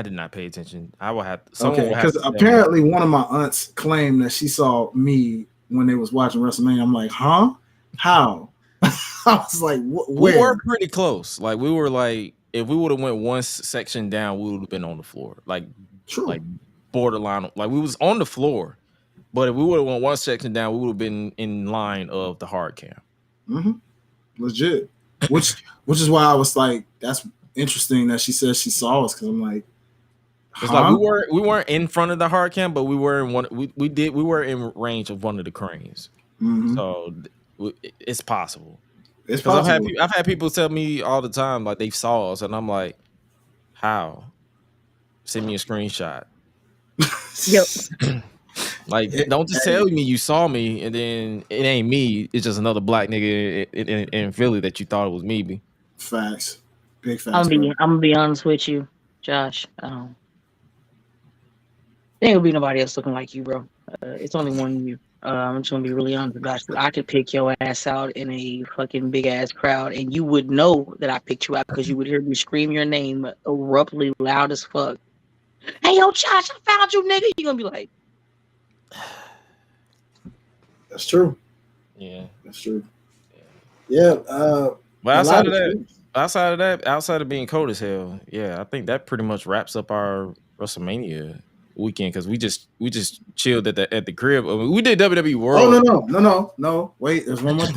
B: did not pay attention. I will have to.
C: Okay, because apparently one of my aunts claimed that she saw me when they was watching WrestleMania. I'm like, huh? How? I was like, where?
B: We were pretty close. Like we were like, if we would have went one section down, we would have been on the floor. Like,
C: true.
B: Like borderline. Like we was on the floor, but if we would have went one section down, we would have been in line of the hard cam.
C: Legit. Which is why I was like, that's interesting that she said she saw us, because I'm like,
B: it's like we weren't in front of the hard cam, but we were in one. We were in range of one of the cranes. So it's possible.
C: It's possible.
B: I've had people tell me all the time like they saw us, and I'm like, how? Send me a screenshot.
D: Yep.
B: Like, don't just tell me you saw me and then it ain't me. It's just another black nigga in Philly that you thought it was me.
C: Facts. Big facts.
D: I'm gonna be honest with you, Josh. There ain't gonna be nobody else looking like you, bro. It's only one of you. I'm just gonna be really honest, Josh. I could pick your ass out in a fucking big ass crowd, and you would know that I picked you out because you would hear me scream your name abruptly, loud as fuck. Hey, yo, Josh, I found you, nigga. You're gonna be like,
C: that's true.
B: Yeah,
C: that's true. Yeah.
B: But outside of being cold as hell, yeah, I think that pretty much wraps up our WrestleMania weekend, because we just chilled at the crib. I mean, we did WWE World.
C: Oh no. Wait, there's one more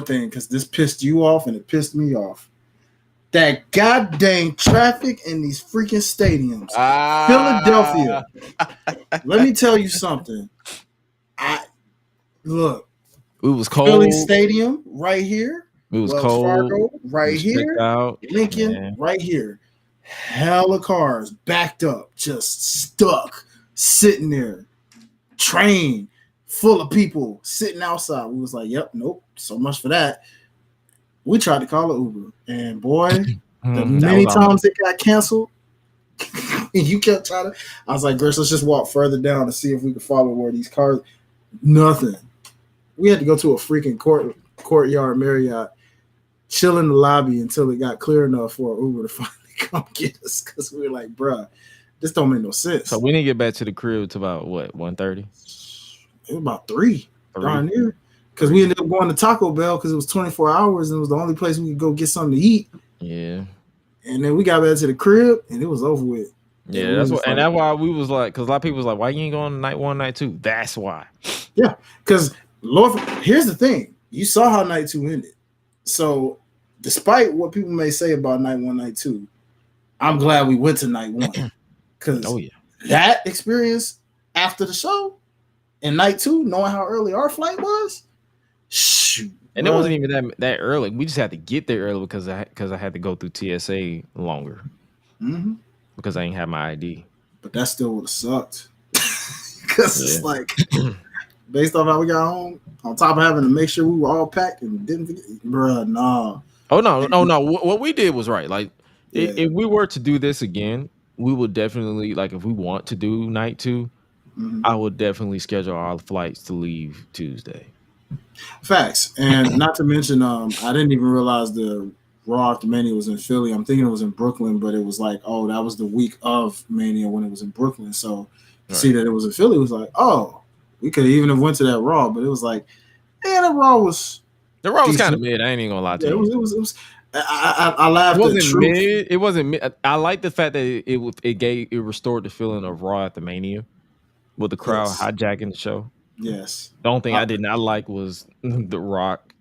C: thing, because this pissed you off and it pissed me off. That goddamn traffic in these freaking stadiums. Philadelphia. Let me tell you something. Look.
B: It was cold.
C: Philly Stadium right here.
B: It was
C: Wells
B: cold.
C: Fargo right here. Lincoln right here. Hella cars backed up, just stuck, sitting there. Train full of people sitting outside. We was like, yep, nope, so much for that. We tried to call an Uber, and boy, the many times it got canceled, and you kept trying to. I was like, Gresh, let's just walk further down to see if we could follow where these cars. Nothing. We had to go to a freaking courtyard Marriott, chill in the lobby until it got clear enough for an Uber to finally come get us, because we were like, bruh, this don't make no sense.
B: So we didn't get back to the crib to about what, 1:30? It
C: was about 3 darn near. Because we ended up going to Taco Bell because it was 24 hours and it was the only place we could go get something to eat.
B: Yeah.
C: And then we got back to the crib and it was over with.
B: Yeah, that's why we was like, because a lot of people was like, why you ain't going to night 1, night 2? That's why.
C: Yeah, because Lord, here's the thing. You saw how night 2 ended. So despite what people may say about night 1, night 2, I'm glad we went to night 1. Because that experience after the show and night 2, knowing how early our flight was, shoot.
B: And it wasn't even that early. We just had to get there early because I had to go through TSA longer. Because I ain't have my ID.
C: But that still would have sucked. Because it's like, based off how we got home, on top of having to make sure we were all packed and didn't forget, bruh, nah.
B: Oh, no. What we did was right. Like, if we were to do this again, we would definitely, like, if we want to do night 2, I would definitely schedule our flights to leave Tuesday.
C: Facts. And not to mention, I didn't even realize the Raw after Mania was in Philly. I'm thinking it was in Brooklyn, but it was like, oh, that was the week of Mania when it was in Brooklyn. So to see that it was in Philly, it was like, oh, we could even have went to that Raw, but it was like, yeah, the Raw was
B: kind of mid. I ain't even gonna lie to you.
C: It was. I laughed.
B: It wasn't mid. It wasn't mid. I like the fact that it restored the feeling of Raw at the Mania with the crowd hijacking the show.
C: Yes.
B: The only thing I did not like was the Rock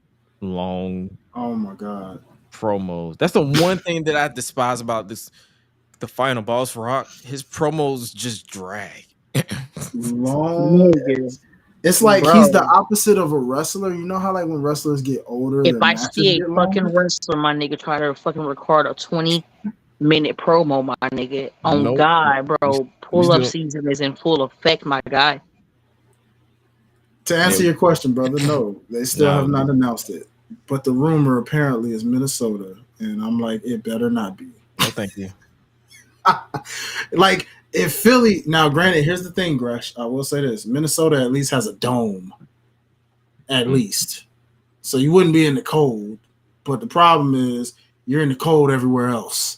B: long.
C: Oh my god.
B: Promos. That's the one thing that I despise about this. The final boss Rock. His promos just drag.
C: Long. It's like
D: Bro.
C: he's the opposite of a wrestler. You know how like when wrestlers get older,
D: If
C: their
D: I
C: matches
D: see a
C: get
D: fucking
C: longer?
D: wrestler, my nigga, try to fucking record a 20-minute promo, my nigga, on
B: Nope.
D: God, bro,
B: We
D: pull-up
B: still
D: season is in full effect, my guy.
C: To answer
B: Yeah.
C: your question, brother, no, they still
B: Nah,
C: have not announced it. But the rumor apparently is Minnesota, and I'm like, it better not be.
B: no, thank you.
C: Like if Philly, now granted, here's the thing, Gresh. I will say this: Minnesota at least has a dome, at least, so you wouldn't be in the cold. But the problem is you're in the cold everywhere else.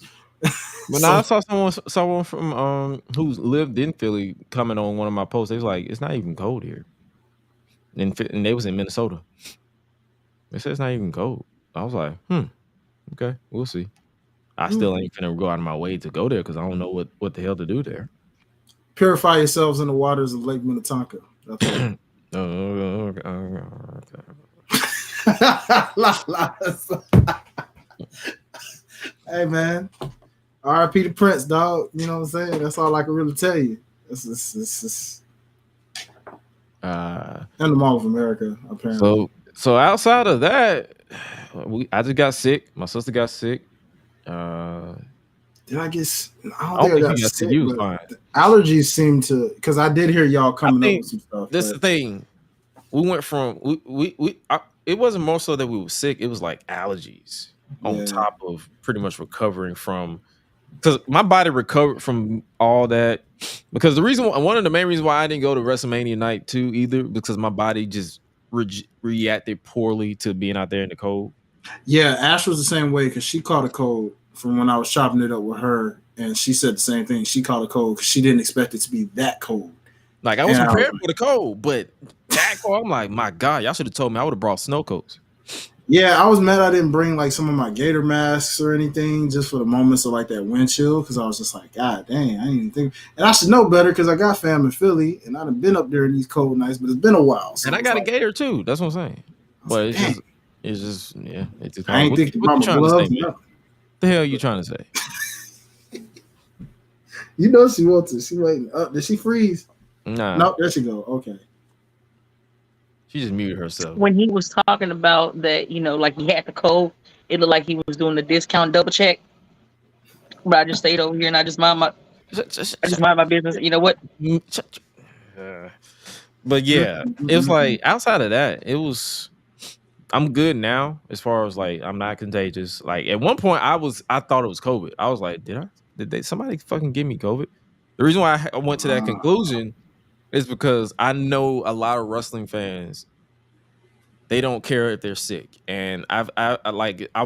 B: But now I saw someone from who lived in Philly comment on one of my posts. They was like, "It's not even cold here," and they was in Minnesota. They said it's not even cold. I was like, okay, we'll see. I still ain't finna go out of my way to go there because I don't know what the hell to do there.
C: Purify yourselves in the waters of Lake Minnetonka. That's Hey man, R.I.P. to Prince, dog. You know what I'm saying? That's all I can really tell you. It's and the Mall of America, apparently.
B: So outside of that, I just got sick. My sister got sick.
C: Did I get? I
B: don't
C: don't think I
B: think
C: got
B: you got
C: sick,
B: sick. You was
C: but
B: fine.
C: allergies seem to, because I did hear y'all coming up with some stuff.
B: This is the thing. We went from it wasn't more so that we were sick. It was like allergies on top of pretty much recovering from, because my body recovered from all that. Because one of the main reasons why I didn't go to WrestleMania night 2 either, because my body just reacted poorly to being out there in the cold.
C: Yeah, Ash was the same way because she caught a cold from when I was chopping it up with her, and she said the same thing. She caught a cold because she didn't expect it to be that cold.
B: Like I was prepared for the cold, but that cold, I'm like, my God, y'all should have told me. I would have brought snow coats.
C: Yeah, I was mad I didn't bring like some of my gator masks or anything just for the moments of like that wind chill, because I was just like, God dang, I didn't even think. And I should know better because I got fam in Philly and I've been up there in these cold nights, but it's been a while. So
B: and I got a gator too. That's what I'm saying. But
C: like,
B: it's just yeah. It's just
C: I ain't thinking about my gloves.
B: The hell you trying to say?
C: You know she wants to. She waiting up. Did she freeze?
B: Nah.
C: Nope, there she go. Okay.
B: She just muted herself.
D: When he was talking about that, like he had the cold, it looked like he was doing the discount double check. But I just stayed over here and I just mind my business. You know what?
B: But yeah, it was like outside of that, I'm good now as far as like I'm not contagious. Like at one point I thought it was COVID. I was like, did somebody fucking give me COVID? The reason why I went to that conclusion is because I know a lot of wrestling fans, they don't care if they're sick. And I've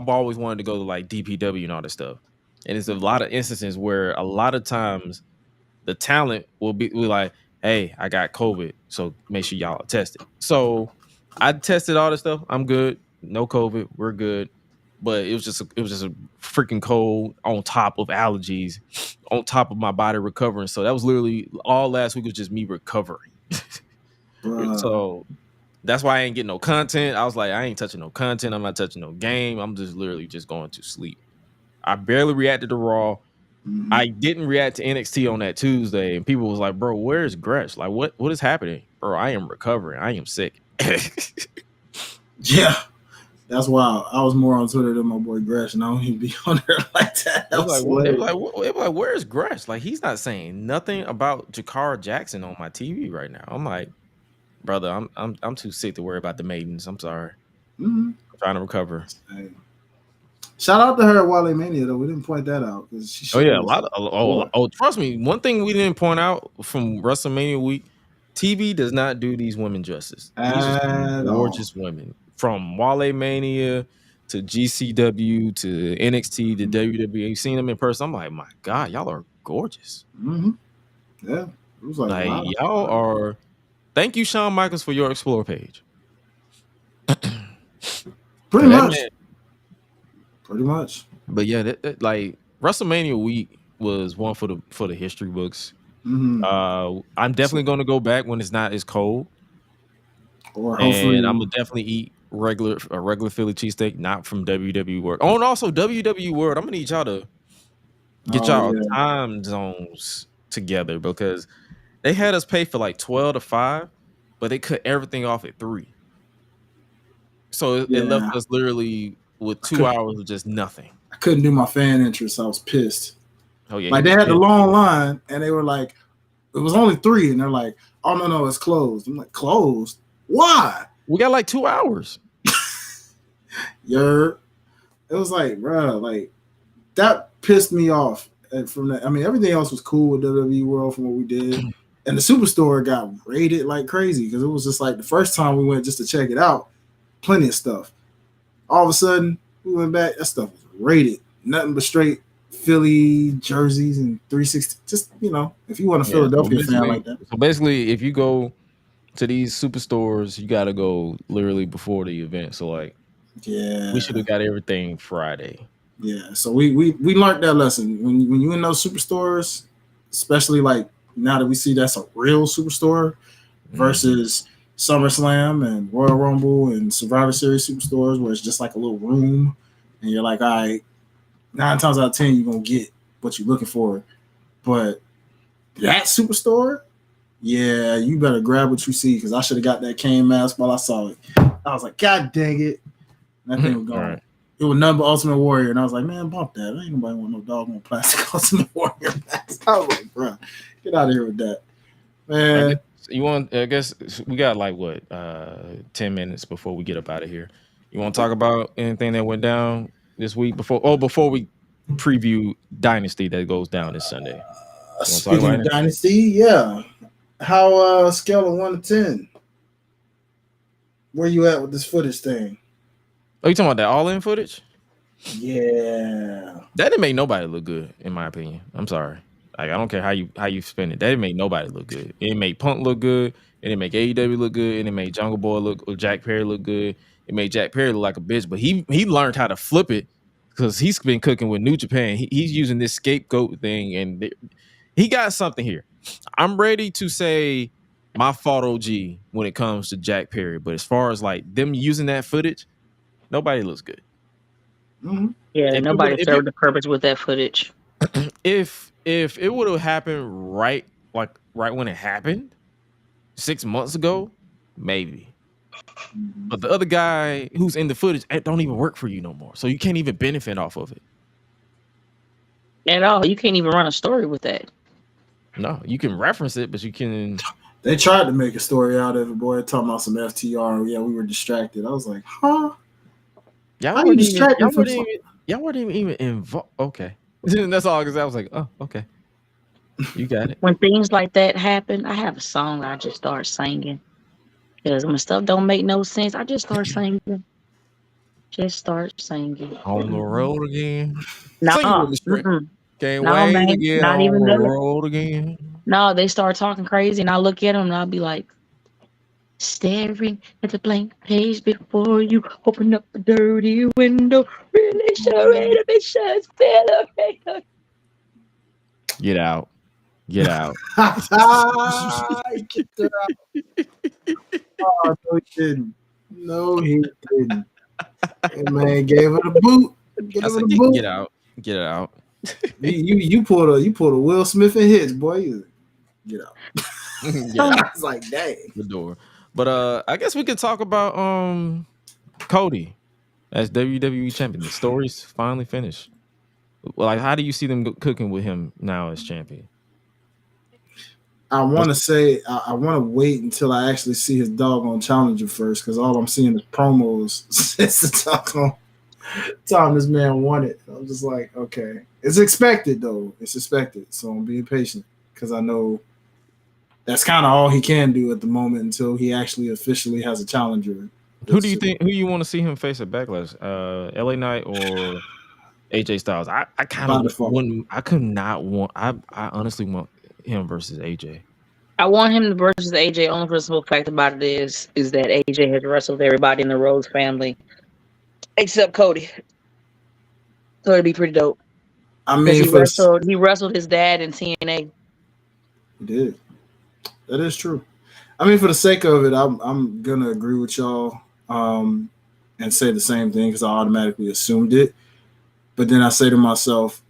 B: always wanted to go to like DPW and all this stuff. And it's a lot of instances where a lot of times the talent will be like, hey, I got COVID, so make sure y'all are tested. So I tested all this stuff. I'm good. No COVID. We're good. But it was just a freaking cold on top of allergies, on top of my body recovering. So that was literally all last week was just me recovering. So that's why I ain't getting no content. I was like, I ain't touching no content. I'm not touching no game. I'm just literally just going to sleep. I barely reacted to Raw. I didn't react to NXT on that Tuesday, and people was like, bro, where's Gresh? Like, what is happening? Bro, I am recovering. I am sick.
C: Yeah. That's why I was more on Twitter than my boy Gresh, and I don't even be on there like that. It was
B: like, where's Gresh? Like, he's not saying nothing about Jakara Jackson on my TV right now. I'm like, brother, I'm too sick to worry about the maidens. I'm sorry. I'm trying to recover.
C: Hey. Shout out to her at WaleMania though. We didn't point that out.
B: Trust me. One thing we didn't point out from WrestleMania week, TV does not do these women justice. These are gorgeous women. From WaleMania to GCW to NXT to WWE. You've seen them in person. I'm like, my God, y'all are gorgeous.
C: Yeah. It was like wow.
B: Y'all are. Thank you, Shawn Michaels, for your Explore page.
C: Pretty much.
B: But yeah, that like WrestleMania week was one for the history books. I'm definitely going to go back when it's not as cold.
C: Or hopefully,
B: and I'm gonna definitely eat a regular Philly cheesesteak, not from WWE World. Oh, and also WWE World, I'm gonna need y'all to get y'all time zones together because they had us pay for like 12 to 5, but they cut everything off at 3. So it left us literally with 2 hours of just nothing.
C: I couldn't do my fan entrance. I was pissed.
B: Oh yeah,
C: like they had the long line, and they were like, it was only 3, and they're like, oh no, it's closed. I'm like, closed? Why?
B: We got like 2 hours.
C: It was like, bro, like that pissed me off. And from that, I mean, everything else was cool with WWE World from what we did, and the Superstore got rated like crazy because it was just like the first time we went just to check it out, plenty of stuff. All of a sudden, we went back. That stuff was rated, nothing but straight Philly jerseys and 360. Just if you want a Philadelphia fan like that.
B: So basically, if you go to these superstores, you got to go literally before the event. So like, we should have got everything Friday.
C: Yeah, so we learned that lesson. When you in those superstores, especially like now that we see that's a real superstore versus SummerSlam and Royal Rumble and Survivor Series superstores where it's just like a little room and you're like, all right, 9 times out of 10 you're gonna get what you're looking for. But that superstore, yeah, you better grab what you see because I should have got that Kane mask while I saw it. I was like, God dang it. That thing was gone. Right. It was none but Ultimate Warrior, and I was like, man, bump that. Ain't nobody want no doggone plastic Ultimate Warrior mask. I was like, bro, get out of here with that. Man.
B: I guess we got like 10 minutes before we get up out of here. You want to talk about anything that went down this week before we preview Dynasty that goes down this Sunday?
C: Speaking of Dynasty, yeah. How scale of 1 to 10? Where you at with this footage thing?
B: Oh, you talking about that all-in footage?
C: Yeah.
B: That didn't make nobody look good, in my opinion. I'm sorry. Like, I don't care how you spin it. That didn't make nobody look good. It didn't make Punk look good. It didn't make AEW look good. It didn't make Jungle Boy or Jack Perry look good. It made Jack Perry look like a bitch. But he learned how to flip it because he's been cooking with New Japan. He's using this scapegoat thing, and he got something here. I'm ready to say my fault OG when it comes to Jack Perry. But as far as like them using that footage, nobody looks good.
D: Mm-hmm. Yeah, nobody served the purpose with that footage.
B: If it would have happened right when it happened 6 months ago, maybe. But the other guy who's in the footage don't even work for you no more, so you can't even benefit off of it
D: at all. You can't even run a story with that.
B: No, you can reference it, but you can.
C: They tried to make a story out of it, boy. Talking about some FTR. Yeah, we were distracted. I was like, huh?
B: Y'all weren't even involved. Okay. That's all, because I was like, oh, okay. You got it.
D: When things like that happen, I have a song that I just start singing. Because when stuff don't make no sense, I just start singing. Just start singing.
B: On the road again.
D: No,
B: can't wait to get
D: not
B: on
D: even
B: the road again.
D: No, they start talking crazy, and I look at them and I'll be like, staring at the blank page before you open up a dirty window. Really sure inhibitions feel.
B: Get out. Get out.
C: Get her out. Oh, no, he didn't. No, he didn't. Hey, man, gave her the boot.
B: Get out. Get out.
C: You pulled a Will Smith and hits, boy. Get out. I was like, dang.
B: The door. But I guess we could talk about Cody as WWE champion. The story's finally finished. Like, how do you see them cooking with him now as champion?
C: I want to say I want to wait until I actually see his doggone challenger first, because all I'm seeing is promos since the time this man won it. I'm just like, okay, it's expected though. It's expected, so I'm being patient because I know that's kind of all he can do at the moment until he actually officially has a challenger.
B: Who do you want to see him face at Backlash? LA Knight or AJ Styles? I kind of wouldn't. I honestly want him versus AJ.
D: I want him versus AJ. Only for the simple fact about it is that AJ has wrestled everybody in the Rhodes family except Cody, so it'd be pretty dope.
C: I mean,
D: he wrestled his dad in TNA.
C: He did. That is true. I mean, for the sake of it, I'm gonna agree with y'all and say the same thing because I automatically assumed it. But then I say to myself,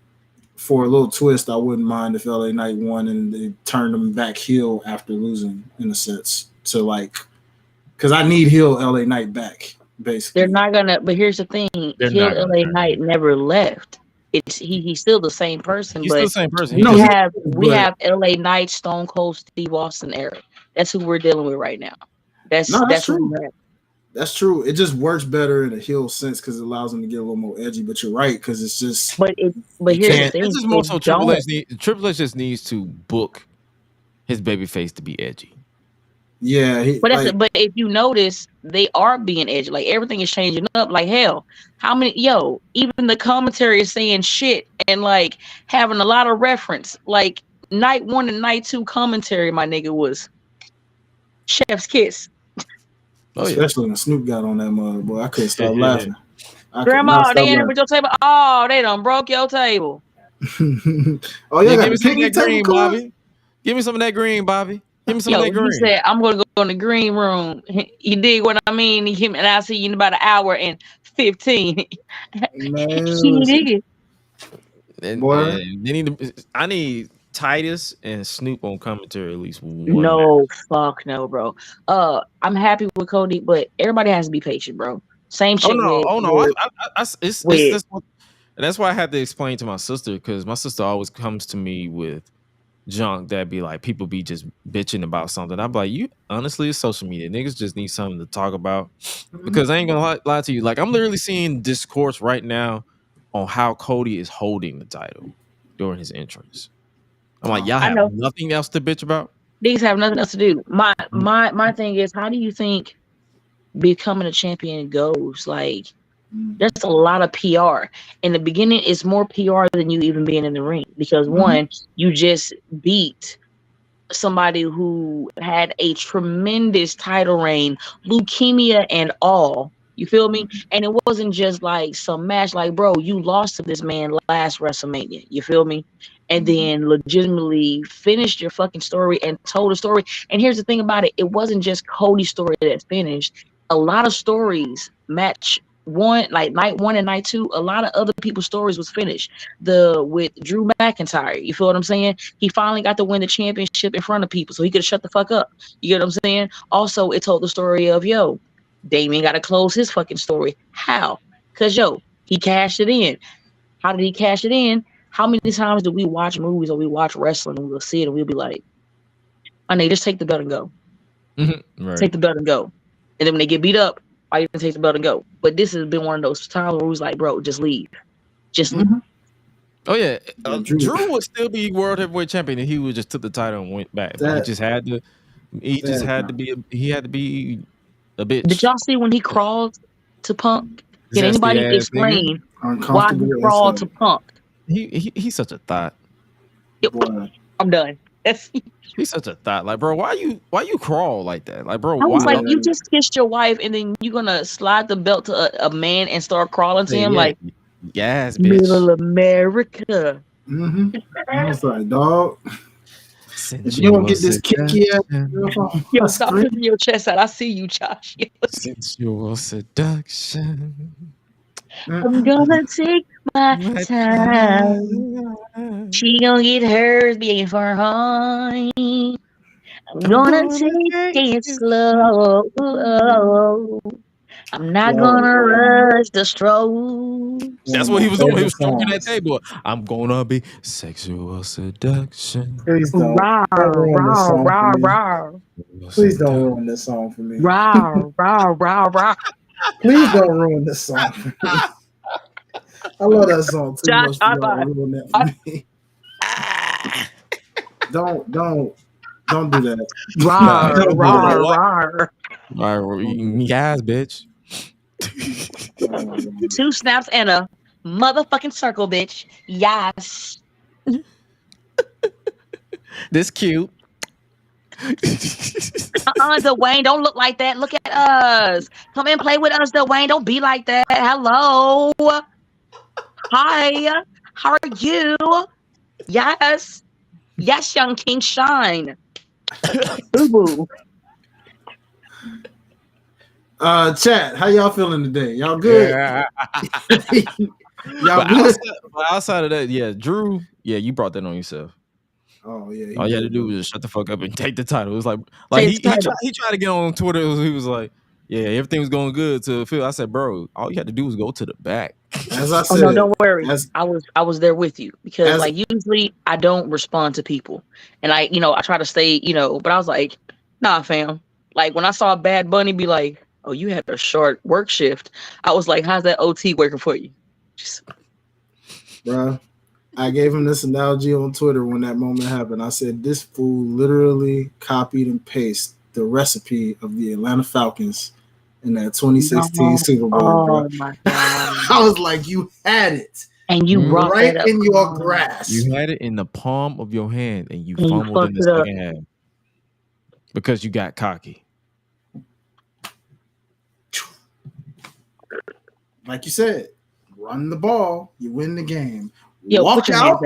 C: for a little twist, I wouldn't mind if LA Knight won and they turned him back heel after losing, in a sense. to like, because I need heel LA Knight back. Basically,
D: they're not gonna. But here's the thing: heel LA Knight never left. It's he's still the same person.
B: He's
D: but
B: still the same person.
D: We have LA Knight, Stone Cold Steve Austin era. That's who we're dealing with right now. That's
C: true. That's true. It just works better in a heel sense because it allows them to get a little more edgy. But you're right, because it's just.
D: But here's the thing:
B: it's just more so Triple H just needs to book his babyface to be edgy.
C: Yeah,
D: but if you notice, they are being edgy. Like everything is changing up. Like hell, how many? Even the commentary is saying shit and like having a lot of reference. Like night 1 and night 2 commentary, my nigga, was chef's kiss.
C: Especially when Snoop got on that mug, boy. I couldn't stop laughing.
D: Grandma, they ain't with your table. Oh, they done broke your table.
C: Oh, yeah,
B: give me some of that green, Bobby. Give me some of that green, Bobby. Give me some of that green.
D: He said, I'm going to go in the green room. You dig what I mean? He came, and I'll see you in about an hour and 15.
C: Man,
D: he did.
B: I need Titus and Snoop on commentary at least one.
D: No, fuck no, bro. I'm happy with Cody, but everybody has to be patient, bro. Same shit.
B: That's why I had to explain to my sister, because my sister always comes to me with junk that be like, people be just bitching about something. I'm like, you honestly, it's social media. Niggas just need something to talk about. Because I ain't gonna lie to you. Like, I'm literally seeing discourse right now on how Cody is holding the title during his entrance. I'm like, y'all have nothing else to bitch about?
D: These have nothing else to do. My thing is, how do you think becoming a champion goes? Like, there's a lot of PR. In the beginning, it's more PR than you even being in the ring. Because one, you just beat somebody who had a tremendous title reign, leukemia and all. You feel me? And it wasn't just like some match. Like, bro, you lost to this man last WrestleMania. You feel me? And then legitimately finished your fucking story and told a story. And here's the thing about it. It wasn't just Cody's story that's finished. A lot of stories, match 1, like night 1 and night 2, a lot of other people's stories was finished. With Drew McIntyre, you feel what I'm saying? He finally got to win the championship in front of people, so he could have shut the fuck up. You get what I'm saying? Also, it told the story of, Damien got to close his fucking story. How? Because, he cashed it in. How did he cash it in? How many times do we watch movies or we watch wrestling and we'll see it and we'll be like, I need just take the belt and go.
B: Right.
D: Take the belt and go. And then when they get beat up, I even take the belt and go. But this has been one of those times where we was like, bro, just leave. Just leave.
B: Oh, yeah. Drew would still be World Heavyweight Champion if he would just took the title and went back. He had to be a bitch.
D: Did y'all see when he crawled to Punk? Can anybody explain why he crawled to Punk?
B: He's such a thought.
D: I'm done.
B: He's such a thought. Like, bro, why you crawl like that? Like, bro,
D: I was like, you just kissed your wife and then you're gonna slide the belt to a man and start crawling to him? Like,
B: yes, bitch.
D: Middle America.
C: I was like, dog. If you don't get this kinky ass,
D: stop putting your chest out. I see you, Josh.
B: Sensual seduction.
D: I'm gonna take my time. She gonna get hers before I. I'm gonna take it slow. I'm not gonna rush the stroke.
B: That's what he was doing. He was stroking that table. I'm gonna be sexual seduction.
C: Please don't. Please don't ruin this song for me. Please don't ruin this song for me. I love that song too much to ruin that for me. Don't do that.
B: Guys, bitch.
D: 2 snaps and a motherfucking circle, bitch. Yes.
B: This cute.
D: Dwayne, don't look like that. Look at us. Come and play with us, Dwayne. Don't be like that. Hello. Hi. How are you? Yes. Yes, young king, shine. Boo-boo.
C: Chat, how y'all feeling today? Y'all good?
B: Yeah.
C: Y'all good?
B: Outside of that, Drew, you brought that on yourself.
C: Oh yeah.
B: All you had to do was just shut the fuck up and take the title. It was like
D: Take the
B: he
D: title.
B: tried to get on Twitter. He was like, yeah, everything was going good to Phil. I said, bro, all you had to do was go to the back.
C: As I
D: Oh
C: said,
D: no, don't worry. I was there with you because like usually I don't respond to people, and I try to stay but I was like, nah, fam. Like when I saw Bad Bunny be like, oh, you had a short work shift, I was like, how's that OT working for you?
C: Bro, I gave him this analogy on Twitter when that moment happened. I said, this fool literally copied and pasted the recipe of the Atlanta Falcons in that 2016 Super Bowl, bro.
D: My God.
C: I was like, you had it.
D: And you brought
C: right
D: that up.
C: in your grasp.
B: You had it in the palm of your hand and you fumbled in the second half because you got cocky.
C: Like you said, run the ball, you win the game.
D: Yo,
C: walk out,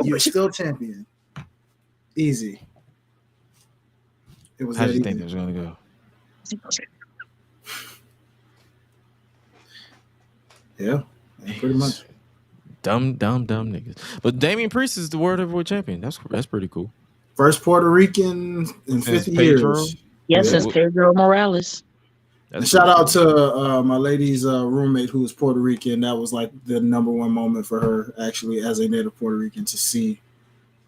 D: you're
C: still champion. Easy. It was.
B: How did you think it was going to go?
C: Yeah, pretty much.
B: Dumb niggas. But Damian Priest is the World Heavyweight Champion. That's pretty cool.
C: First Puerto Rican in 50 years.
D: Yes, since Pedro Morales.
C: Shout out to my lady's roommate who was Puerto Rican. That was like the number one moment for her, actually, as a native Puerto Rican, to see,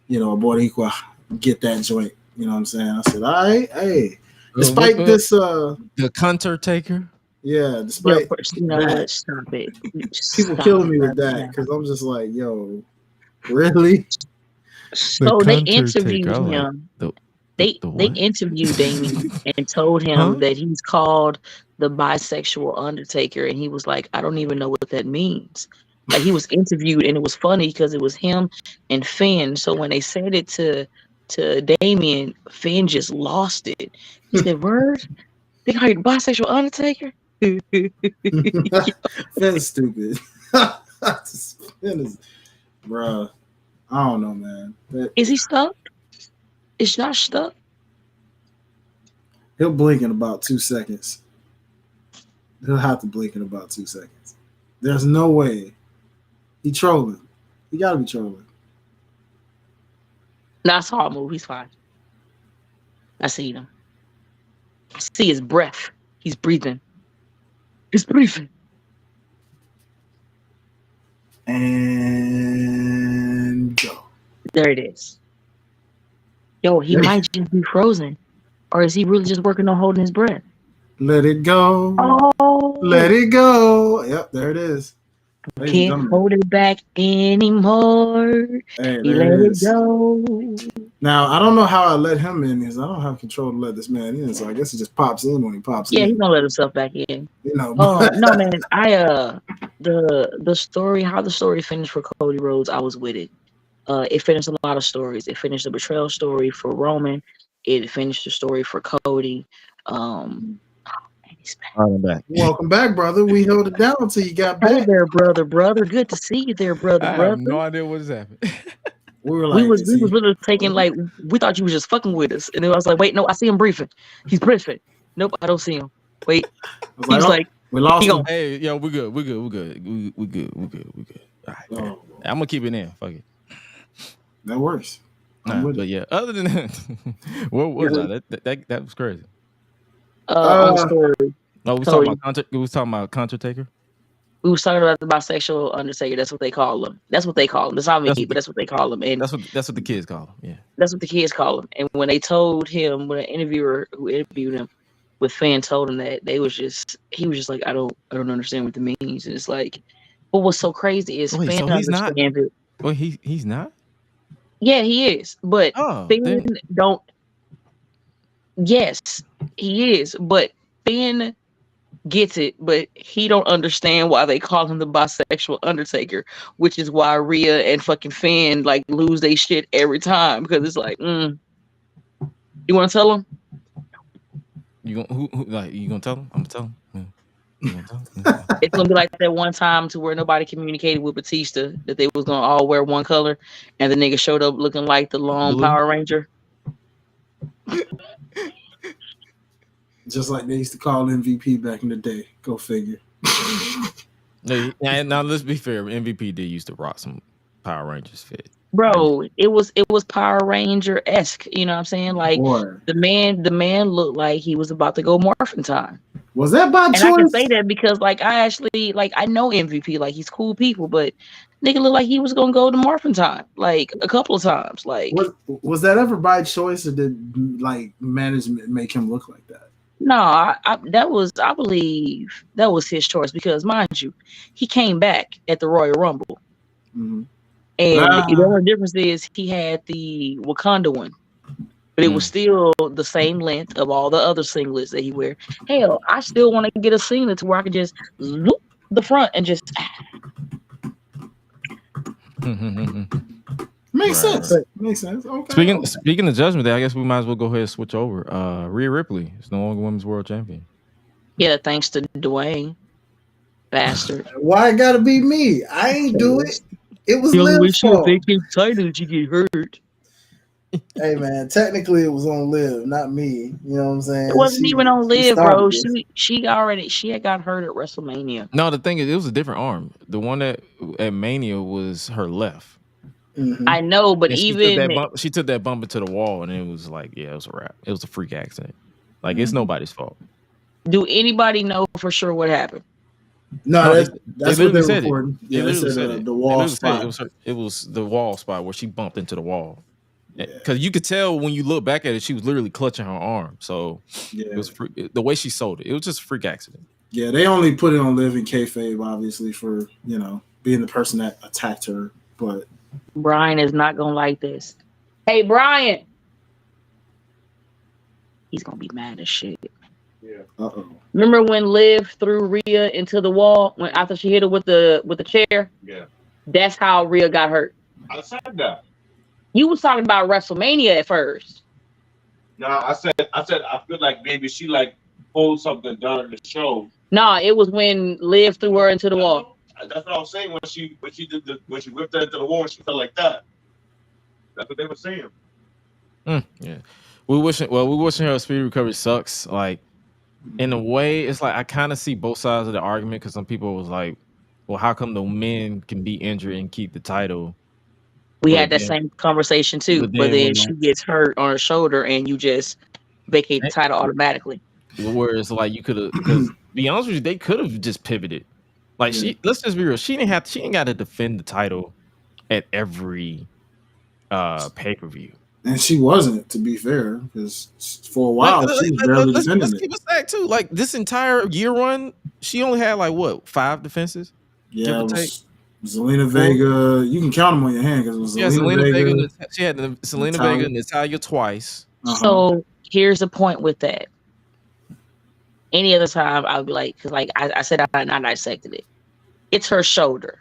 C: a Boricua get that joint. You know what I'm saying? I said, all right, hey. Despite this...
B: the Cunter Taker?
C: Yeah, despite
D: that, stop it.
C: People killing me with that because I'm just like, yo, really?
D: So they interviewed him. They interviewed Damien and told him that he's called the bisexual Undertaker, and he was like, I don't even know what that means. Like, he was interviewed, and it was funny because it was him and Finn. So when they said it to Damien, Finn just lost it. He said, "Word, they call you the bisexual Undertaker."
C: Finn's stupid. Finn is, bruh. I don't know, man.
D: Is he stuck? Is Josh stuck?
C: He'll blink in about 2 seconds. He'll have to blink in about 2 seconds. There's no way. He trolling. He gotta be trolling.
D: That's a hard move. He's fine. I see him. I see his breath. He's breathing. He's breathing.
C: And go.
D: There it is. Yo, he might just be frozen. Or is he really just working on holding his breath?
C: Let it go.
D: Oh.
C: Let it go. Yep, there it is.
D: Can't hold it back anymore.
C: Hey,
D: let it go.
C: Now, I don't know how I let him in because I don't have control to let this man in. So I guess he just pops in when he pops in.
D: Yeah, he's gonna let himself back in.
C: No,
D: man. The story, how the story finished for Cody Rhodes, I was with it. It finished a lot of stories. It finished the betrayal story for Roman. It finished the story for Cody. He's back.
C: Welcome back, brother. We held it down until you got back.
D: Hey there, brother. Good to see you there, brother.
B: I have no idea what has happened.
C: We were like,
D: we was literally taking, like, we thought you was just fucking with us, and then I was like, wait, no, I see him briefing. He's briefing. Nope, I don't see him. Wait, he was like,
C: we lost him.
B: Hey, yo, we're good. All right, I'm gonna keep it in. Fuck it.
C: That works.
B: But yeah, other than that, what was that was crazy.
D: Story.
B: No, we was talking about Contra Taker.
D: We was talking about the bisexual Undertaker. That's what they call him. That's what they call him. That's not me, but that's what they call him. And
B: that's what the kids call him. Yeah,
D: that's what the kids call him. And when they told him, when an interviewer who interviewed him with Fan told him that, he was just like, I don't understand what it means. And it's like, what was so crazy is Fan understands it.
B: Well, he's not.
D: Yeah, he is, but Finn don't. Yes, he is, but Finn gets it, but he don't understand why they call him the bisexual Undertaker, which is why Rhea and fucking Finn like lose their shit every time because it's like, you want to tell him?
B: You gonna tell him? I'm gonna tell him. Yeah.
D: It's gonna be like that one time to where nobody communicated with Batista that they was gonna all wear one color, and the nigga showed up looking like the lone Power Ranger.
C: Just like they used to call MVP back in the day. Go figure.
B: Now let's be fair. MVP did used to rock some Power Rangers fit.
D: Bro, it was Power Ranger-esque, you know what I'm saying? Like the man looked like he was about to go morphin' time.
C: Was that by choice?
D: And I can say that because like I know MVP, like he's cool people, but nigga looked like he was gonna go to morphin' time like a couple of times. Like
C: was that ever by choice, or did like management make him look like that?
D: No, I believe that was his choice because mind you, he came back at the Royal Rumble.
C: Mm-hmm.
D: And the only difference is he had the Wakanda one, but it was still the same length of all the other singlets that he wear. Hell, I still want to get a singlet to where I can just loop the front and just.
C: Makes sense. Makes sense. Okay.
B: Speaking of Judgment Day, I guess we might as well go ahead and switch over. Rhea Ripley is no longer Women's World Champion.
D: Yeah, thanks to Dwayne, bastard.
C: Why it gotta be me? I ain't do it. It was Liv's fault.
D: They keep title that you get hurt.
C: Hey man, technically it was on Liv, not me. You know what I'm saying?
D: It wasn't even on Liv, bro. She had got hurt at WrestleMania.
B: No, the thing is, it was a different arm. The one that at Mania was her left.
C: Mm-hmm.
D: I know, but
B: she took that bump into the wall, and it was like, yeah, it was a wrap. It was a freak accident. Like it's nobody's fault.
D: Do anybody know for sure what happened?
C: No, that's what they reported. Yeah, they said the wall spot.
B: It was the wall spot where she bumped into the wall. Because you could tell when you look back at it, she was literally clutching her arm. So it was the way she sold it. It was just a freak accident. Yeah,
C: they only put it on Liv and kayfabe, obviously, for being the person that attacked her. But
D: Brian is not gonna like this. Hey, Brian, he's gonna be mad as shit.
A: Yeah.
D: Remember when Liv threw Rhea into the wall after she hit her with the chair?
A: Yeah.
D: That's how Rhea got hurt.
A: I said that.
D: You was talking about WrestleMania at first.
A: No, I said I feel like maybe she like pulled something during the show.
D: No, it was when Liv threw her into the wall.
A: That's what I was saying when she whipped her into the wall, she felt like that. That's what they were saying.
B: Yeah. We wishing her a speedy recovery sucks. Like in a way, it's like I kind of see both sides of the argument because some people was like, well, how come the men can be injured and keep the title?
D: We had that same conversation too, but then she gets hurt on her shoulder and you just vacate the title automatically.
B: Whereas like you could have, because be honest with you, they could have just pivoted. Like let's just be real, she ain't got to defend the title at every pay-per-view.
C: And she wasn't, to be fair, because for a while she was barely defending it.
B: Let's keep it back too. Like this entire year run, she only had like what 5 defenses?
C: Yeah, it was Zelina Vega. You can count them on your hand because it was Zelina Vega.
B: She had Zelina Vega and Natalya twice.
D: So here's the point with that. Any other time, I would be like, because like I said, I dissected it. It's her shoulder,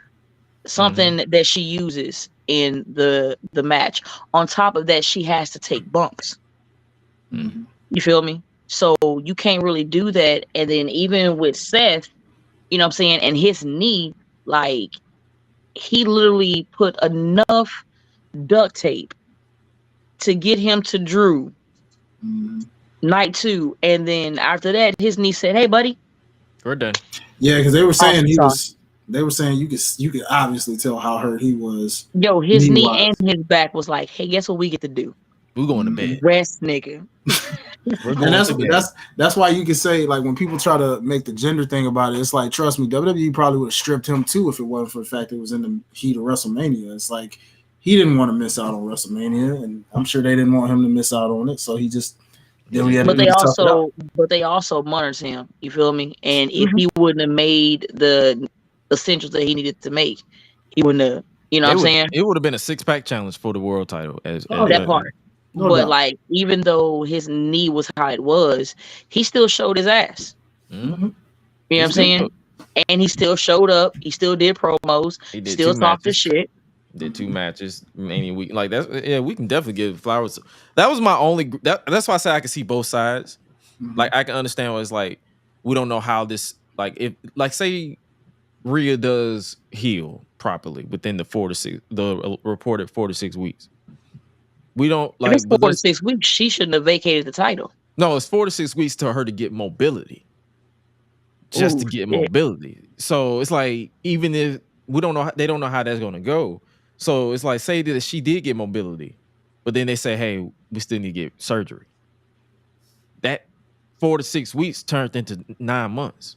D: something that she uses in the match. On top of that, she has to take bumps. You feel me? So you can't really do that. And then even with Seth, you know what I'm saying, and his knee, like he literally put enough duct tape to get him to Drew night 2, and then after that, his knee said, "Hey, buddy,
B: we're done."
C: Yeah, because they were saying They were saying you could obviously tell how hurt he was.
D: Yo, his knee and his back was like, "Hey, guess what we get to do?
B: We're going to bed.
D: Rest, nigga."
C: And that's why you can say, like, when people try to make the gender thing about it, it's like, trust me, WWE probably would have stripped him too if it wasn't for the fact that it was in the heat of WrestleMania. It's like he didn't want to miss out on WrestleMania, and I'm sure they didn't want him to miss out on it. So he just
D: but they also monitored him. You feel me? And if he wouldn't have made the essentials that he needed to make, he wouldn't have. You know what I'm saying?
B: It would have been a 6-pack challenge for the world title.
D: That part. No but doubt. Like, even though his knee was how it was, he still showed his ass. You know what I'm saying? And he still showed up. He still did promos. He did still talked his shit.
B: Did 2 matches. Any week like that. Yeah, we can definitely give flowers. That was my only. That's why I said I can see both sides. Like I can understand what it's like. We don't know how this. Like if say Rhea does heal properly within the reported 4 to 6 weeks. We don't like.
D: If it's 4 to 6 weeks. She shouldn't have vacated the title.
B: No, it's 4 to 6 weeks to her to get mobility. Just to get mobility. So it's like even if we don't know, they don't know how that's going to go. So it's like, say that she did get mobility, but then they say, hey, we still need to get surgery. That 4 to 6 weeks turned into 9 months.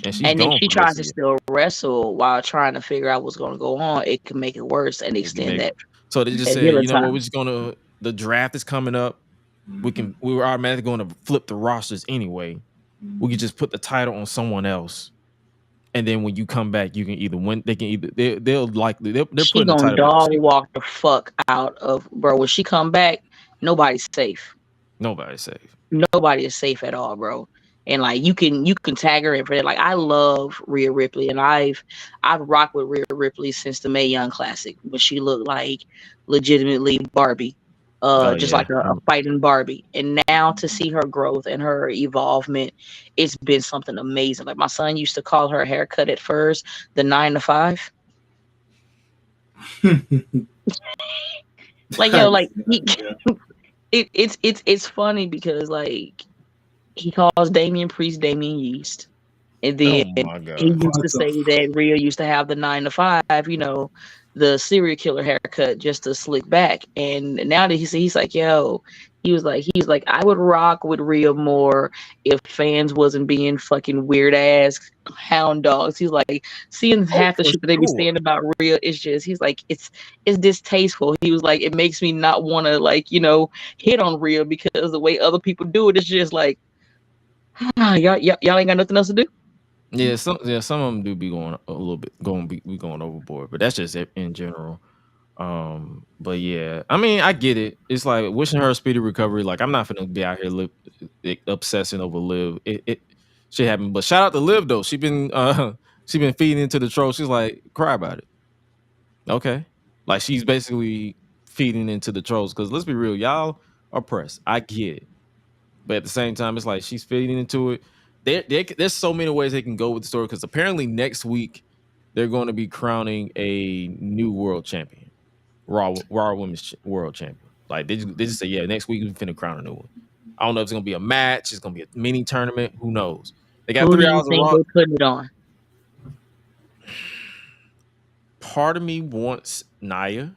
B: And she's
D: and then
B: gone
D: she
B: for the
D: tries
B: rest
D: to
B: of it.
D: still wrestle while trying to figure out what's going to go on. It can make it worse and extend that.
B: So they just
D: that
B: said,
D: healing
B: you know what,
D: time.
B: we're just gonna, the draft is coming up. We were automatically going to flip the rosters anyway. We could just put the title on someone else, and then when you come back, you can either win. They can either they're
D: She
B: putting the
D: gonna
B: title.
D: dog walk the fuck out of bro. When she come back, nobody's safe.
B: Nobody's safe.
D: Nobody is safe at all, bro. And like you can tag her in for that. Like I love Rhea Ripley, and I've rocked with Rhea Ripley since the Mae Young Classic when she looked like legitimately Barbie, just like a fighting Barbie. And now to see her growth and her evolvement, it's been something amazing. Like my son used to call her haircut at first the 9 to 5. Like yo, like it's funny because like he calls Damian Priest Damian Yeast. And then he used to say that Rhea used to have the 9 to 5, you know, the serial killer haircut just to slick back. And now that he's like, yo, he's like, I would rock with Rhea more if fans wasn't being fucking weird ass hound dogs. He's like, seeing half the shit that they be saying about Rhea is just, he's like, it's distasteful. He was like, it makes me not want to like, you know, hit on Rhea because the way other people do it is just like, y'all ain't got nothing else to do.
B: Yeah, some of them do be going a little bit going overboard, but that's just in general. But yeah, I mean, I get it. It's like wishing her a speedy recovery. Like I'm not gonna be out here obsessing over Liv. It shit happened. But shout out to Liv though. She been feeding into the troll. She's like, cry about it. Okay, like she's basically feeding into the trolls because let's be real, y'all are pressed. I get it, but at the same time, it's like she's feeding into it. There's so many ways they can go with the story because apparently next week they're going to be crowning a new world champion, Raw Women's World Champion. Like they just say, yeah, next week we're finna crown a new one. I don't know if it's gonna be a match, it's gonna be a mini tournament. Who knows? They got 3 hours of Raw.
D: They put it on.
B: Part of me wants Nia,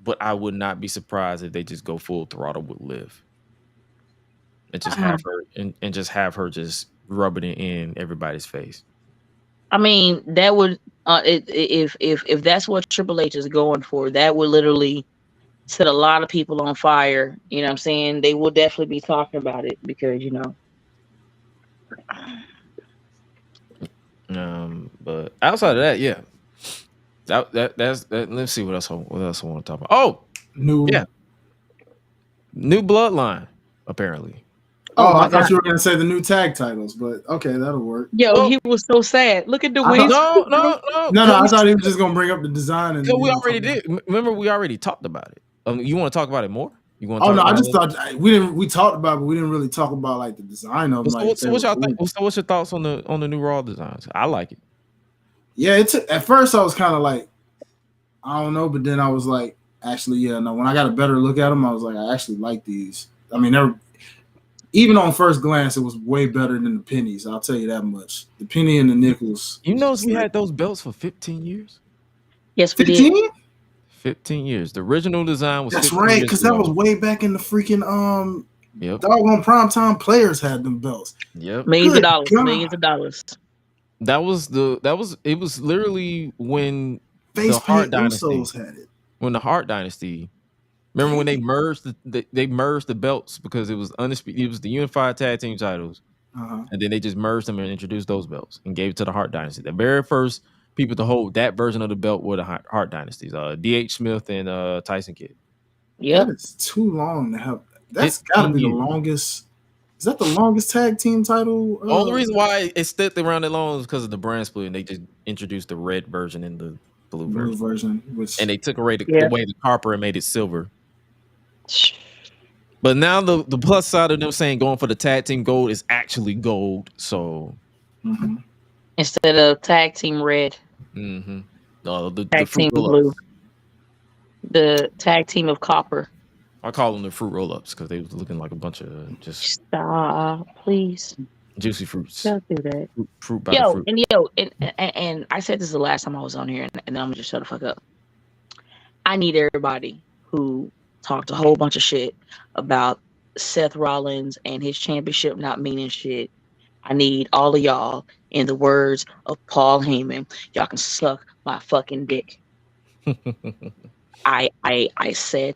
B: but I would not be surprised if they just go full throttle with Liv. And just have her and just have her just rubbing it in everybody's face.
D: I mean, that would if that's what Triple H is going for, that would literally set a lot of people on fire. You know what I'm saying? They will definitely be talking about it because you
B: know. But outside of that, yeah. That's let's see what else I want to talk about. Oh, new bloodline apparently.
C: Oh, I thought you were going to say the new tag titles, but okay, that'll work.
D: Yo, he was so sad. Look at the wings.
B: No.
C: I thought he was just going to bring up the design. And
B: we already did. Remember, we already talked about it. You want to talk about it more? You want?
C: I just thought we talked about it, but we didn't really talk about like the design of them.
B: So what's y'all think? So what's your thoughts on the new Raw designs? I like it.
C: Yeah, at first I was kind of like, I don't know, but then I was like, actually, yeah, no. When I got a better look at them, I was like, I actually like these. I mean, they're. Even on first glance, it was way better than the pennies. I'll tell you that much. The penny and the nickels.
B: You know, we had those belts for 15 years.
D: Yes, we
C: 15?
D: did.
B: 15 years. The original design was.
C: That's right, because that was way back in the freaking doggone primetime players had them belts.
B: Yep.
D: Millions of dollars.
B: It was literally when
C: the
B: Hart Dynasty
C: had it.
B: When the Hart Dynasty. Remember when they merged the belts because it was undisputed. It was the unified tag team titles, and then they just merged them and introduced those belts and gave it to the Hart Dynasty. The very first people to hold that version of the belt were the Hart Dynasties, D.H. Smith and Tyson Kidd.
D: Yeah,
C: that is too long to have. That's got to be the longest. Is that the longest tag team title?
B: The only reason why it stuck around that long is because of the brand split, and they just introduced the red version and the blue version, and they took away the copper and made it silver. But now the plus side of them saying going for the tag team gold is actually gold. So
D: instead of tag team red,
B: the
D: tag team blue, the tag team of copper.
B: I call them the fruit roll-ups because they was looking like a bunch of just
D: stop, please.
B: Juicy fruits.
D: Don't do that.
B: Fruit by the fruit.
D: And I said this the last time I was on here, and then I'm gonna just shut the fuck up. I need everybody who talked a whole bunch of shit about Seth Rollins and his championship not meaning shit. I need all of y'all, in the words of Paul Heyman, y'all can suck my fucking dick. I said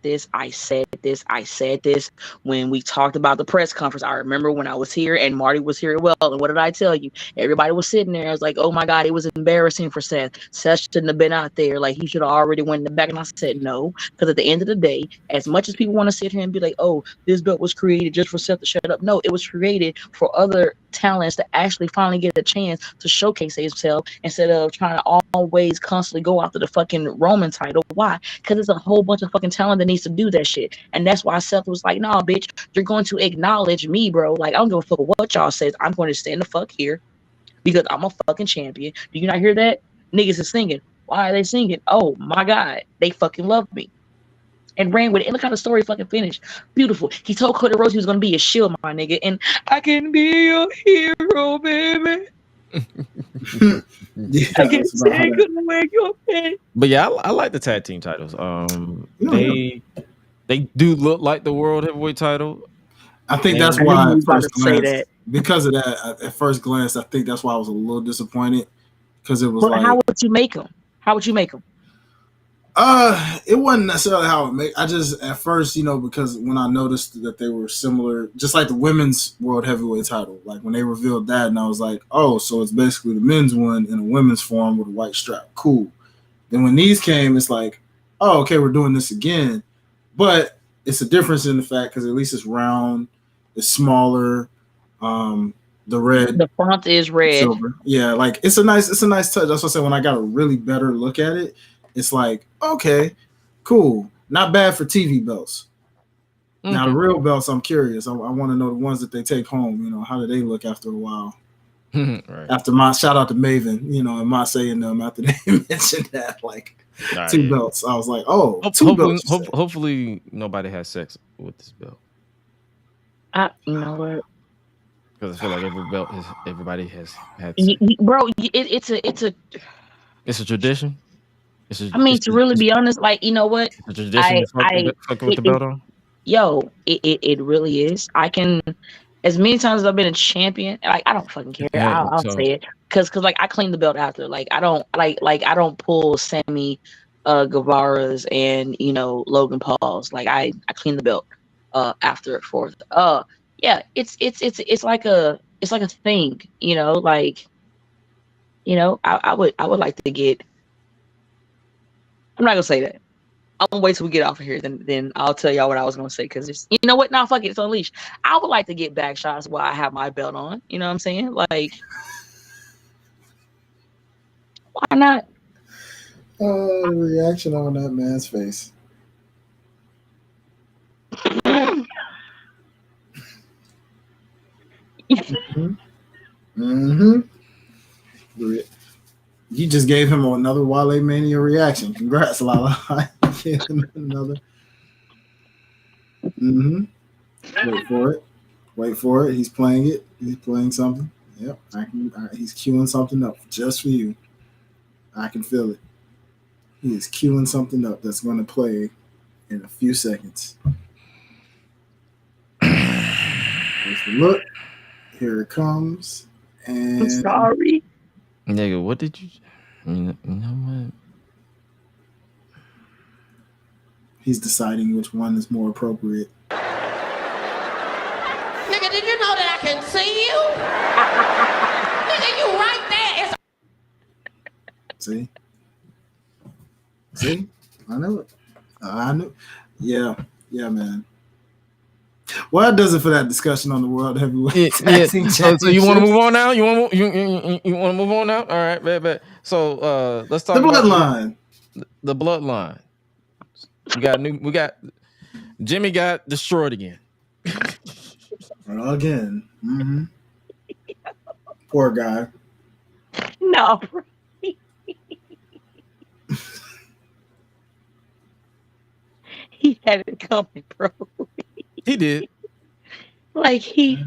D: this when we talked about the press conference. I remember when I was here and Marty was here as well. And what did I tell you? Everybody was sitting there. I was like, oh my God, it was embarrassing for Seth. Seth shouldn't have been out there. Like, he should have already went in the back. And I said no, because at the end of the day, as much as people want to sit here and be like, oh, this belt was created just for Seth to shut up. No, it was created for other talents to actually finally get a chance to showcase himself instead of trying to always constantly go after the fucking Roman title. Why? Because there's a whole bunch of fucking talent that needs to do that shit. And that's why Seth was like, nah, bitch, you're going to acknowledge me, bro. Like, I don't give a fuck what y'all says. I'm going to stand the fuck here because I'm a fucking champion. Do you not hear that? Niggas is singing. Why are they singing? Oh my God, they fucking love me. And ran with it. And look how the story fucking finished. Beautiful. He told Cody Rhodes he was going to be a shield, my nigga. And I can be your hero, baby.
B: Yeah, I can take away your pain. But yeah, I like the tag team titles. They do look like the world heavyweight title.
C: I think that's why at first glance, because of that, at first glance, I think that's why I was a little disappointed, because it was like,
D: how would you make them? How would you make them?
C: It wasn't necessarily how it made. I just at first, because when I noticed that they were similar, just like the women's world heavyweight title, like when they revealed that, and I was like, oh, so it's basically the men's one in a women's form with a white strap. Cool. Then when these came, it's like, oh, okay, we're doing this again, but it's a difference in the fact because at least it's round, it's smaller. The
D: font is red.
C: Silver. Yeah, like it's a nice touch. That's what I said. When I got a really better look at it, it's like, okay, cool. Not bad for TV belts. Mm-hmm. Now, the real belts, I'm curious. I want to know the ones that they take home. How do they look after a while? Right. After my shout out to Maven, and my saying them after they mentioned that, like, two belts. I was like, oh, two belts.
B: Hopefully, nobody has sex with this belt.
D: You know what?
B: Because I feel like everybody has had
D: sex. Bro, it's
B: a tradition.
D: To really be honest, like, you know what?
B: It's a tradition fucking with the belt on.
D: Yo, it really is. I can, as many times as I've been a champion, like, I don't fucking care.
B: Yeah,
D: I'll say it, because like, I clean the belt after. Like, I don't I don't pull Sammy Guevara's and Logan Paul's. Like, I clean the belt after for yeah, it's like a thing, like, I would like to get. I'm not gonna say that. I'm gonna wait till we get off of here. Then I'll tell y'all what I was gonna say, because it's, you know what? Nah, fuck it. It's Unleashed. I would like to get back shots while I have my belt on. You know what I'm saying? Like, why not?
C: Oh, the reaction on that man's face. Mm-hmm. You just gave him another WaleMania reaction. Congrats, Lala. Another. Mm-hmm. Wait for it. He's playing it. He's playing something. Yep. He's queuing something up just for you. I can feel it. He is queuing something up that's going to play in a few seconds. Here's the look. Here it comes. And
D: I'm sorry.
B: Nigga, what did you know what?
C: He's deciding which one is more appropriate.
G: Nigga, did you know that I can see you? Nigga, you right there.
C: See? I know it. I knew. Yeah, man. Well, that does it for that discussion on the World Heavyweight Championship.
B: So you want to move on now? You want to move on now? All right, bet. So let's talk
C: the bloodline.
B: The bloodline. We got Jimmy got destroyed again.
C: Again. Mm-hmm. Poor guy.
D: No. He had it coming, bro.
B: He did.
D: Like he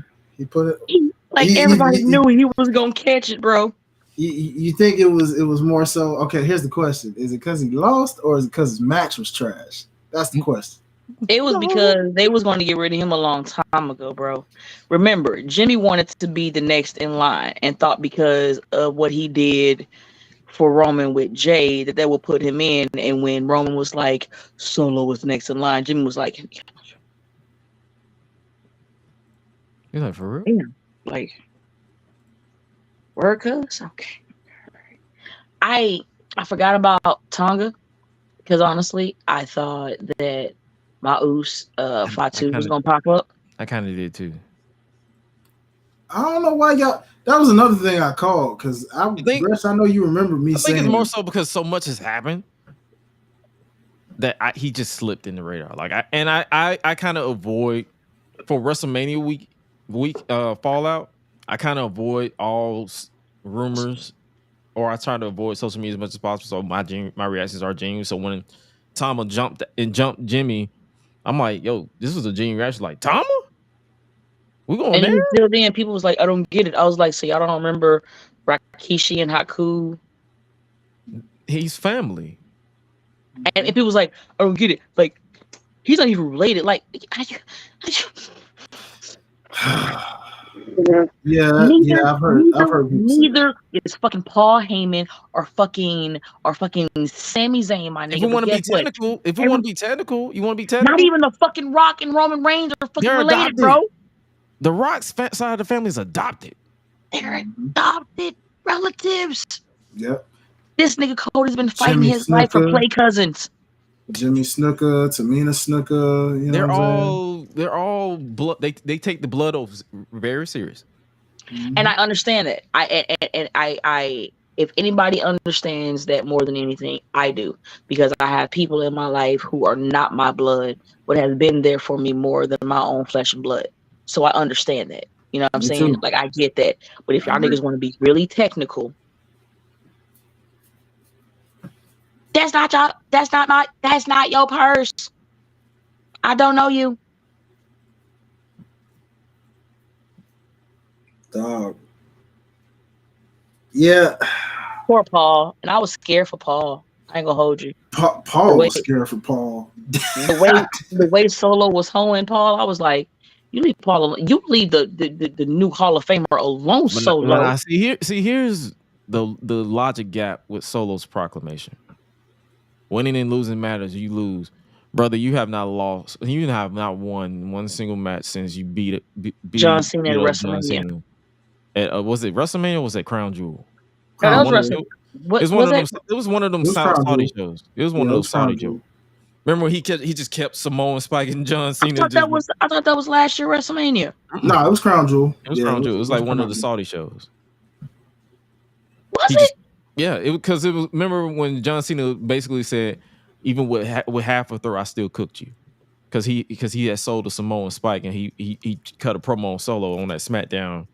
C: put it.
D: Everybody knew he was gonna catch it, bro.
C: You think it was more so? Okay, here's the question: is it because he lost, or is it because his match was trash? That's the question.
D: It was because they was going to get rid of him a long time ago, bro. Remember, Jimmy wanted to be the next in line and thought because of what he did for Roman with Jay that would put him in. And when Roman was like, Solo was next in line, Jimmy was like,
B: You're like, for real?
D: damn, like, word, cuz? Okay. I forgot about Tonga because honestly, I thought that Maus Fatu was gonna pop up.
B: I kind of did too.
C: I don't know why y'all. That was another thing I called because I know you remember me saying.
B: I think it's more so because so much has happened that he just slipped in the radar. Like I kind of avoid for WrestleMania week fallout. I kind of avoid all rumors, or I try to avoid social media as much as possible. So my reactions are genuine. So when Tama jumped Jimmy, I'm like, yo, this was a genuine reaction. Like, Tama? We going
D: and
B: there?
D: even still then, people was like, I don't get it. I was like, so y'all don't remember Rikishi and Haku?
B: He's family.
D: And people was like, I don't get it. Like, he's not even related. Like,
C: I've heard.
D: Neither is fucking Paul Heyman or fucking Sami Zayn, my nigga.
B: If we want to be technical, you want to be technical.
D: Not even the fucking Rock and Roman Reigns are fucking related, bro.
B: The Rock's side of the family is adopted.
D: They're adopted relatives.
C: Yep.
D: This nigga Cody's been fighting his life for play cousins.
C: Jimmy Snuka, Tamina Snuka, you know
B: they're all blood. They take the blood oaths very serious.
D: Mm-hmm. And I understand that. I if anybody understands that more than anything, I do, because I have people in my life who are not my blood, but have been there for me more than my own flesh and blood. So I understand that. You know what I'm saying? Too. Like, I get that. But if y'all niggas want to be really technical, that's not your purse. I don't know you.
C: Dog. Yeah.
D: Poor Paul. And I was scared for Paul. I ain't gonna hold you.
C: Paul was scared for Paul.
D: The way Solo was hoeing Paul, I was like, you leave Paul alone. You leave the new Hall of Famer alone, Solo.
B: Here's the logic gap with Solo's proclamation. Winning and losing matters. You lose, brother. You have not lost. You have not won one single match since you beat
D: John Cena at WrestleMania.
B: Was it WrestleMania or was it Crown Jewel?
D: It was
B: one of them Saudi shows. It was one of those Saudi shows. Remember when he just kept Samoan spiking John Cena? I
D: thought that was last year WrestleMania.
C: No, it was Crown Jewel.
B: It was Crown Jewel. It was like one of the Saudi shows.
D: Was it?
B: Yeah, because it was. Remember when John Cena basically said, "Even with half a throw, I still cooked you," because he had sold a Samoan spike and he cut a promo on Solo on that SmackDown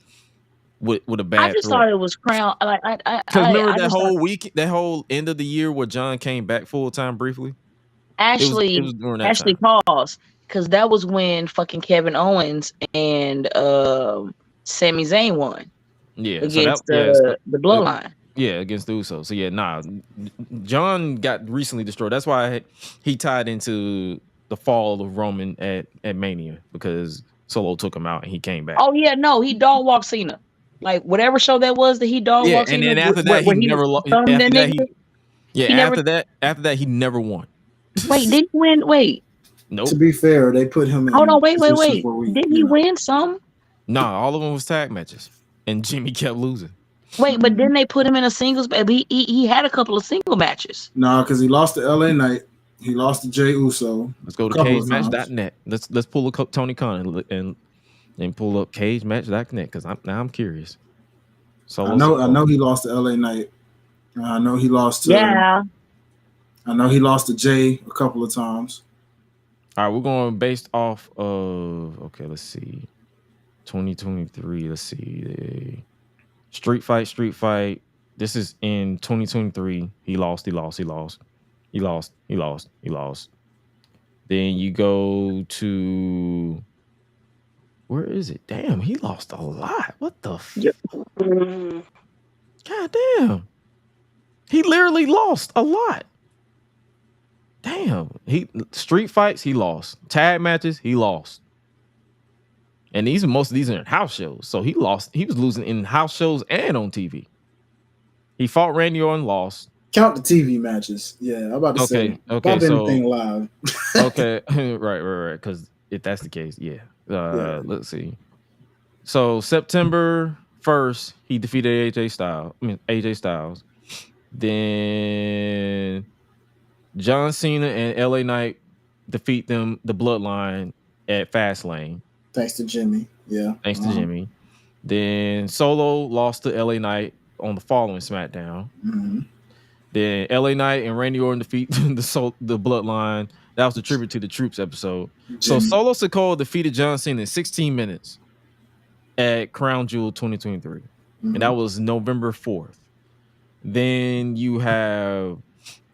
B: with a bad.
D: I just thought it was Crown.
B: Because remember that whole week, that whole end of the year where John came back full time briefly.
D: Actually, pause, because that was when fucking Kevin Owens and Sami Zayn won.
B: Yeah,
D: against the Bloodline.
B: Yeah, against the Usos. So yeah, John got recently destroyed. That's why he tied into the fall of Roman at Mania, because Solo took him out and he came back.
D: Oh yeah, no, he dog walked Cena. Like whatever show that was that he dog walked Cena.
B: And then after that, he never lost. After that, he never won.
D: Wait, did he win? Wait.
B: Nope.
C: To be fair, they put him in.
D: Oh no, wait. Didn't he win some?
B: Nah, all of them was tag matches, and Jimmy kept losing.
D: Wait, but then they put him in a singles. He had a couple of single matches.
C: No, because he lost to LA Knight. He lost to Jey Uso.
B: Let's go to cagematch.net. Let's pull up Tony Khan and pull up cagematch.net, because I'm curious. So
C: I know he lost to LA Knight. I know he lost to I know he lost to Jay a couple of times.
B: All right, we're going based off of let's see. 2023, let's see. Street fight. This is in 2023. He lost. Then you go to, where is it? Damn, he lost a lot. What the fuck? God damn. He literally lost a lot. Damn. Street fights, he lost. Tag matches, he lost. And most of these are in house shows. So he lost. He was losing in house shows and on TV. He fought Randy Orton, lost.
C: Count the TV matches. Yeah, I'm about to say.
B: Okay,
C: so anything live.
B: Okay, right. Because if that's the case, yeah. Let's see. So September 1st, he defeated AJ Styles. Then John Cena and LA Knight defeat the Bloodline at Fastlane.
C: Thanks to Jimmy. Yeah.
B: Thanks to Jimmy. Then Solo lost to LA Knight on the following SmackDown.
C: Mm-hmm.
B: Then LA Knight and Randy Orton defeat the Bloodline. That was the Tribute to the Troops episode.
C: Jimmy.
B: So Solo Sikoa defeated John Cena in 16 minutes at Crown Jewel 2023. Mm-hmm. And that was November 4th. Then you have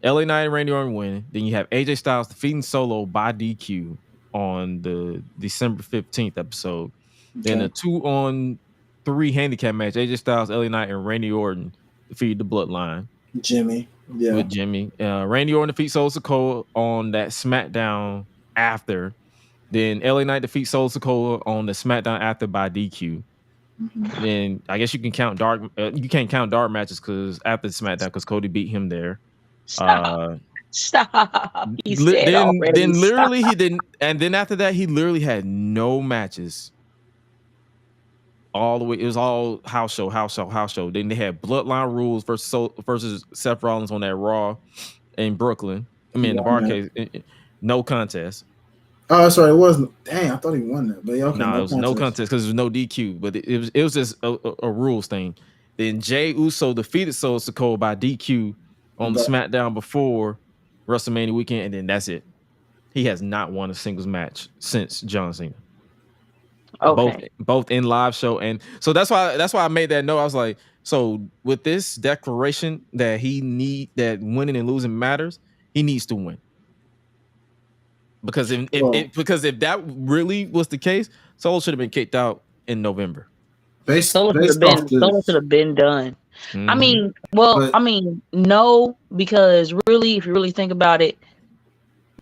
B: LA Knight and Randy Orton winning. Then you have AJ Styles defeating Solo by DQ on the December 15th episode. Okay. Then a 2-on-3 handicap match. AJ Styles, LA Knight, and Randy Orton defeated the Bloodline.
C: Jimmy. Yeah.
B: With Jimmy. Randy Orton defeats Solo Sikoa on that SmackDown after. Then LA Knight defeats Solo Sikoa on the SmackDown after by DQ. Mm-hmm. Then I guess you can count dark. You can't count dark matches because after SmackDown, because Cody beat him there.
D: Stop.
B: Then literally he didn't, and then after that he literally had no matches. All the way, it was all house show. Then they had Bloodline Rules versus Seth Rollins on that Raw in Brooklyn. I mean, in the Barcade, no contest.
C: Oh, sorry, it wasn't. Dang, I thought he won that. But yeah, okay,
B: no, it was no contest because there was no DQ. But it was just a rules thing. Then Jey Uso defeated Solo Sikoa by DQ on the SmackDown before WrestleMania weekend, and then that's it. He has not won a singles match since John Cena.
D: Okay.
B: Both in live show, and so that's why I made that note. I was like, so with this declaration that that winning and losing matters, he needs to win. Because if that really was the case, Solo should have been kicked out in November.
D: Solo should have been done. Mm-hmm. I mean, no, because really, if you really think about it,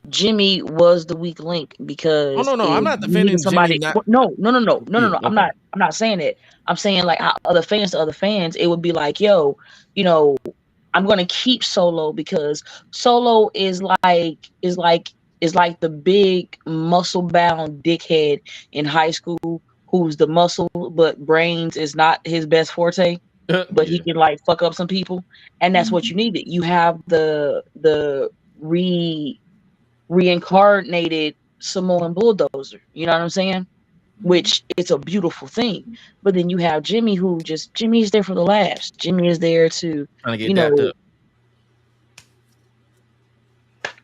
D: Jimmy was the weak link because
B: no, I'm not defending somebody.
D: No. I'm not saying it. I'm saying like other fans, it would be like, yo, I'm gonna keep Solo because Solo is like the big muscle bound dickhead in high school who's the muscle but brains is not his best forte. But he can like fuck up some people, and that's what you needed. You have the reincarnated Samoan bulldozer. You know what I'm saying? Which it's a beautiful thing. But then you have Jimmy, Jimmy's there for the laughs. Jimmy is there to get up.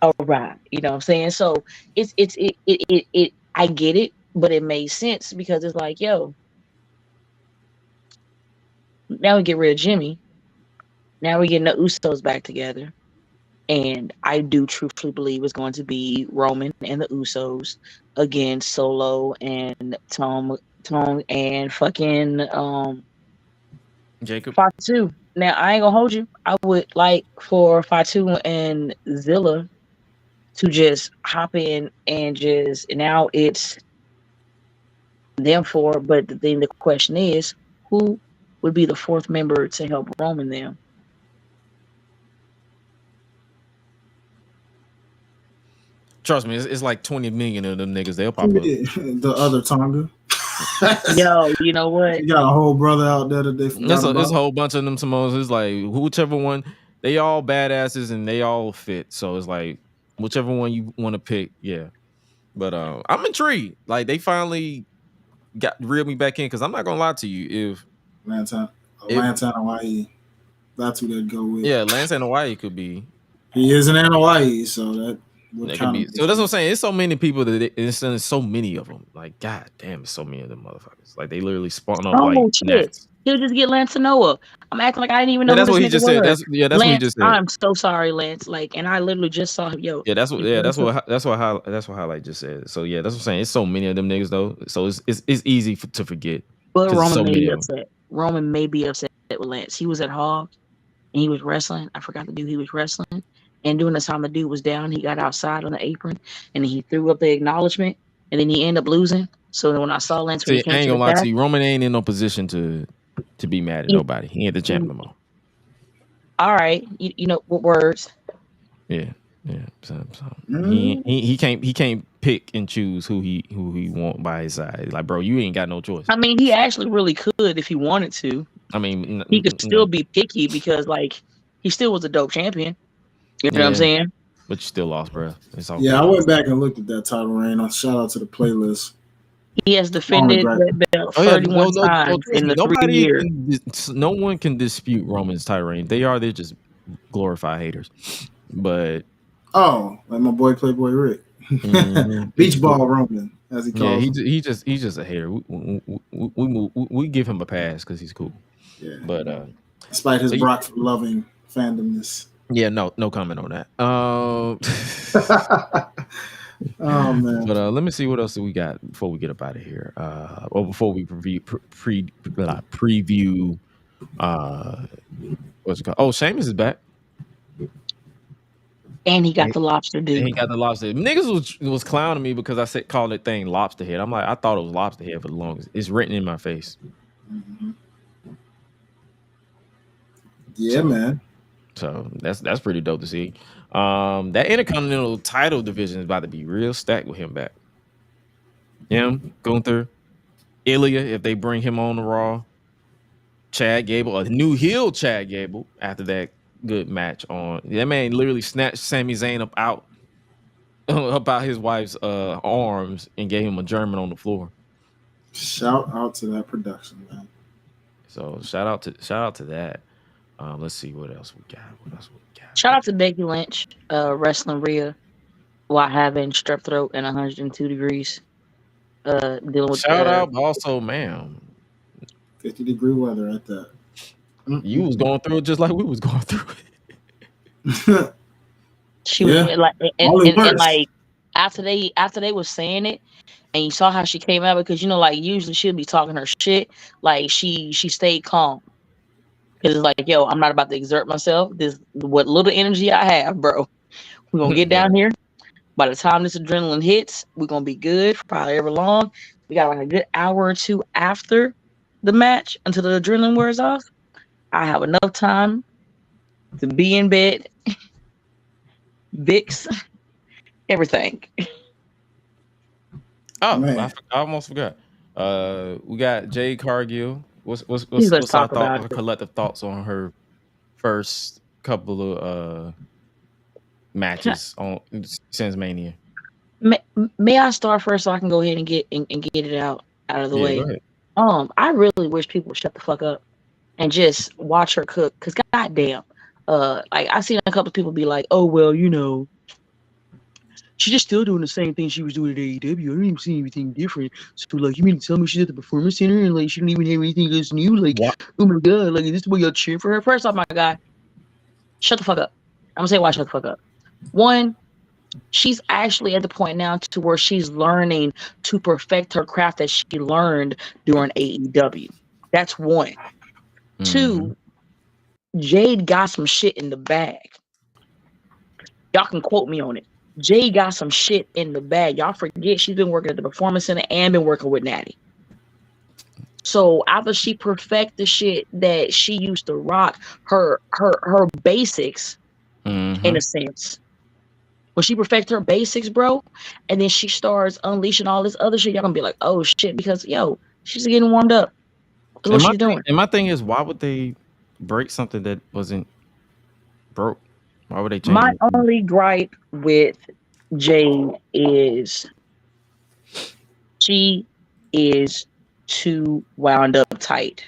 D: All right, you know what I'm saying? So it I get it, but it made sense because it's like, yo, now we get rid of Jimmy. Now we're getting the Usos back together. And I do truthfully believe it's going to be Roman and the Usos against Solo and Tom and fucking
B: Jacob.
D: Fatu. Now I ain't gonna hold you. I would like for Fatu and Zilla to just hop in and now it's them four. But then the question is, who would be the fourth member to help Roman them?
B: Trust me, it's like 20 million of them niggas. They'll pop up.
C: The other Tonga.
D: Yo, you know what?
C: You got a whole brother out there that they forgot about.
B: There's a whole bunch of them Samoans. It's like whichever one, they all badasses and they all fit. So it's like whichever one you want to pick, yeah. But I'm intrigued. Like they finally reeled me back in because I'm not gonna lie to you. If
C: Lance and Hawaii, that's who they'd go with.
B: Yeah, Lance and Hawaii could be.
C: He is in Hawaii, so that
B: could be. So that's what I'm saying. It's so many people it's so many of them. Like, god damn, it's so many of them motherfuckers. Like they literally spawn up like gnats.
D: He'll just get Lance and Noah. I'm acting like I didn't even know.
B: That's what he just said. That's
D: Lance,
B: what he just said.
D: I'm so sorry, Lance. Like, and I literally just saw him. Yo.
B: Yeah, that's what Highlight just said. So yeah, that's what I'm saying. It's so many of them niggas though. So it's easy to forget.
D: But Roman may be upset. Roman may be upset with Lance. He was at Hog and he was wrestling. I forgot the dude he was wrestling. And during the time the dude was down, he got outside on the apron and he threw up the acknowledgement and then he ended up losing. So then when I saw Lance when he came
B: I ain't
D: to
B: gonna
D: the
B: lie
D: back,
B: to you. Roman ain't in no position to be mad at nobody. He ain't the champ no more.
D: All right, you know what words?
B: Yeah. So he can't pick and choose who he want by his side. Like, bro, you ain't got no choice.
D: I mean, he actually really could if he wanted to.
B: I mean,
D: he could still be picky because like he still was a dope champion. You know what I'm saying?
B: But you still lost, bro. It's all
C: Yeah,
B: good.
C: I went back and looked at that title reign. Shout out to the playlist.
D: He has defended that belt 31 times in the 3 years.
B: No one can dispute Roman's title reign. They're just glorified haters. But
C: like my boy Playboy Rick, beach ball Roman, as he calls.
B: Yeah, he's just a hater. We give him a pass because he's cool.
C: Yeah,
B: but
C: despite his Brock loving fandomness.
B: Yeah, no comment on that.
C: Oh man!
B: But let me see what else we got before we get up out of here. Or before we preview. What's it called? Oh, Sheamus is back.
D: And he got the lobster dude.
B: He got the lobster. Niggas was clowning me because I called that thing lobster head. I'm like, I thought it was lobster head for the longest. It's written in my face.
C: Mm-hmm. Yeah, man.
B: So that's pretty dope to see. That Intercontinental title division is about to be real stacked with him back. Him, Gunther, Ilya, if they bring him on the Raw, Chad Gable, a new heel Chad Gable after that good match on. That man literally snatched Sami Zayn up out his wife's arms and gave him a German on the floor.
C: Shout out to that production, man.
B: So shout out to that. Let's see what else we got.
D: Shout out to Becky Lynch, wrestling Rhea while having strep throat and 102 degrees. Dealing with
B: shout out also, ma'am.
C: 50-degree weather at that.
B: You was going through it just like we was going through
C: it.
D: She was like, and like after they was saying it, and you saw how she came out because like usually she'll be talking her shit. Like she stayed calm because it's like, yo, I'm not about to exert myself. This what little energy I have, bro. We're gonna get down here. By the time this adrenaline hits, we're gonna be good for probably ever long. We got like a good hour or two after the match until the adrenaline wears off. I have enough time to be in bed, Vicks, everything.
B: Oh, I almost forgot. We got Jade Cargill. What's our collective thoughts on her first couple of matches on since Mania?
D: May I start first so I can go ahead and get it out of the way?
B: Go ahead.
D: I really wish people would shut the fuck up and just watch her cook. Cause goddamn, like I've seen a couple of people be like, "Oh well, she's just still doing the same thing she was doing at AEW. I don't even see anything different." So like, you mean to tell me she's at the Performance Center and like she don't even have anything else new? Like, what? Oh my god, like is this the way y'all cheer for her? First off, my guy, shut the fuck up. I'm gonna say why shut the fuck up. One, she's actually at the point now to where she's learning to perfect her craft that she learned during AEW. That's one. Mm-hmm. Two, Jade got some shit in the bag. Y'all can quote me on it. Jade got some shit in the bag. Y'all forget she's been working at the Performance Center and been working with Natty. So after she perfect the shit that she used to rock, her basics, in a sense. When she perfect her basics, bro, and then she starts unleashing all this other shit, y'all gonna be like, oh shit, because she's getting warmed up. That's what she's doing.
B: And my thing is, why would they break something that wasn't broke? Why would they change
D: My
B: it?
D: only gripe with Jade is she is too wound up tight.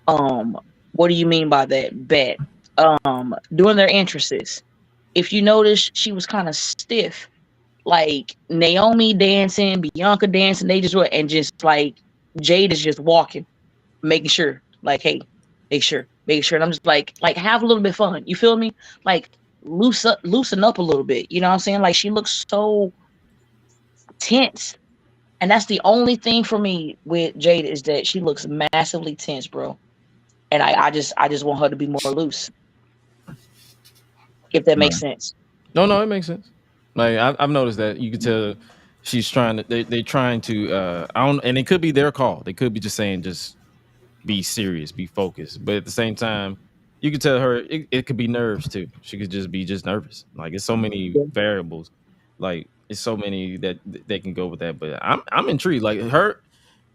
D: What do you mean by that? Bet. During their entrances, if you notice, she was kind of stiff. Like Naomi dancing, Bianca dancing, they just went and just like Jade is just walking, making sure, like, hey, make sure. And I'm just like have a little bit of fun. You feel me? Like loosen up a little bit. You know what I'm saying? Like she looks so tense. And that's the only thing for me with Jade is that she looks massively tense, bro. and I just want her to be more loose, if that makes sense.
B: No, it makes sense. Like I've noticed that you could tell she's trying to. They're trying to. I don't, and it could be their call. They could be just saying just be serious, be focused. But at the same time, you could tell her it could be nerves too. She could just be nervous. Like it's so many variables. Like it's so many that they can go with that. But I'm intrigued. Like her,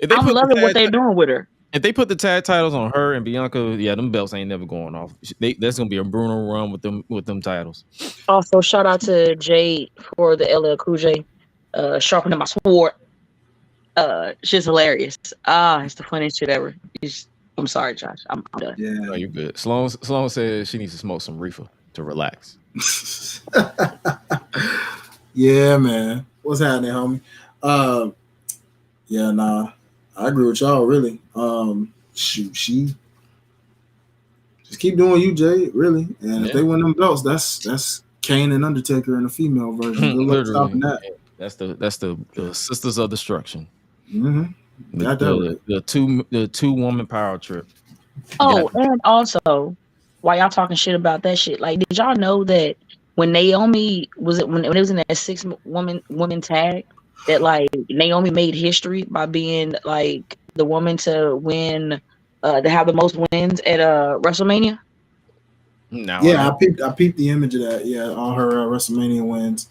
B: if they
D: I'm loving what they're doing with her.
B: If they put the tag titles on her and Bianca, yeah, them belts ain't never going off. That's gonna be a Bruno run with them titles.
D: Also, shout out to Jade for the LL Cool J sharpening my sword. She's hilarious. It's the funniest shit ever. I'm sorry, Josh. I'm done.
C: Yeah,
B: no, you're good. Sloan says she needs to smoke some reefer to relax.
C: Yeah, man. What's happening, homie? Yeah, nah. I agree with y'all, really. Shoot, she just keep doing you, Jay, really. And if they win them belts, that's Kane and Undertaker in the female version. Good luck stopping that.
B: That's the Sisters of Destruction.
C: Mm-hmm.
B: The two woman power trip.
D: Oh, and also, while y'all talking shit about that shit, like, did y'all know that when Naomi when it was in that 6-woman tag, that like Naomi made history by being like the woman to win, to have the most wins at WrestleMania?
B: No,
C: yeah, I peeped the image of that. Yeah, all her WrestleMania wins.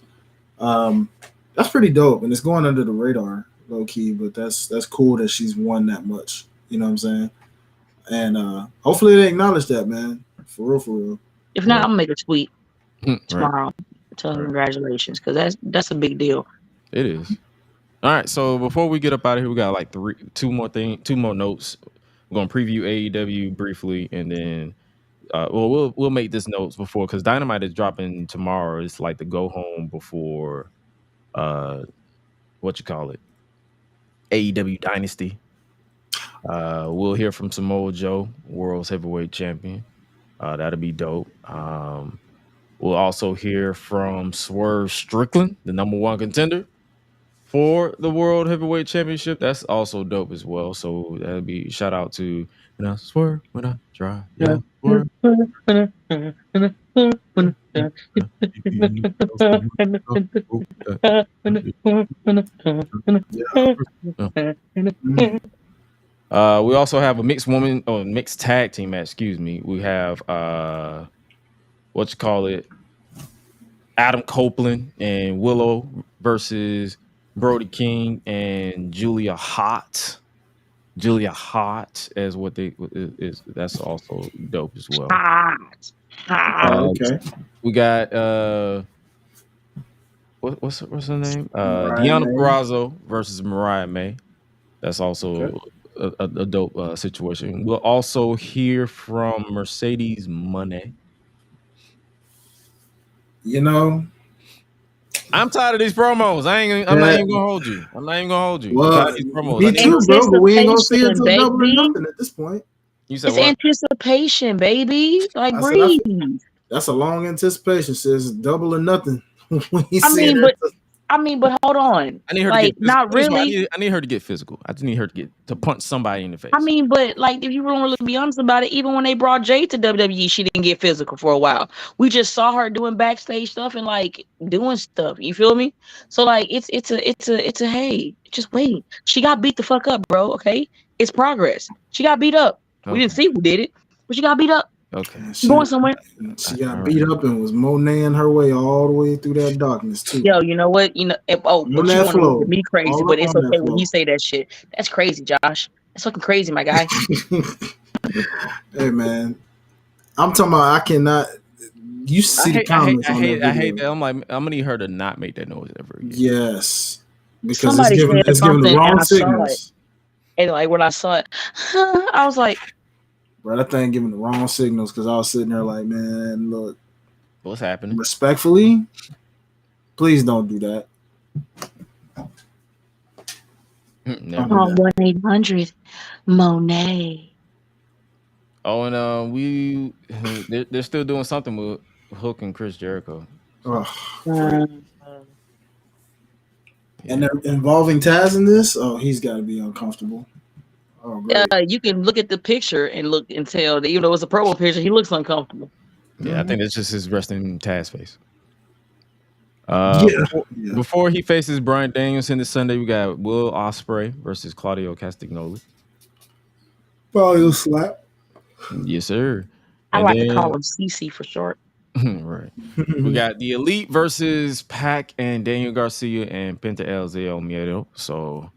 C: That's pretty dope, and it's going under the radar, low key. But that's cool that she's won that much. You know what I'm saying? And hopefully they acknowledge that, man. For real.
D: If not, I'm gonna make a tweet tomorrow. Tell them congratulations, because that's a big deal.
B: It is. All right, so before we get up out of here, we got like two more notes. We're gonna preview AEW briefly, and then we'll make this notes before, because Dynamite is dropping tomorrow. It's like the go home before AEW Dynasty. We'll hear from Samoa Joe, World's Heavyweight Champion. That'll be dope. We'll also hear from Swerve Strickland, the number one contender for the World Heavyweight Championship. That's also dope as well. So that'll be shout out to Swerve when I try. Yeah. Swerve. We also have a mixed tag team match. Excuse me. We have Adam Copeland and Willow versus Brody King and Julia Hart. Julia Hart is what they is. That's also dope as well.
C: Okay.
B: We got what's her name? Deonna Purrazzo versus Mariah May. That's also a dope situation. We'll also hear from Mercedes Moné.
C: You know,
B: I'm tired of these promos. I'm not even gonna hold you.
C: Well,
B: these promos.
C: Me too, bro. But we ain't gonna see it until double or nothing at this point.
B: You said
D: it's
B: what?
D: anticipation, baby. Like, breathe.
C: That's a long anticipation. Says double or nothing.
D: I mean, but hold on.
B: I need her
D: to
B: get not really. I need her to get physical. I just need her to punch somebody in the face.
D: I mean, but like, if you don't really be honest about it, even when they brought Jade to WWE, she didn't get physical for a while. We just saw her doing backstage stuff and like doing stuff. You feel me? So like, it's a hey, just wait. She got beat the fuck up, bro. Okay, it's progress. She got beat up. Okay. We didn't see who did it, but she got beat up.
B: Okay,
D: she going somewhere.
C: She got beat up and was Monet her way all the way through that darkness too.
D: Yo, you know what? But you want to look at me crazy, but it's okay when you say that shit. That's crazy, Josh. That's fucking crazy, my guy.
C: Hey man, I'm talking about. I cannot. You see the comments.
B: I hate that. I'm like, I'm gonna need her to not make that noise ever again.
C: Yes, because it's giving the wrong signals.
D: And like when I saw it, I was like.
C: Bro, that thing giving the wrong signals, because I was sitting there like, man, look.
B: What's happening?
C: Respectfully, please don't do that.
D: 1-800 Monet.
B: Oh, and they're still doing something with Hook and Chris Jericho.
C: And they're involving Taz in this. Oh, he's got to be uncomfortable. Oh, great.
D: You can look at the picture and look and tell that it's a promo picture. He looks uncomfortable.
B: Yeah, I think that's just his resting Taz face.
C: Yeah.
B: Before he faces Bryan Danielson this Sunday, we got Will Ospreay versus Claudio Castagnoli.
C: Probably slap.
B: Yes, sir.
D: I
B: And
D: like
B: then,
D: to call him CC for short.
B: right. We got the Elite versus Pac and Daniel Garcia and Penta El Zio Miedo. So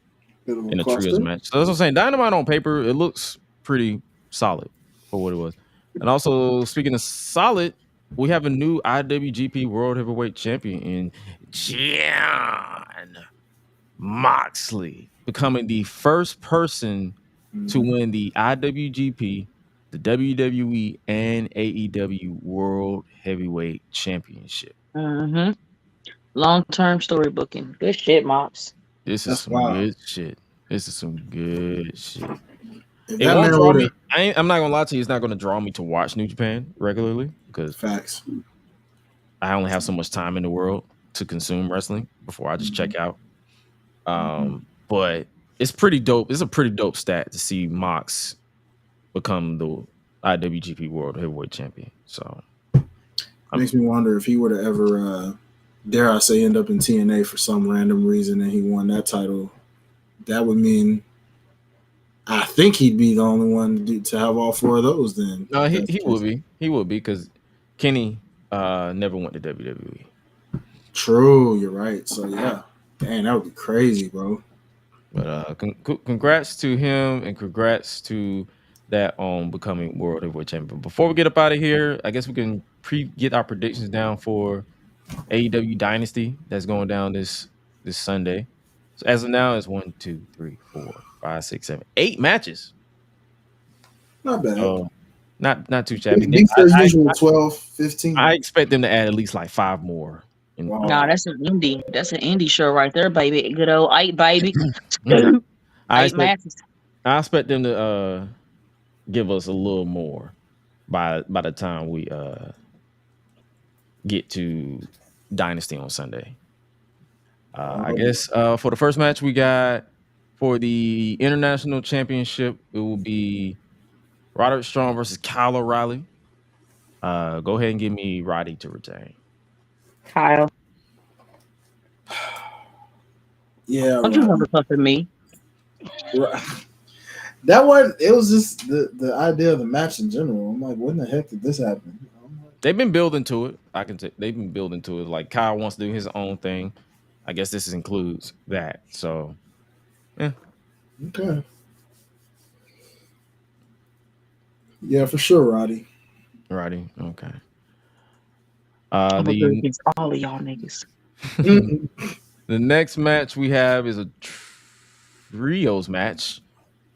B: in a trios match. So that's what I'm saying. Dynamite on paper, it looks pretty solid for what it was. And also, speaking of solid, we have a new IWGP World Heavyweight Champion in Jon Moxley, becoming the first person to win the IWGP, the WWE, and AEW World Heavyweight Championship.
D: Mm-hmm. Long-term storybooking. Good shit, Mops.
B: This is some good shit. This is some good shit. It won't draw me. I'm not gonna lie to you. It's not gonna draw me to watch New Japan regularly because
C: facts.
B: I only have so much time in the world to consume wrestling before I just check out. But it's pretty dope. It's a pretty dope stat to see Mox become the IWGP World Heavyweight Champion. So
C: makes me wonder if he were to ever, dare I say, end up in TNA for some random reason and he won that title. That would mean I think he'd be the only one to have all four of those. Then
B: no, he would be. He would be because Kenny never went to WWE.
C: True, you're right. So yeah, dang, that would be crazy, bro.
B: But congrats to him and congrats to that on becoming World Heavyweight Champion. Before we get up out of here, I guess we can get our predictions down for AEW Dynasty that's going down this Sunday. So as of now, it's 1, 2, 3, 4, 5, 6, 7, 8 matches.
C: Not bad.
B: Not too shabby.
C: Beats their usual 12, 15.
B: I expect them to add at least like 5 more.
D: Nah, that's an indie. That's an indie show right there, baby. Good old 8, baby.
B: I
D: 8 matches.
B: I expect them to give us a little more by the time we get to Dynasty on Sunday. I guess for the first match we got for the International Championship, it will be Roderick Strong versus Kyle O'Reilly. Go ahead and give me Roddy to retain.
D: Kyle.
C: Yeah,
D: don't you remember something me?
C: That one, it was just the idea of the match in general. I'm like, when the heck did this happen?
B: They've been building to it. I can say they've been building to it. Like Kyle wants to do his own thing. I guess this includes that. So, yeah.
C: Okay. Yeah, for sure, Roddy.
B: Roddy, okay.
D: I'm against all of y'all niggas.
B: The next match we have is a trios match.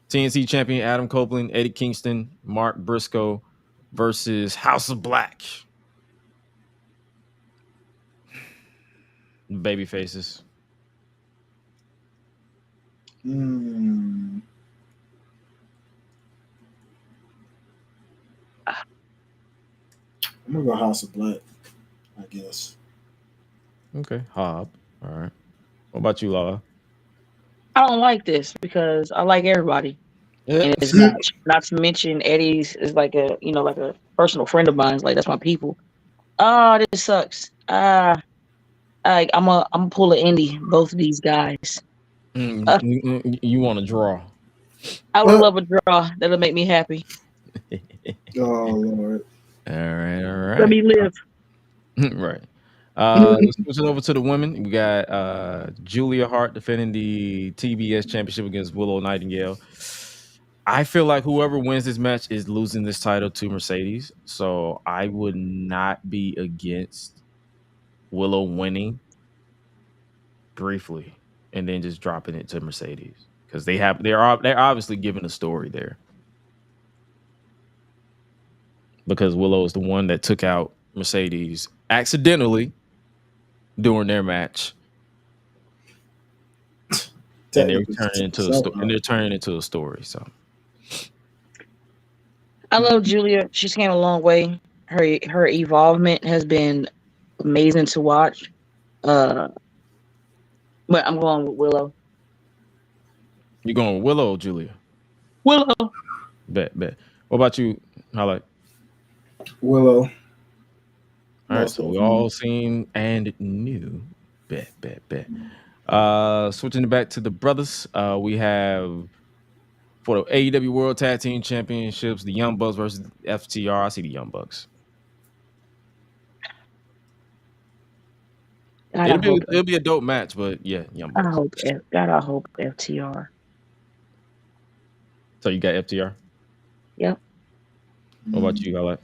B: TNT champion Adam Copeland, Eddie Kingston, Mark Briscoe versus House of Black. Baby faces.
C: I'm gonna go House of Black, I guess.
B: Okay, Hob. All right. What about you, Laura?
D: I don't like this because I like everybody in this match. Not to mention Eddie's is like a personal friend of mine. Like that's my people. Oh, this sucks. I'm gonna pull an indie. Both of these guys.
B: You want to draw?
D: I would love a draw. That'll make me happy.
C: Oh Lord!
B: All right.
D: Let me live.
B: Right. Let's switch it over to the women. We got Julia Hart defending the TBS championship against Willow Nightingale. I feel like whoever wins this match is losing this title to Mercedes. So I would not be against Willow winning briefly and then just dropping it to Mercedes because they're obviously giving a story there. Because Willow is the one that took out Mercedes accidentally during their match, and they're turning into a story. So,
D: I love Julia. She's came a long way. Her evolvement has been amazing to watch. But I'm going with Willow.
B: You going with Willow or Julia?
D: Willow.
B: Bet. What about you, Highlight?
C: Willow.
B: All right, so we all seen and knew. Bet. Switching it back to the brothers, we have for the AEW World Tag Team Championships, the Young Bucks versus FTR. I see the Young Bucks. It'll be a dope match, but yeah, Young Bucks.
D: I hope FTR.
B: So you got FTR?
D: Yep.
B: What about you, Highlight?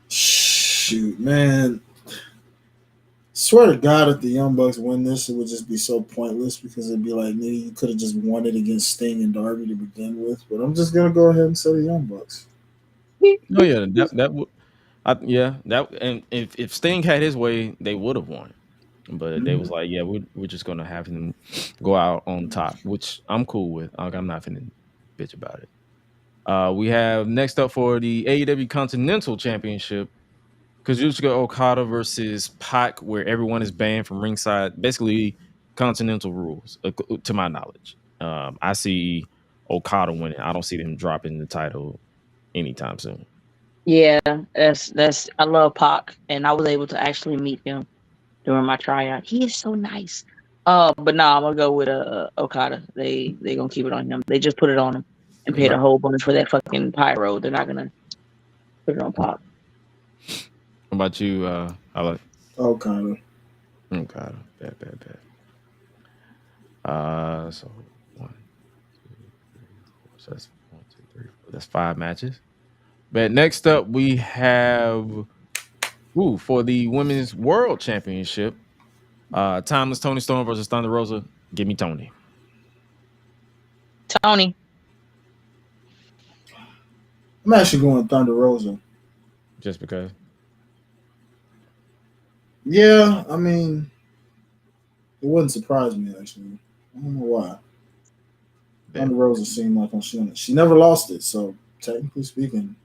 C: Shoot, man. Swear to God, if the Young Bucks win this, it would just be so pointless because it'd be like, maybe you could have just won it against Sting and Darby to begin with. But I'm just gonna go ahead and say the Young Bucks.
B: Oh yeah, that would, and if Sting had his way, they would have won. But they was like, yeah, we're just gonna have him go out on top, which I'm cool with. I'm not finna bitch about it. We have next up for the AEW Continental Championship, Kazuchika Okada versus Pac, where everyone is banned from ringside. Basically, Continental rules, to my knowledge. I see Okada winning. I don't see them dropping the title anytime soon.
D: Yeah, that's. I love Pac, and I was able to actually meet him during my tryout. He is so nice. But no, I'm gonna go with Okada. They gonna keep it on him. They just put it on him and paid a whole bunch for that fucking pyro. They're not gonna put it on Pac.
B: What about you, Alex?
C: Okada.
B: Bad. So 1, 2, 3, 4. So that's 1, 2, 3, 4. That's 5 matches. But next up, we have for the Women's World Championship, Timeless Toni Storm versus Thunder Rosa. Give me Tony.
D: Tony.
C: I'm actually going Thunder Rosa.
B: Just because?
C: Yeah, I mean, it wouldn't surprise me, actually. I don't know why. Thunder Rosa seemed like she never lost it, so technically speaking,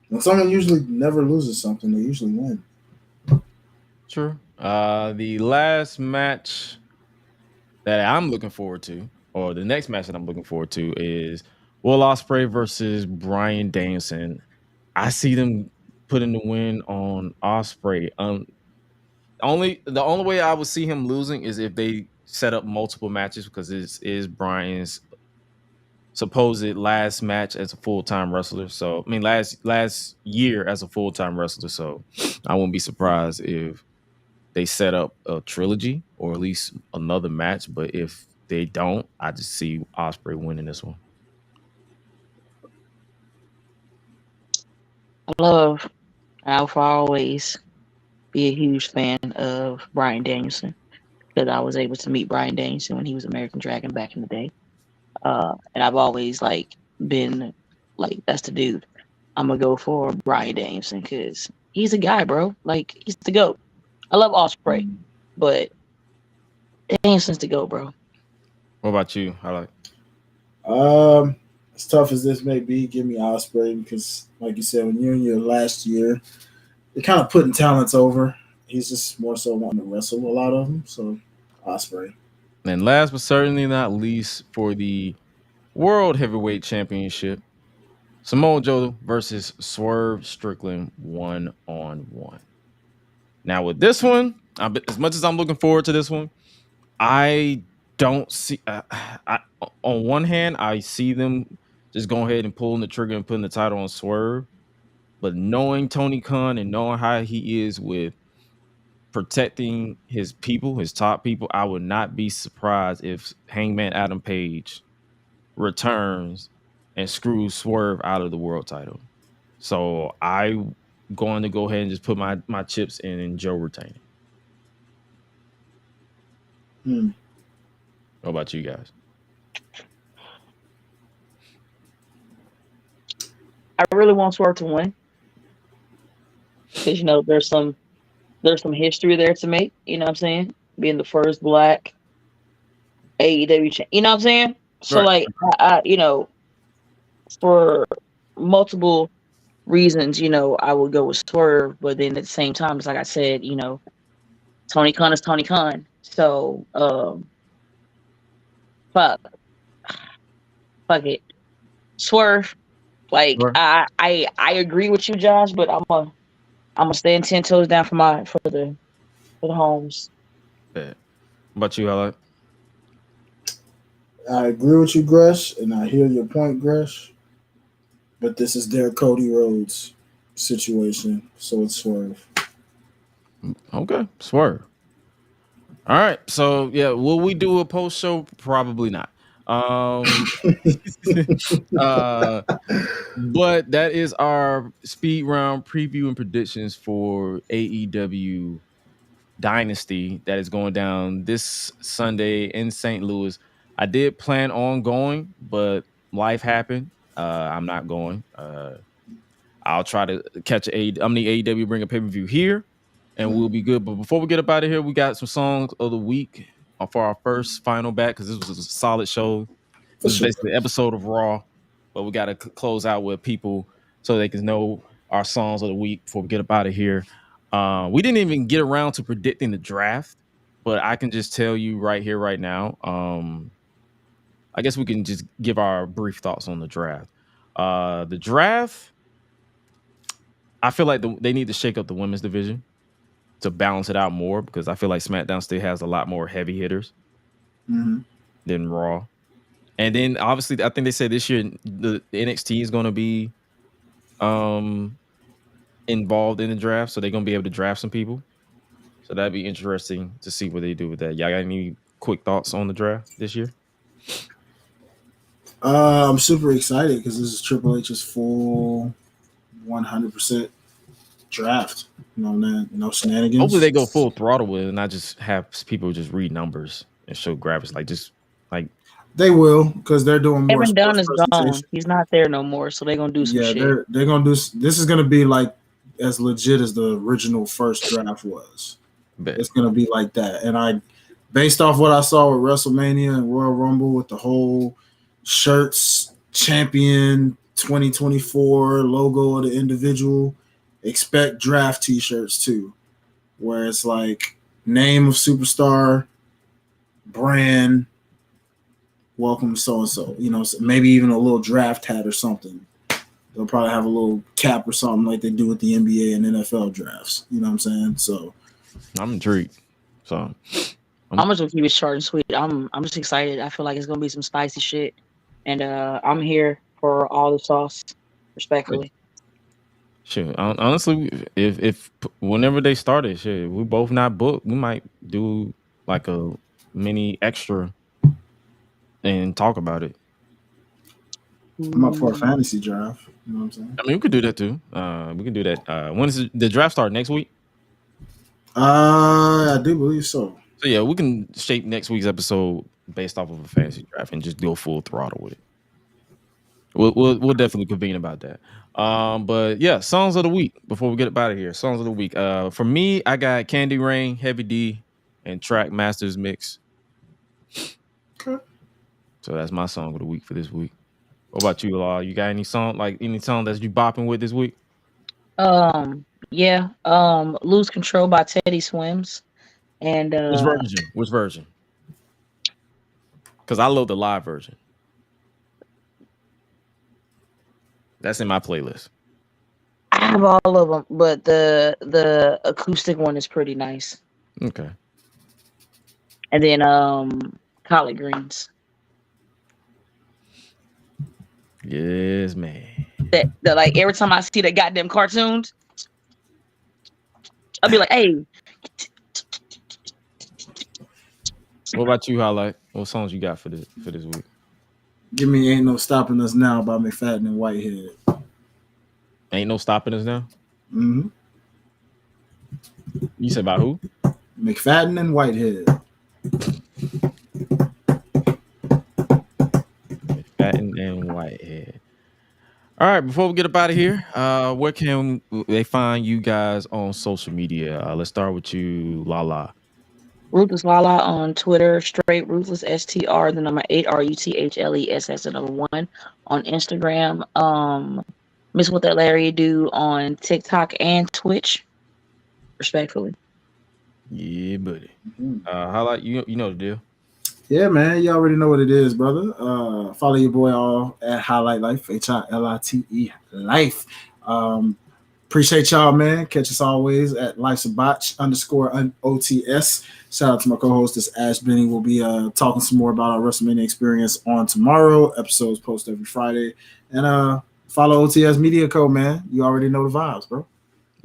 C: when someone usually never loses something, they usually win.
B: True. The last match that I'm looking forward to, or the next match that I'm looking forward to, is Will Ospreay versus Bryan Danielson. I see them putting the win on Ospreay. The only way I would see him losing is if they set up multiple matches, because this is Bryan's supposed last match as a full-time wrestler. So I mean last year as a full-time wrestler. So I wouldn't be surprised if they set up a trilogy or at least another match. But if they don't, I just see Ospreay winning this one.
D: I'll always be a huge fan of Bryan Danielson, because I was able to meet Bryan Danielson when he was American Dragon back in the day. And I've always been like, that's the dude. I'm gonna go for Bryan Danielson because he's a guy, bro. Like, he's the GOAT. I love Ospreay, but Danielson's the GOAT, bro.
B: What about you? I like.
C: As tough as this may be, give me Ospreay, because, like you said, when you're in your last year, you're kind of putting talents over. He's just more so wanting to wrestle a lot of them. So Ospreay.
B: And last but certainly not least, for the World Heavyweight Championship, Samoa Joe versus Swerve Strickland 1-on-1. Now with this one, as much as I'm looking forward to this one, I don't see. On one hand, I see them just going ahead and pulling the trigger and putting the title on Swerve. But knowing Tony Khan and knowing how he is with protecting his people, his top people, I would not be surprised if Hangman Adam Page returns and screws Swerve out of the world title. So I'm going to go ahead and just put my chips in and Joe retaining. What about you guys?
D: I really want Swerve to win, because there's some history there to make. You know what I'm saying? Being the first black AEW champ. You know what I'm saying? So
B: right.
D: I for multiple reasons, I would go with Swerve, but then at the same time, it's like I said, Tony Khan is Tony Khan. So fuck. Fuck it. Swerve. Like
B: Swerve?
D: I agree with you, Josh, but I'm gonna stand 10 toes down for the homes.
B: Yeah. What about you, Highlight?
C: I agree with you, Gresh, and I hear your point, Gresh. But this is their Cody Rhodes situation, so it's Swerve.
B: Okay, Swerve. All right, so yeah, will we do a post show? Probably not. But that is our speed round preview and predictions for AEW Dynasty that is going down this Sunday in St. Louis. I did plan on going, but life happened. I'm not going. I'll try to catch AEW bring a pay-per-view here, and we'll be good. But before we get up out of here, we got some songs of the week for our first final back because this was a solid show. This is basically an episode of Raw, but we got to close out with people so they can know our songs of the week before we get up out of here. We didn't even get around to predicting the draft, but I can just tell you right here, right now. I guess we can just give our brief thoughts on the draft. The draft, I feel like they need to shake up the women's division to balance it out more because I feel like SmackDown still has a lot more heavy hitters than Raw. And then obviously, I think they said this year the NXT is going to be involved in the draft, so they're going to be able to draft some people. So that'd be interesting to see what they do with that. Y'all got any quick thoughts on the draft this year?
C: I'm super excited because this is Triple H's full 100% draft. You know, man, no shenanigans.
B: Hopefully they go full throttle with it and not just have people just read numbers and show graphics. Like
C: they will because they're doing more.
D: Kevin Dunn is gone. He's not there no more, so they're gonna do some shit.
C: They're gonna do. This is gonna be like as legit as the original first draft was. It's gonna be like that. And based off what I saw with WrestleMania and Royal Rumble with the whole shirts champion 2024 logo of the individual, expect draft t-shirts too, where it's like name of superstar, brand, welcome so and so. You know, maybe even a little draft hat or something. They'll probably have a little cap or something like they do with the NBA and NFL drafts. You know what I'm saying? So
B: I'm intrigued. So
D: I'm just gonna keep it short and sweet. I'm just excited. I feel like it's gonna be some spicy shit, and I'm here for all the sauce, respectfully.
B: Sure. Honestly, if whenever they started, shit, we both not booked, we might do like a mini extra and talk about it.
C: I'm up for a fantasy draft. You know what I'm saying?
B: I mean, we could do that too. We can do that. When is the draft start? Next week?
C: I do believe so.
B: So yeah, we can shape next week's episode based off of a fantasy draft and just go full throttle with it. We'll definitely convene about that. But yeah, songs of the week before we get up out of here. Songs of the week. For me, I got Candy Rain, Heavy D, and Track Masters Mix.
C: Okay.
B: So that's my song of the week for this week. What about you, Law? You got any song that you bopping with this week?
D: Yeah. Lose Control by Teddy Swims. And
B: Which version? Because I love the live version. That's in my playlist.
D: I have all of them, but the acoustic one is pretty nice.
B: Okay.
D: And then collard greens.
B: Yes, man.
D: That like every time I see the goddamn cartoons, I'll be like, hey.
B: What about you, Highlight? What songs you got for this week?
C: Give me Ain't No Stopping Us Now by McFadden and Whitehead.
B: Ain't No Stopping Us Now?
C: Mm-hmm.
B: You said about who?
C: McFadden and Whitehead.
B: McFadden and Whitehead. All right, before we get up out of here, where can they find you guys on social media? Let's start with you, Lala.
D: Ruthless Lala on Twitter, straight Ruthless STR, the number 8 RUTHLESS, the number 1 on Instagram. Miss What That Larry do on TikTok and Twitch, respectfully.
B: Yeah, buddy. Highlight, you know the deal.
C: Yeah, man. You already know what it is, brother. Follow your boy all at Highlight Life, HILITE Life. Appreciate y'all, man. Catch us always at Life's a Botch _OTS. Shout out to my co-host, this Ash Benny. We'll be talking some more about our WrestleMania experience on tomorrow. Episodes post every Friday. And follow OTS Media Co, man. You already know the vibes, bro.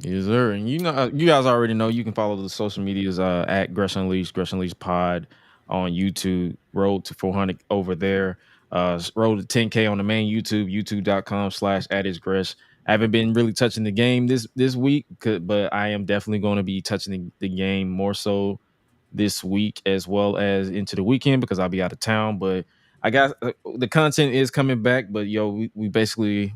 B: Yes, sir. And you guys already know you can follow the social medias at GRESH Unleashed, GRESH Unleashed Pod on YouTube, Road to 400 over there. Road to 10K on the main YouTube, youtube.com/@GRESH. I haven't been really touching the game this week, but I am definitely going to be touching the game more so this week as well as into the weekend because I'll be out of town. But I got the content is coming back, but we basically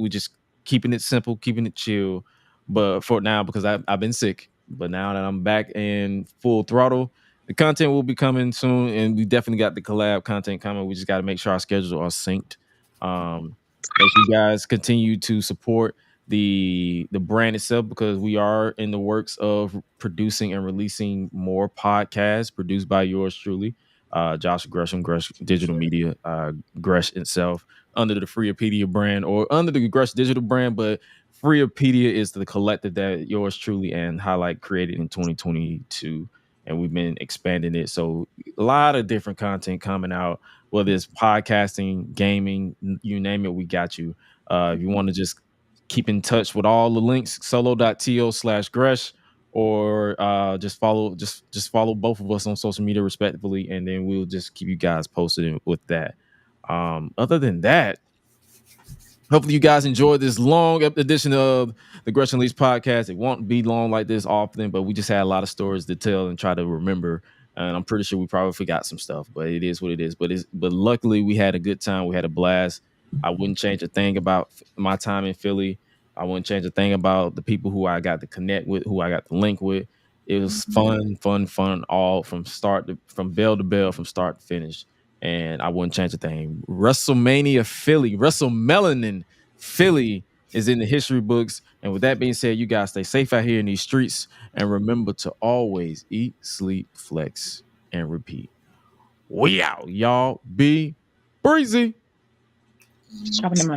B: just keeping it simple, keeping it chill. But for now, because I've been sick, but now that I'm back in full throttle, the content will be coming soon, and we definitely got the collab content coming. We just got to make sure our schedules are synced. Make sure you guys continue to support the brand itself because we are in the works of producing and releasing more podcasts produced by yours truly, Josh Gresham, Gresh Digital Media, Gresh itself under the Freeopedia brand or under the Gresh Digital brand, but Freeopedia is the collective that yours truly and Highlight created in 2022, and we've been expanding it. So a lot of different content coming out, whether it's podcasting, gaming, you name it, we got you. If you want to just keep in touch with all the links, solo.to/Gresh, or just follow both of us on social media respectively, and then we'll just keep you guys posted with that. Other than that, hopefully you guys enjoyed this long edition of the Gresh Unleashed podcast. It won't be long like this often, but we just had a lot of stories to tell and try to remember. And I'm pretty sure we probably forgot some stuff, but it is what it is. But luckily we had a good time. We had a blast. I wouldn't change a thing about my time in Philly. I wouldn't change a thing about the people who I got to connect with, who I got to link with. It was fun, all from bell to bell, from start to finish. And I wouldn't change a thing. WrestleMania Philly, WrestleMelanin Philly is in the history books. And with that being said, you guys stay safe out here in these streets and remember to always eat, sleep, flex, and repeat. We out, y'all. Be breezy.
D: Shopping in my